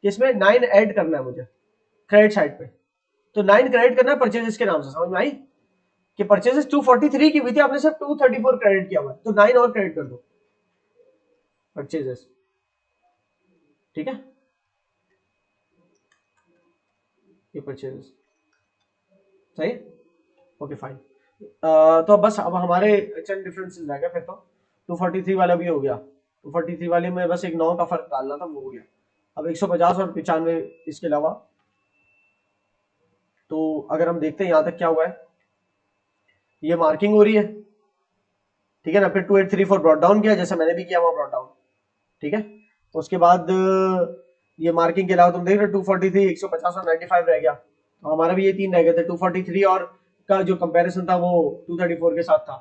कि इसमें 9 ऐड करना है मुझे क्रेडिट साइड पे, तो 9 क्रेडिट करना है परचेजेस के नाम से, समझ में आई, कि परचेजेस 243 की हुई थी, आपने सिर्फ 234 क्रेडिट किया हुआ है, तो 9 और क्रेडिट कर दो परचेजेस। ठीक है, ये परचेजेस सही, ओके फाइन। तो बस अब हमारे चंद डिफरेंसेस रह गए, फिर तो 243 वाला भी हो गया, 243 वाले में बस एक 9 का फर्क डालना था, वो हो गया। अब 150 और 95 इसके अलावा, तो अगर हम देखते हैं यहां तक क्या हुआ है, ये मार्किंग हो रही है, ठीक है ना, फिर 2834 ब्रॉट डाउन किया जैसे मैंने भी किया वहां ब्रॉट डाउन। ठीक है, उसके बाद ये मार्किंग के अलावा तुम देख रहे 243, 150 और 95 रह गया, तो हमारा भी ये तीन रह गए थे, 243 और का जो कंपैरिजन था वो 234 के साथ था,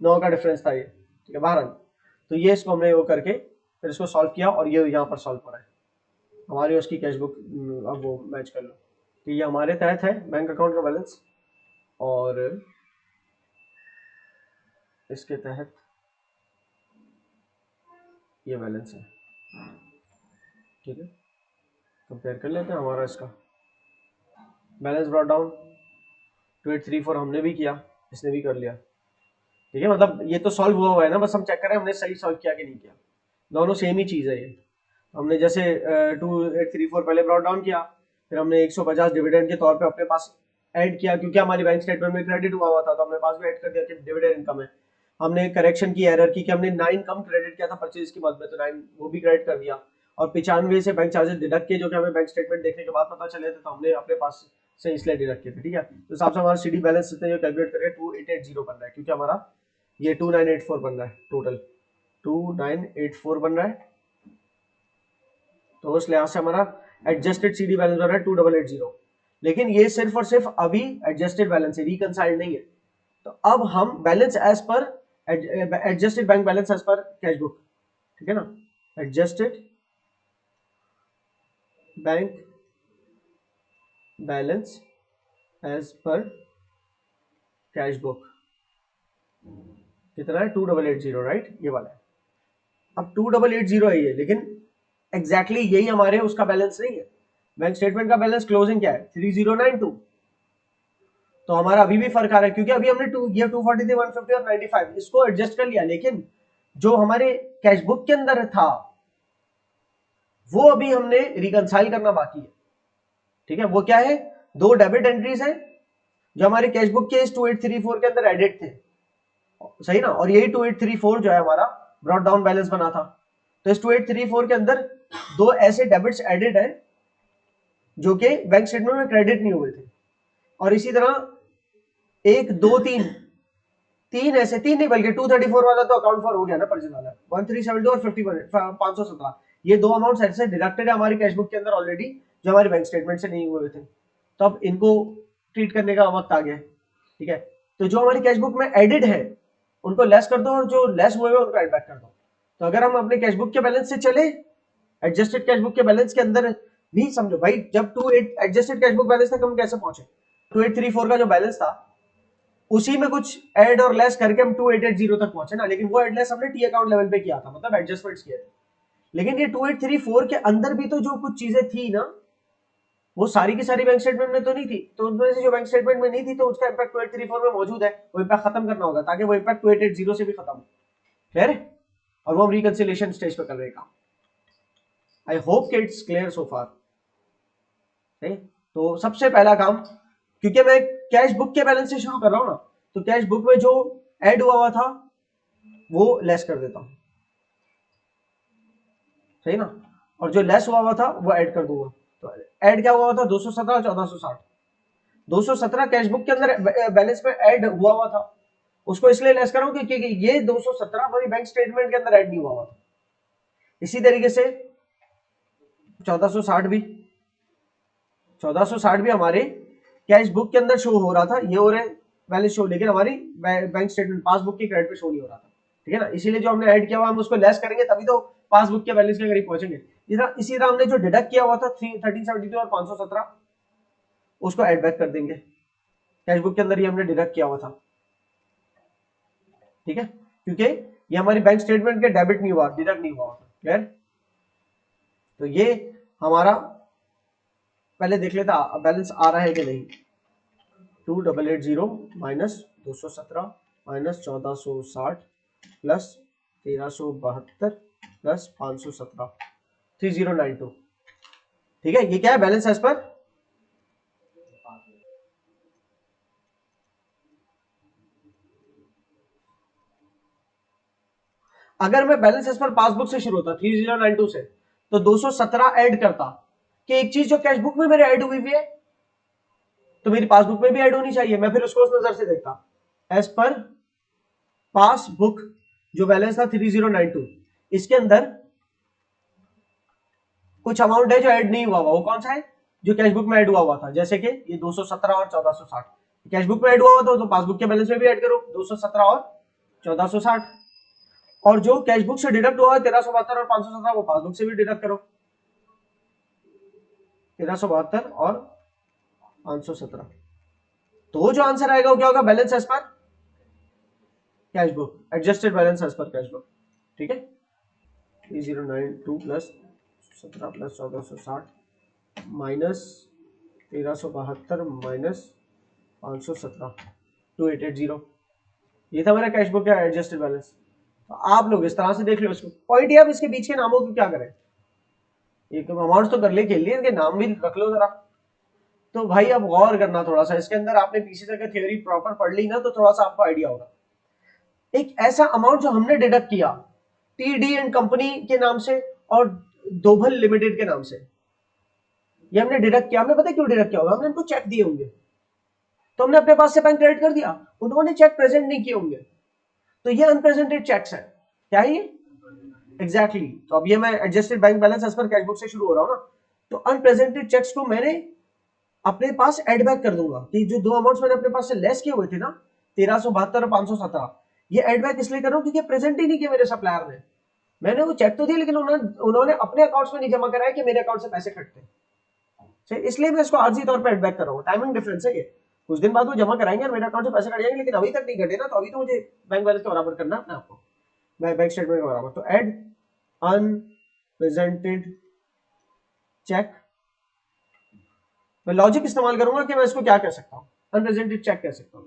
9 का डिफरेंस था ये। ठीक है बहरहाल, तो ये इसको हमने वो करके फिर इसको सॉल्व किया और ये यहाँ पर सॉल्व हो रहा है हमारी उसकी कैश बुक, अब वो मैच कर लो, तो ये हमारे तहत है बैंक अकाउंट का बैलेंस, और इसके तहत ये बैलेंस है। ठीक है, कंपेयर कर लेते हैं हमारा इसका, बैलेंस ब्रॉट डाउन 2834 हमने भी किया, इसने भी कर लिया। ठीक है, मतलब ये तो सॉल्व हुआ है ना, बस हम चेक करें हमने सही सॉल्व किया कि नहीं किया। दोनों सेम ही चीज है ये। हमने जैसे 2834 पहले ब्रॉट डाउन किया, फिर हमने 150 डिविडेंड के तौर पे अपने पास ऐड किया, क्योंकि हमारी बैंक स्टेटमेंट में क्रेडिट हुआ हुआ था तो हमने पास भी ऐड कर दिया कि डिविडेंड इनकम है। हमने करेक्शन की एरर की कि हमने 9 कम क्रेडिट किया था परचेज की मद में, तो 9 वो भी क्रेडिट कर दिया। और 95 से बैंक चार्जेस डिडक्ट किए, जो कि हमें बैंक स्टेटमेंट देखने के बाद पता चले थे, तो हमने अपने पास से इसलिए डिडक्ट किए थे। ठीक है, तो हिसाब से हमारा सीडी बैलेंस इतने जो कैलकुलेट करें 2880 बन रहा है, क्योंकि हमारा ये 2984 बन रहा है, टोटल 2984 बन रहा है। तो उस लिहाज से हमारा एडजस्टेड सीडी बैलेंस हो रहा है 2880। लेकिन ये सिर्फ और सिर्फ अभी एडजस्टेड बैलेंस है, रिकंसाइल्ड नहीं है। तो अब हम balance as per adjusted bank balance as per cash book, ठीक है ना, adjusted bank balance as per cash book कितना है 2880, राइट, ये वाला है। अब 2880 है ये, लेकिन एग्जैक्टली यही हमारे उसका बैलेंस नहीं है। बैंक स्टेटमेंट का बैलेंस क्लोजिंग क्या है 3092। तो हमारा अभी भी फर्क आ रहा है, क्योंकि अभी हमने 243 150 और 95 इसको एडजस्ट कर लिया, लेकिन जो हमारे कैश बुक के अंदर था वो अभी हमने रिकंसाइल करना बाकी है। ठीक है, वो क्या है, दो डेबिट एंट्रीज है जो हमारे कैश बुक के इस 2834 के अंदर एडिट थे, सही ना, और यही 2834 जो है हमारा ब्रॉट डाउन बैलेंस बना था। तो इस 2834 के अंदर दो ऐसे डेबिट्स एडिड है जो कि बैंक स्टेटमेंट में क्रेडिट नहीं हुए थे, और इसी तरह एक दो तीन तीन ऐसे, तीन नहीं बल्कि 234 वाला तो अकाउंट फॉर हो गया ना, परचेज वाला 1372 और 517, ये दो अमाउंट ऐसे डिडक्टेड है हमारी कैश बुक के अंदर ऑलरेडी, जो हमारी बैंक स्टेटमेंट से नहीं हुए थे। तो अब इनको ट्रीट करने का वक्त आ गया। ठीक है, तो जो हमारी कैश बुक में एडिड है उनको लेस कर दो, और जो लेस हुए उनको एड बैक कर दो। तो अगर हम अपने कैश बुक के बैलेंस से चले एडजस्टेड कैश बुक के बैलेंस के अंदर भी, समझो भाई, जब 28 एडजस्टेड कैश बुक बैलेंस तक हम कैसे पहुंचे, 2834 का जो बैलेंस था उसी में कुछ ऐड और लेस करके हम 2880 तक पहुंचे ना, लेकिन वो ऐड लेस हमने टी अकाउंट लेवल पे किया था, मतलब एडजस्टमेंट्स किए थे। लेकिन ये 2834 के अंदर भी तो जो कुछ चीजें थी ना, वो सारी की सारी बैंक स्टेटमेंट में तो नहीं थी, तो उनमें से जो बैंक स्टेटमेंट में नहीं थी तो उसका इंपैक्ट 2834 में मौजूद है, वो इंपैक्ट खत्म करना होगा ताकि वो इंपैक्ट 2880 से भी खत्म हो। क्लियर है, और वो हम रिकंसिलिएशन स्टेज पे कर रहे हैं काम। आई होप कि इट्स क्लियर सो फार। तो सबसे पहला काम, क्योंकि मैं कैश बुक के बैलेंस से शुरू कर रहा हूं ना, तो कैश बुक में जो ऐड हुआ था वो लेस कर देता हूं, सही ना, और जो लेस हुआ था वो ऐड कर दूंगा। तो ऐड क्या हुआ था 217 1460, 217 कैश बुक के अंदर बैलेंस में ऐड हुआ था, उसको इसलिए लेस कर रहा हूं क्योंकि ये 217 हमारी बैंक स्टेटमेंट के अंदर ऐड नहीं हुआ था। इसी तरीके से 1460 भी, 1460 भी हमारे कैश बुक के अंदर शो हो रहा था, ये हो रहे बैलेंस शो, लेकिन हमारी बैंक स्टेटमेंट पासबुक की क्रेडिट पे शो नहीं हो रहा था। ठीक है ना, इसीलिए जो हमने ऐड किया हुआ हम उसको लेस करेंगे तभी तो पासबुक के बैलेंस के करीब पहुंचेंगे। इसी तरह हमने जो डिडक्ट किया हुआ था 1372 और 517 उसको ऐड बैक कर देंगे, कैश बुक के अंदर ही हमने डिडक्ट किया हुआ था। ठीक है, क्योंकि ये हमारी बैंक स्टेटमेंट के डेबिट नहीं हुआ, डिडक्ट नहीं हुआ था। क्लियर, तो ये हमारा पहले देख लेता बैलेंस आ रहा है कि नहीं। 2880 माइनस 217 माइनस 1460 प्लस 1372 प्लस 517 3092। ठीक है, ये क्या है बैलेंस एज पर, अगर मैं बैलेंस एज पर पासबुक से शुरू होता 3092 से, तो 217 ऐड करता कि एक चीज जो कैश बुक में मेरे ऐड हुई हुई है तो मेरी पासबुक में भी ऐड होनी चाहिए, मैं फिर उसको उस नजर से देखता। एज पर पासबुक जो बैलेंस था 3092, इसके अंदर कुछ अमाउंट है जो ऐड नहीं हुआ, वो कौन सा है, जो कैश बुक में ऐड हुआ था, जैसे कि ये 217 और 1460 कैश बुक में ऐड हुआ था, तो पासबुक के बैलेंस में भी ऐड करो 217 और 1460, और जो कैश बुक से डिडक्ट हुआ है 1372 और 517 वो पासबुक से भी डिडक्ट करो, 1372 और 517। तो जो आंसर आएगा वो क्या होगा, balance as per cash book, adjusted balance as per cash book. ठीक है, 3092 प्लस 17 प्लस 1460 माइनस 1372 माइनस 517 2880, ये था मेरा कैश बुक का एडजस्टेड बैलेंस। तो आप लोग इस तरह से देख लो इसको। पॉइंट ये, अब इसके बीच के नामों को क्या करें, एक अमाउंट तो कर ले, खेल लिए, इनके नाम भी रख लो जरा। तो भाई अब गौर करना थोड़ा सा इसके अंदर, आपने पीछे तक थ्योरी प्रॉपर पढ़ ली ना, तो थोड़ा सा आपको आइडिया होगा। एक ऐसा अमाउंट जो हमने डिडक्ट किया टीडी एंड कंपनी के नाम से और दोभल लिमिटेड के नाम से, ये हमने डिडक्ट किया। हमने पता है क्यों डिडक्ट किया होगा, हमने इनको चेक दिए होंगे, तो हमने अपने पास से बैंक क्रेडिट कर दिया, उन्होंने चेक प्रेजेंट नहीं किए होंगे, तो ये अनप्रेजेंटेड चेक्स है। क्या है ये? एग्जैक्टली। तो अब ये मैं adjusted bank balance as per cash book से शुरू हो रहा हूं ना, तो अनप्रेजेंटेड चेक्स को मैंने अपने पास एड बैक कर दूंगा कि जो दो अमाउंट्स मैंने अपने पास से लेस किए हुए थे ना, 1372 और 517, ये एड बैक इसलिए कर रहा हूं क्योंकि प्रेजेंट ही नहीं किया मेरे सप्लायर ने। मैंने वो चेक तो दिया, लेकिन उन्होंने अपने अकाउंट्स में नहीं जमा कराया कि मेरे अकाउंट से पैसे कटते हैं, इसलिए मैं इसको आर्जी तौर पर एड बैक कर रहा हूँ। टाइमिंग डिफरेंस है ये, कुछ दिन बाद वो जमा कराएंगे और मेरे अकाउंट से पैसे कट जाएंगे, लेकिन अभी तक नहीं कटे ना, तो अभी तो मुझे बैंक बैलेंस के बराबर करना है अपने आपको, बैंक स्टेटमेंट के बराबर। तो एड अनप्रेजेंटेड चेक, मैं लॉजिक इस्तेमाल करूंगा कि मैं इसको क्या कह सकता हूं, अनप्रेजेंटेड चेक कह सकता हूं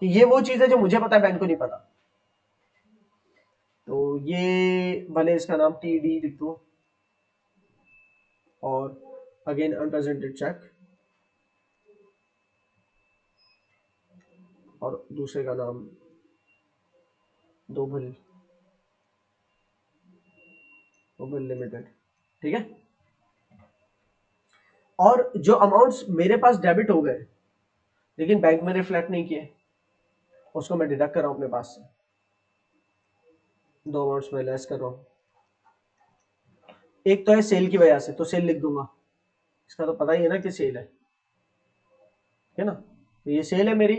कि ये वो चीज है जो मुझे पता है, बैंक को नहीं पता। तो ये भले इसका नाम टीडी लिख दो, और अगेन अनप्रेजेंटेड चेक, और दूसरे का नाम दोभल लिमिटेड, ठीक है। और जो अमाउंट्स मेरे पास डेबिट हो गए लेकिन बैंक में रिफ्लेक्ट नहीं किए, उसको मैं डिडक्ट कर रहा हूं अपने पास से, दो अमाउंट्स में लेस कर रहा हूं। एक तो है सेल की वजह से, तो सेल लिख दूंगा, इसका तो पता ही है ना कि सेल है ना, तो ये सेल है मेरी,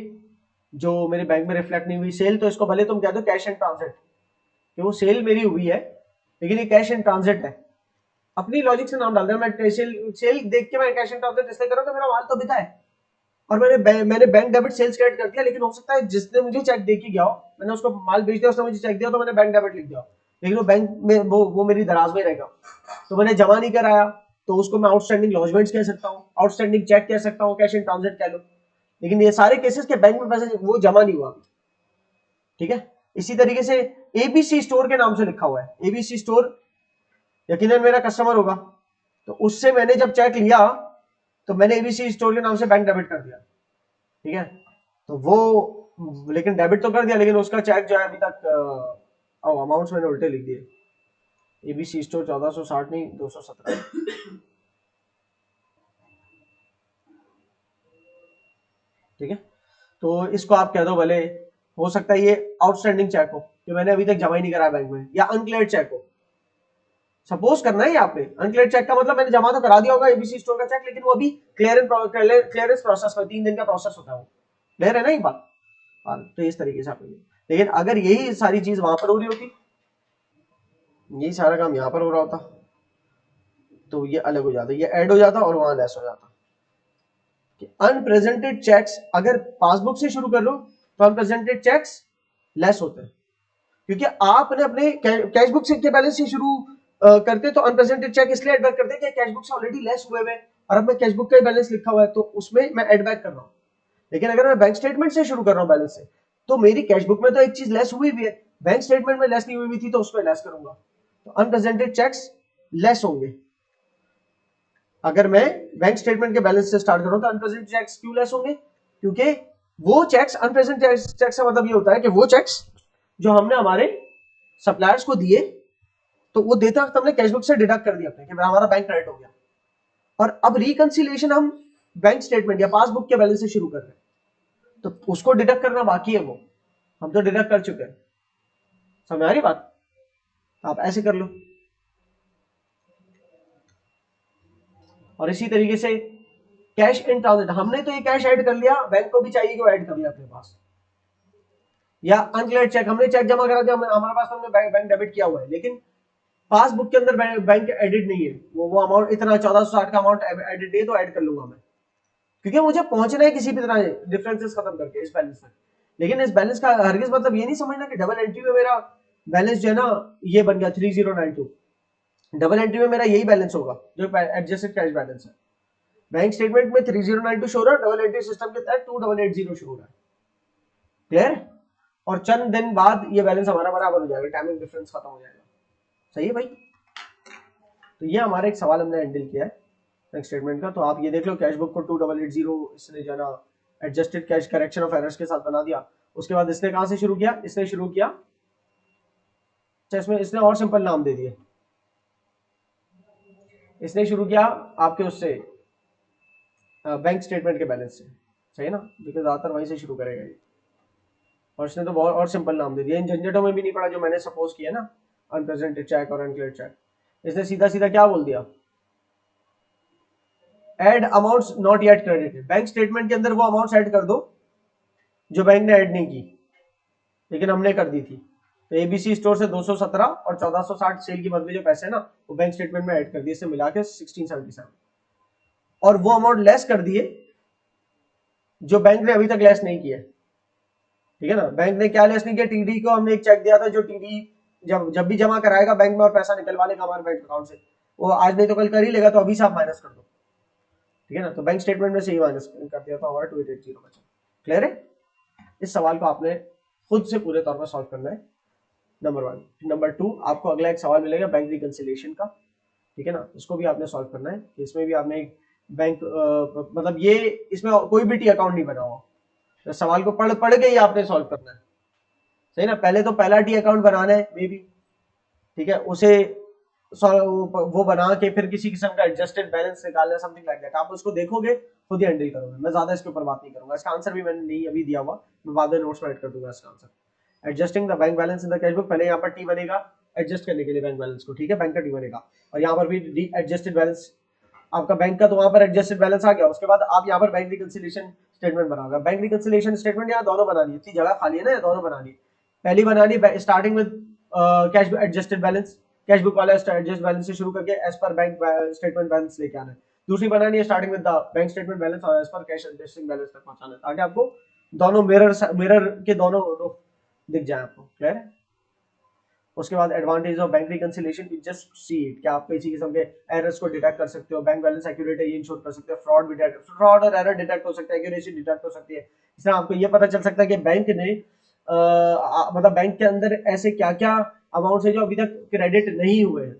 जो मेरे बैंक में रिफ्लेक्ट नहीं हुई सेल, तो इसको भले तुम कह दो कैश एंड ट्रांजिट, कि वो सेल मेरी हुई है लेकिन ये कैश एंड ट्रांजिट है। अपनी लॉजिक से नाम डाल दे, मैं सेल देख के मैं कैश एंड ट्रांजिट इसलिए कर रहा हूं कि मेरा माल तो बिका है, और मैंने बैंक डेबिट सेल्स क्रेडिट कर दिया, लेकिन हो सकता है जिसने मुझे चेक दे के गया हो, मैंने उसको माल बेच दिया, उसने मुझे चेक दिया, तो मैंने बैंक डेबिट लिख दिया, लेकिन वो बैंक में वो मेरी दराज में रहेगा, तो मैंने जमा नहीं कराया, तो उसको मैं आउटस्टैंडिंग लॉजमेंट्स कह सकता हूँ, आउटस्टैंडिंग चेक कह सकता हूँ, कैश इन ट्रांजिट कह लो, लेकिन ये सारे केसेस के बैंक में पैसे वो जमा नहीं हुआ, ठीक है। इसी तरीके से एबीसी स्टोर के नाम से लिखा हुआ है, एबीसी स्टोर यकीनन मेरा कस्टमर होगा, तो उससे मैंने जब चेक लिया तो मैंने एबीसी स्टोर के नाम से बैंक डेबिट कर दिया, ठीक है। तो वो लेकिन डेबिट तो कर दिया, लेकिन उसका चेक जो है अभी तक अमाउंट्स मैंने उल्टे लिख दिए, एबीसी स्टोर 1460 नहीं 217, ठीक है। तो इसको आप कह दो भले, हो सकता है ये आउटस्टैंडिंग चेक हो जो मैंने अभी तक जमा ही नहीं कराया बैंक में, या अनक्लियर्ड चेक हो, सपोज करना है आपने अनक्लियर्ड चेक का मतलब मैंने जमा तो करा दिया होगा एबीसी स्टोर का चेक, लेकिन वो अभी क्लियरेंस प्रोसेस में 3 दिन का प्रोसेस होता है, वो क्लियर है ना ये बात। तो इस तरीके से आप, लेकिन अगर यही सारी चीज वहां पर हो रही होती, यही सारा काम यहाँ पर हो रहा होता, तो ये अलग हो जाता, ये ऐड हो जाता और वहां लेस हो जाता। अनप्रेजेंटेड चेक्स अगर पासबुक से शुरू कर लो तो अनप्रेजेंटेड चेक्स लेस होते हैं, क्योंकि आपने अपने कैश बुक से के बैलेंस से शुरू करते तो अनप्रेजेंटेड चेक इसलिए एड बैक करते कि कैश बुक से ऑलरेडी लेस हुए हुए, और अब मैं कैश बुक का बैलेंस लिखा हुआ है तो उसमें मैं एड बैक कर रहा हूं। लेकिन अगर मैं बैंक स्टेटमेंट से शुरू कर रहा हूं बैलेंस से, तो मेरी कैश बुक में तो एक चीज लेस हुई भी है, बैंक स्टेटमेंट में लेस नहीं हुई थी, तो उसमें लेस करूंगा, तो अनप्रेजेंटेड चेक्स लेस होंगे। अगर मैं बैंक स्टेटमेंट के बैलेंस से स्टार्ट करूं तो अनप्रेजेंट चेक्स क्यों लेस होंगे, क्योंकि वो चेक्स, अनप्रेजेंट चेक्स का मतलब ये होता है कि वो चेक्स जो हमने हमारे सप्लायर्स को दिए, तो वो देते वक्त हमने कैश बुक से डिडक्ट कर दिया अपने कि हमारा बैंक क्रेडिट हो गया, और अब रिकंसिलिएशन हम बैंक स्टेटमेंट या पासबुक के बैलेंस से शुरू कर रहे हैं, तो उसको डिडक्ट करना बाकी है, वो हम तो डिडक्ट कर चुके हैं। समझ आ रही बात? आप ऐसे कर लो। और इसी तरीके से कैश इन ट्रांजिट, हमने तो ये कैश ऐड कर लिया, बैंक को भी चाहिए कि वो ऐड कर लिया अपने पास, या अनक्लियर्ड चेक, हमने चेक जमा करा दिया, हमारे पास तो हमने बैंक डेबिट किया हुआ है, लेकिन पासबुक के अंदर बैंक एडिट नहीं है, वो अमाउंट इतना 1460 का अमाउंट एडिट है, तो ऐड कर लूंगा मैं, क्योंकि मुझे पहुंचना है किसी भी तरह डिफरेंसेस खत्म करके इस बैलेंस में। लेकिन इस बैलेंस का हरगिज मतलब ये नहीं समझना कि डबल एंट्री में मेरा बैलेंस जो है ना ये बन गया 3092, डबल एंट्री में मेरा यही बैलेंस होगा जो एडजस्टेड कैश बैलेंस है, बैंक स्टेटमेंट में 3092 शो रहा है, डबल एंट्री सिस्टम के तहत 2880 शो रहा है। क्लियर? और चंद दिन बाद ये बैलेंस हमारा बराबर हो जाएगा, टाइमिंग डिफरेंस खत्म हो जाएगा। सही है भाई? तो ये हमारा एक सवाल हमने हैंडल किया है बैंक स्टेटमेंट का। तो आप ये देख लो, कैश बुक को 2880 इसने जो ना adjusted cash correction of errors के साथ बना दिया। उसके बाद इसने कहां से शुरू किया? इसने शुरू किया, इसमें इसने और सिंपल नाम दे दिए। इसने शुरू किया आपके उससे बैंक स्टेटमेंट के बैलेंस से, सही है ना, बिकॉज ज्यादातर वहीं से शुरू करेगा ये। और इसने तो बहुत और सिंपल नाम दे दिया, इन झंझटों में भी नहीं पड़ा जो मैंने सपोज किया ना, अनप्रेजेंटेड चेक और अनक्लियर्ड चेक। इसने सीधा सीधा क्या बोल दिया? Add amounts not yet credited. Bank statement के अंदर वो अमाउंट्स ऐड कर दो जो बैंक ने ऐड नहीं की लेकिन हमने कर दी थी। तो एबीसी स्टोर से 217 और 1460 सेल की मद में जो पैसे है ना, वो बैंक स्टेटमेंट में ऐड कर दिए, इससे मिला के 1677। और वो अमाउंट लेस कर दिए जो बैंक ने अभी तक लेस नहीं किया। ठीक है ना? बैंक ने क्या लेस नहीं किया? टीडी को हमने एक चेक दिया था, जो टीडी जब भी जमा कराएगा बैंक में और पैसा निकलवा लेगा हमारे बैंक अकाउंट से, वो आज नहीं तो कल कर ही लेगा, तो अभी से आप माइनस कर दो। ठीक है ना? तो बैंक स्टेटमेंट में से ही माइनस कर दिया तो हमारा 2880 बचा। क्लियर है? इस सवाल को आपने खुद से पूरे तौर पर सॉल्व करना है, नंबर 1। नंबर 2, आपको अगला एक सवाल मिलेगा बैंक रिकंसिलिएशन का। ठीक है ना? इसको भी आपने सॉल्व करना है। इसमें भी आपने एक बैंक मतलब ये इसमें कोई भी टी अकाउंट नहीं बना हुआ, तो सवाल को पढ़ के ही आपने सॉल्व करना है, सही ना? पहले तो पहला टी अकाउंट बनाना है मे बी, ठीक है, उसे वो बना के फिर किसी किस्म का एडजस्टेड बैलेंस निकालना, समथिंग लाइक दैट। आप उसको देखोगे, खुद ही हैंडल करोगे, मैं ज्यादा इसके ऊपर बात नहीं करूंगा। इसका आंसर भी मैंने नहीं अभी दिया हुआ, मैं बाद में नोट्स में ऐड कर दूंगा इसका answer. Adjusting the bank balance in the cash book, पहले यहाँ पर टी बनेगा एडजस्ट करने के लिए बैंक बैलेंस को, ठीक है, बैंक का टी बनेगा, और यहाँ पर भी एडजस्टेड बैलेंस आपका बैंक का, तो वहां पर एडजस्टेड बैलेंस आ गया। उसके बाद आप यहाँ पर बैंक रिकंसिलिएशन स्टेटमेंट बनाओगे। बैंक रिकंसिलिएशन स्टेटमेंट यहाँ दोनों बना ली, इतनी जगह खाली है ना, दोनों बना ली। पहली बना ली starting with cash adjusted balance, cash book वाला एडजस्ट बैलेंस से शुरू करके as per bank statement balance लेके आना है। दूसरी बनानी है starting with the bank statement balance और as per cash adjusting balance तक पहुंचाना है, ताकि आपको दोनों मिरर के दोनों दिख जाए आपको। क्लियर है? उसके बाद advantage of bank reconciliation, you just see it, क्या आप किसी किस्म के एरर्स को डिटेक्ट कर सकते हो, बैंक बैलेंस एक्यूरेट है ये इंश्योर कर सकते हो, फ्रॉड और एरर डिटेक्ट हो सकता है, एक्यूरेसी डिटेक्ट हो सकती है। इससे आपको ये पता चल सकता है कि बैंक ने मतलब बैंक के अंदर ऐसे क्या क्या अमाउंट है जो अभी तक क्रेडिट नहीं हुए हैं।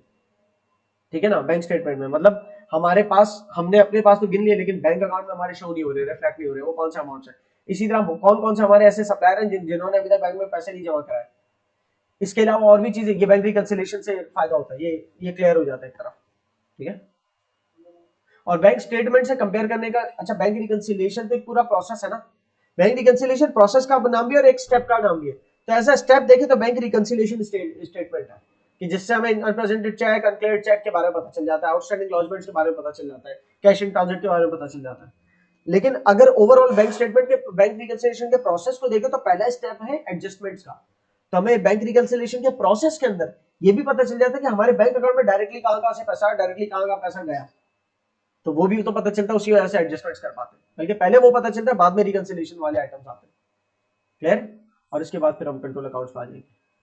ठीक है ना? बैंक स्टेटमेंट में मतलब हमारे पास, हमने अपने पास तो गिन लिए लेकिन बैंक अकाउंट में हमारे शो नहीं हो रहे, रिफ्लेक्ट नहीं हो रहे, वो कौन सा अमाउंट है। इसी तरह कौन कौन से हमारे ऐसे सप्लायर हैं जिन्होंने अभी तक बैंक में पैसे नहीं जमा कराए। इसके अलावा और भी चीजें, ये बैंक रिकंसिलिएशन से फायदा होता है, ये क्लियर हो जाता है एक तरफ। ठीक है? और बैंक स्टेटमेंट से कंपेयर करने का, अच्छा बैंक रिकंसिलिएशन तो एक पूरा प्रोसेस है ना, बैंक रिकंसिलिएशन प्रोसेस का नाम भी और एक स्टेप का नाम भी है। तो ऐसा स्टेप देखे तो बैंक रिकंसिलिएशन स्टेटमेंट है कि जिससे हमें अनप्रेजेंटेड चेक, अनक्लियर्ड चेक के बारे में पता चल जाता है, आउटस्टैंडिंग लॉजमेंट्स के बारे में पता चल जाता है, कैश इन ट्रांजिट के बारे में पता चल जाता है। लेकिन अगर ओवरऑल बैंक स्टेटमेंट के, बैंक रिकंसिलिएशन के प्रोसेस को देखें तो पहला स्टेप है एडजस्टमेंट्स का। तो हमें बैंक रिकंसिलिएशन के प्रोसेस के अंदर ये भी पता चल जाता है कि हमारे बैंक अकाउंट में डायरेक्टली कहां से पैसा, डायरेक्टली कहां पैसा गया, तो वो भी तो पता चलता है, उसी वजह से एडजस्टमेंट्स कर पाते हैं। बल्कि पहले वो पता चलता है, बाद में रिकंसिलिएशन वाले आइटम्स आते हैं। क्लियर? और इसके बाद फिर हम कंट्रोल अकाउंट्स पे आ जाएंगे।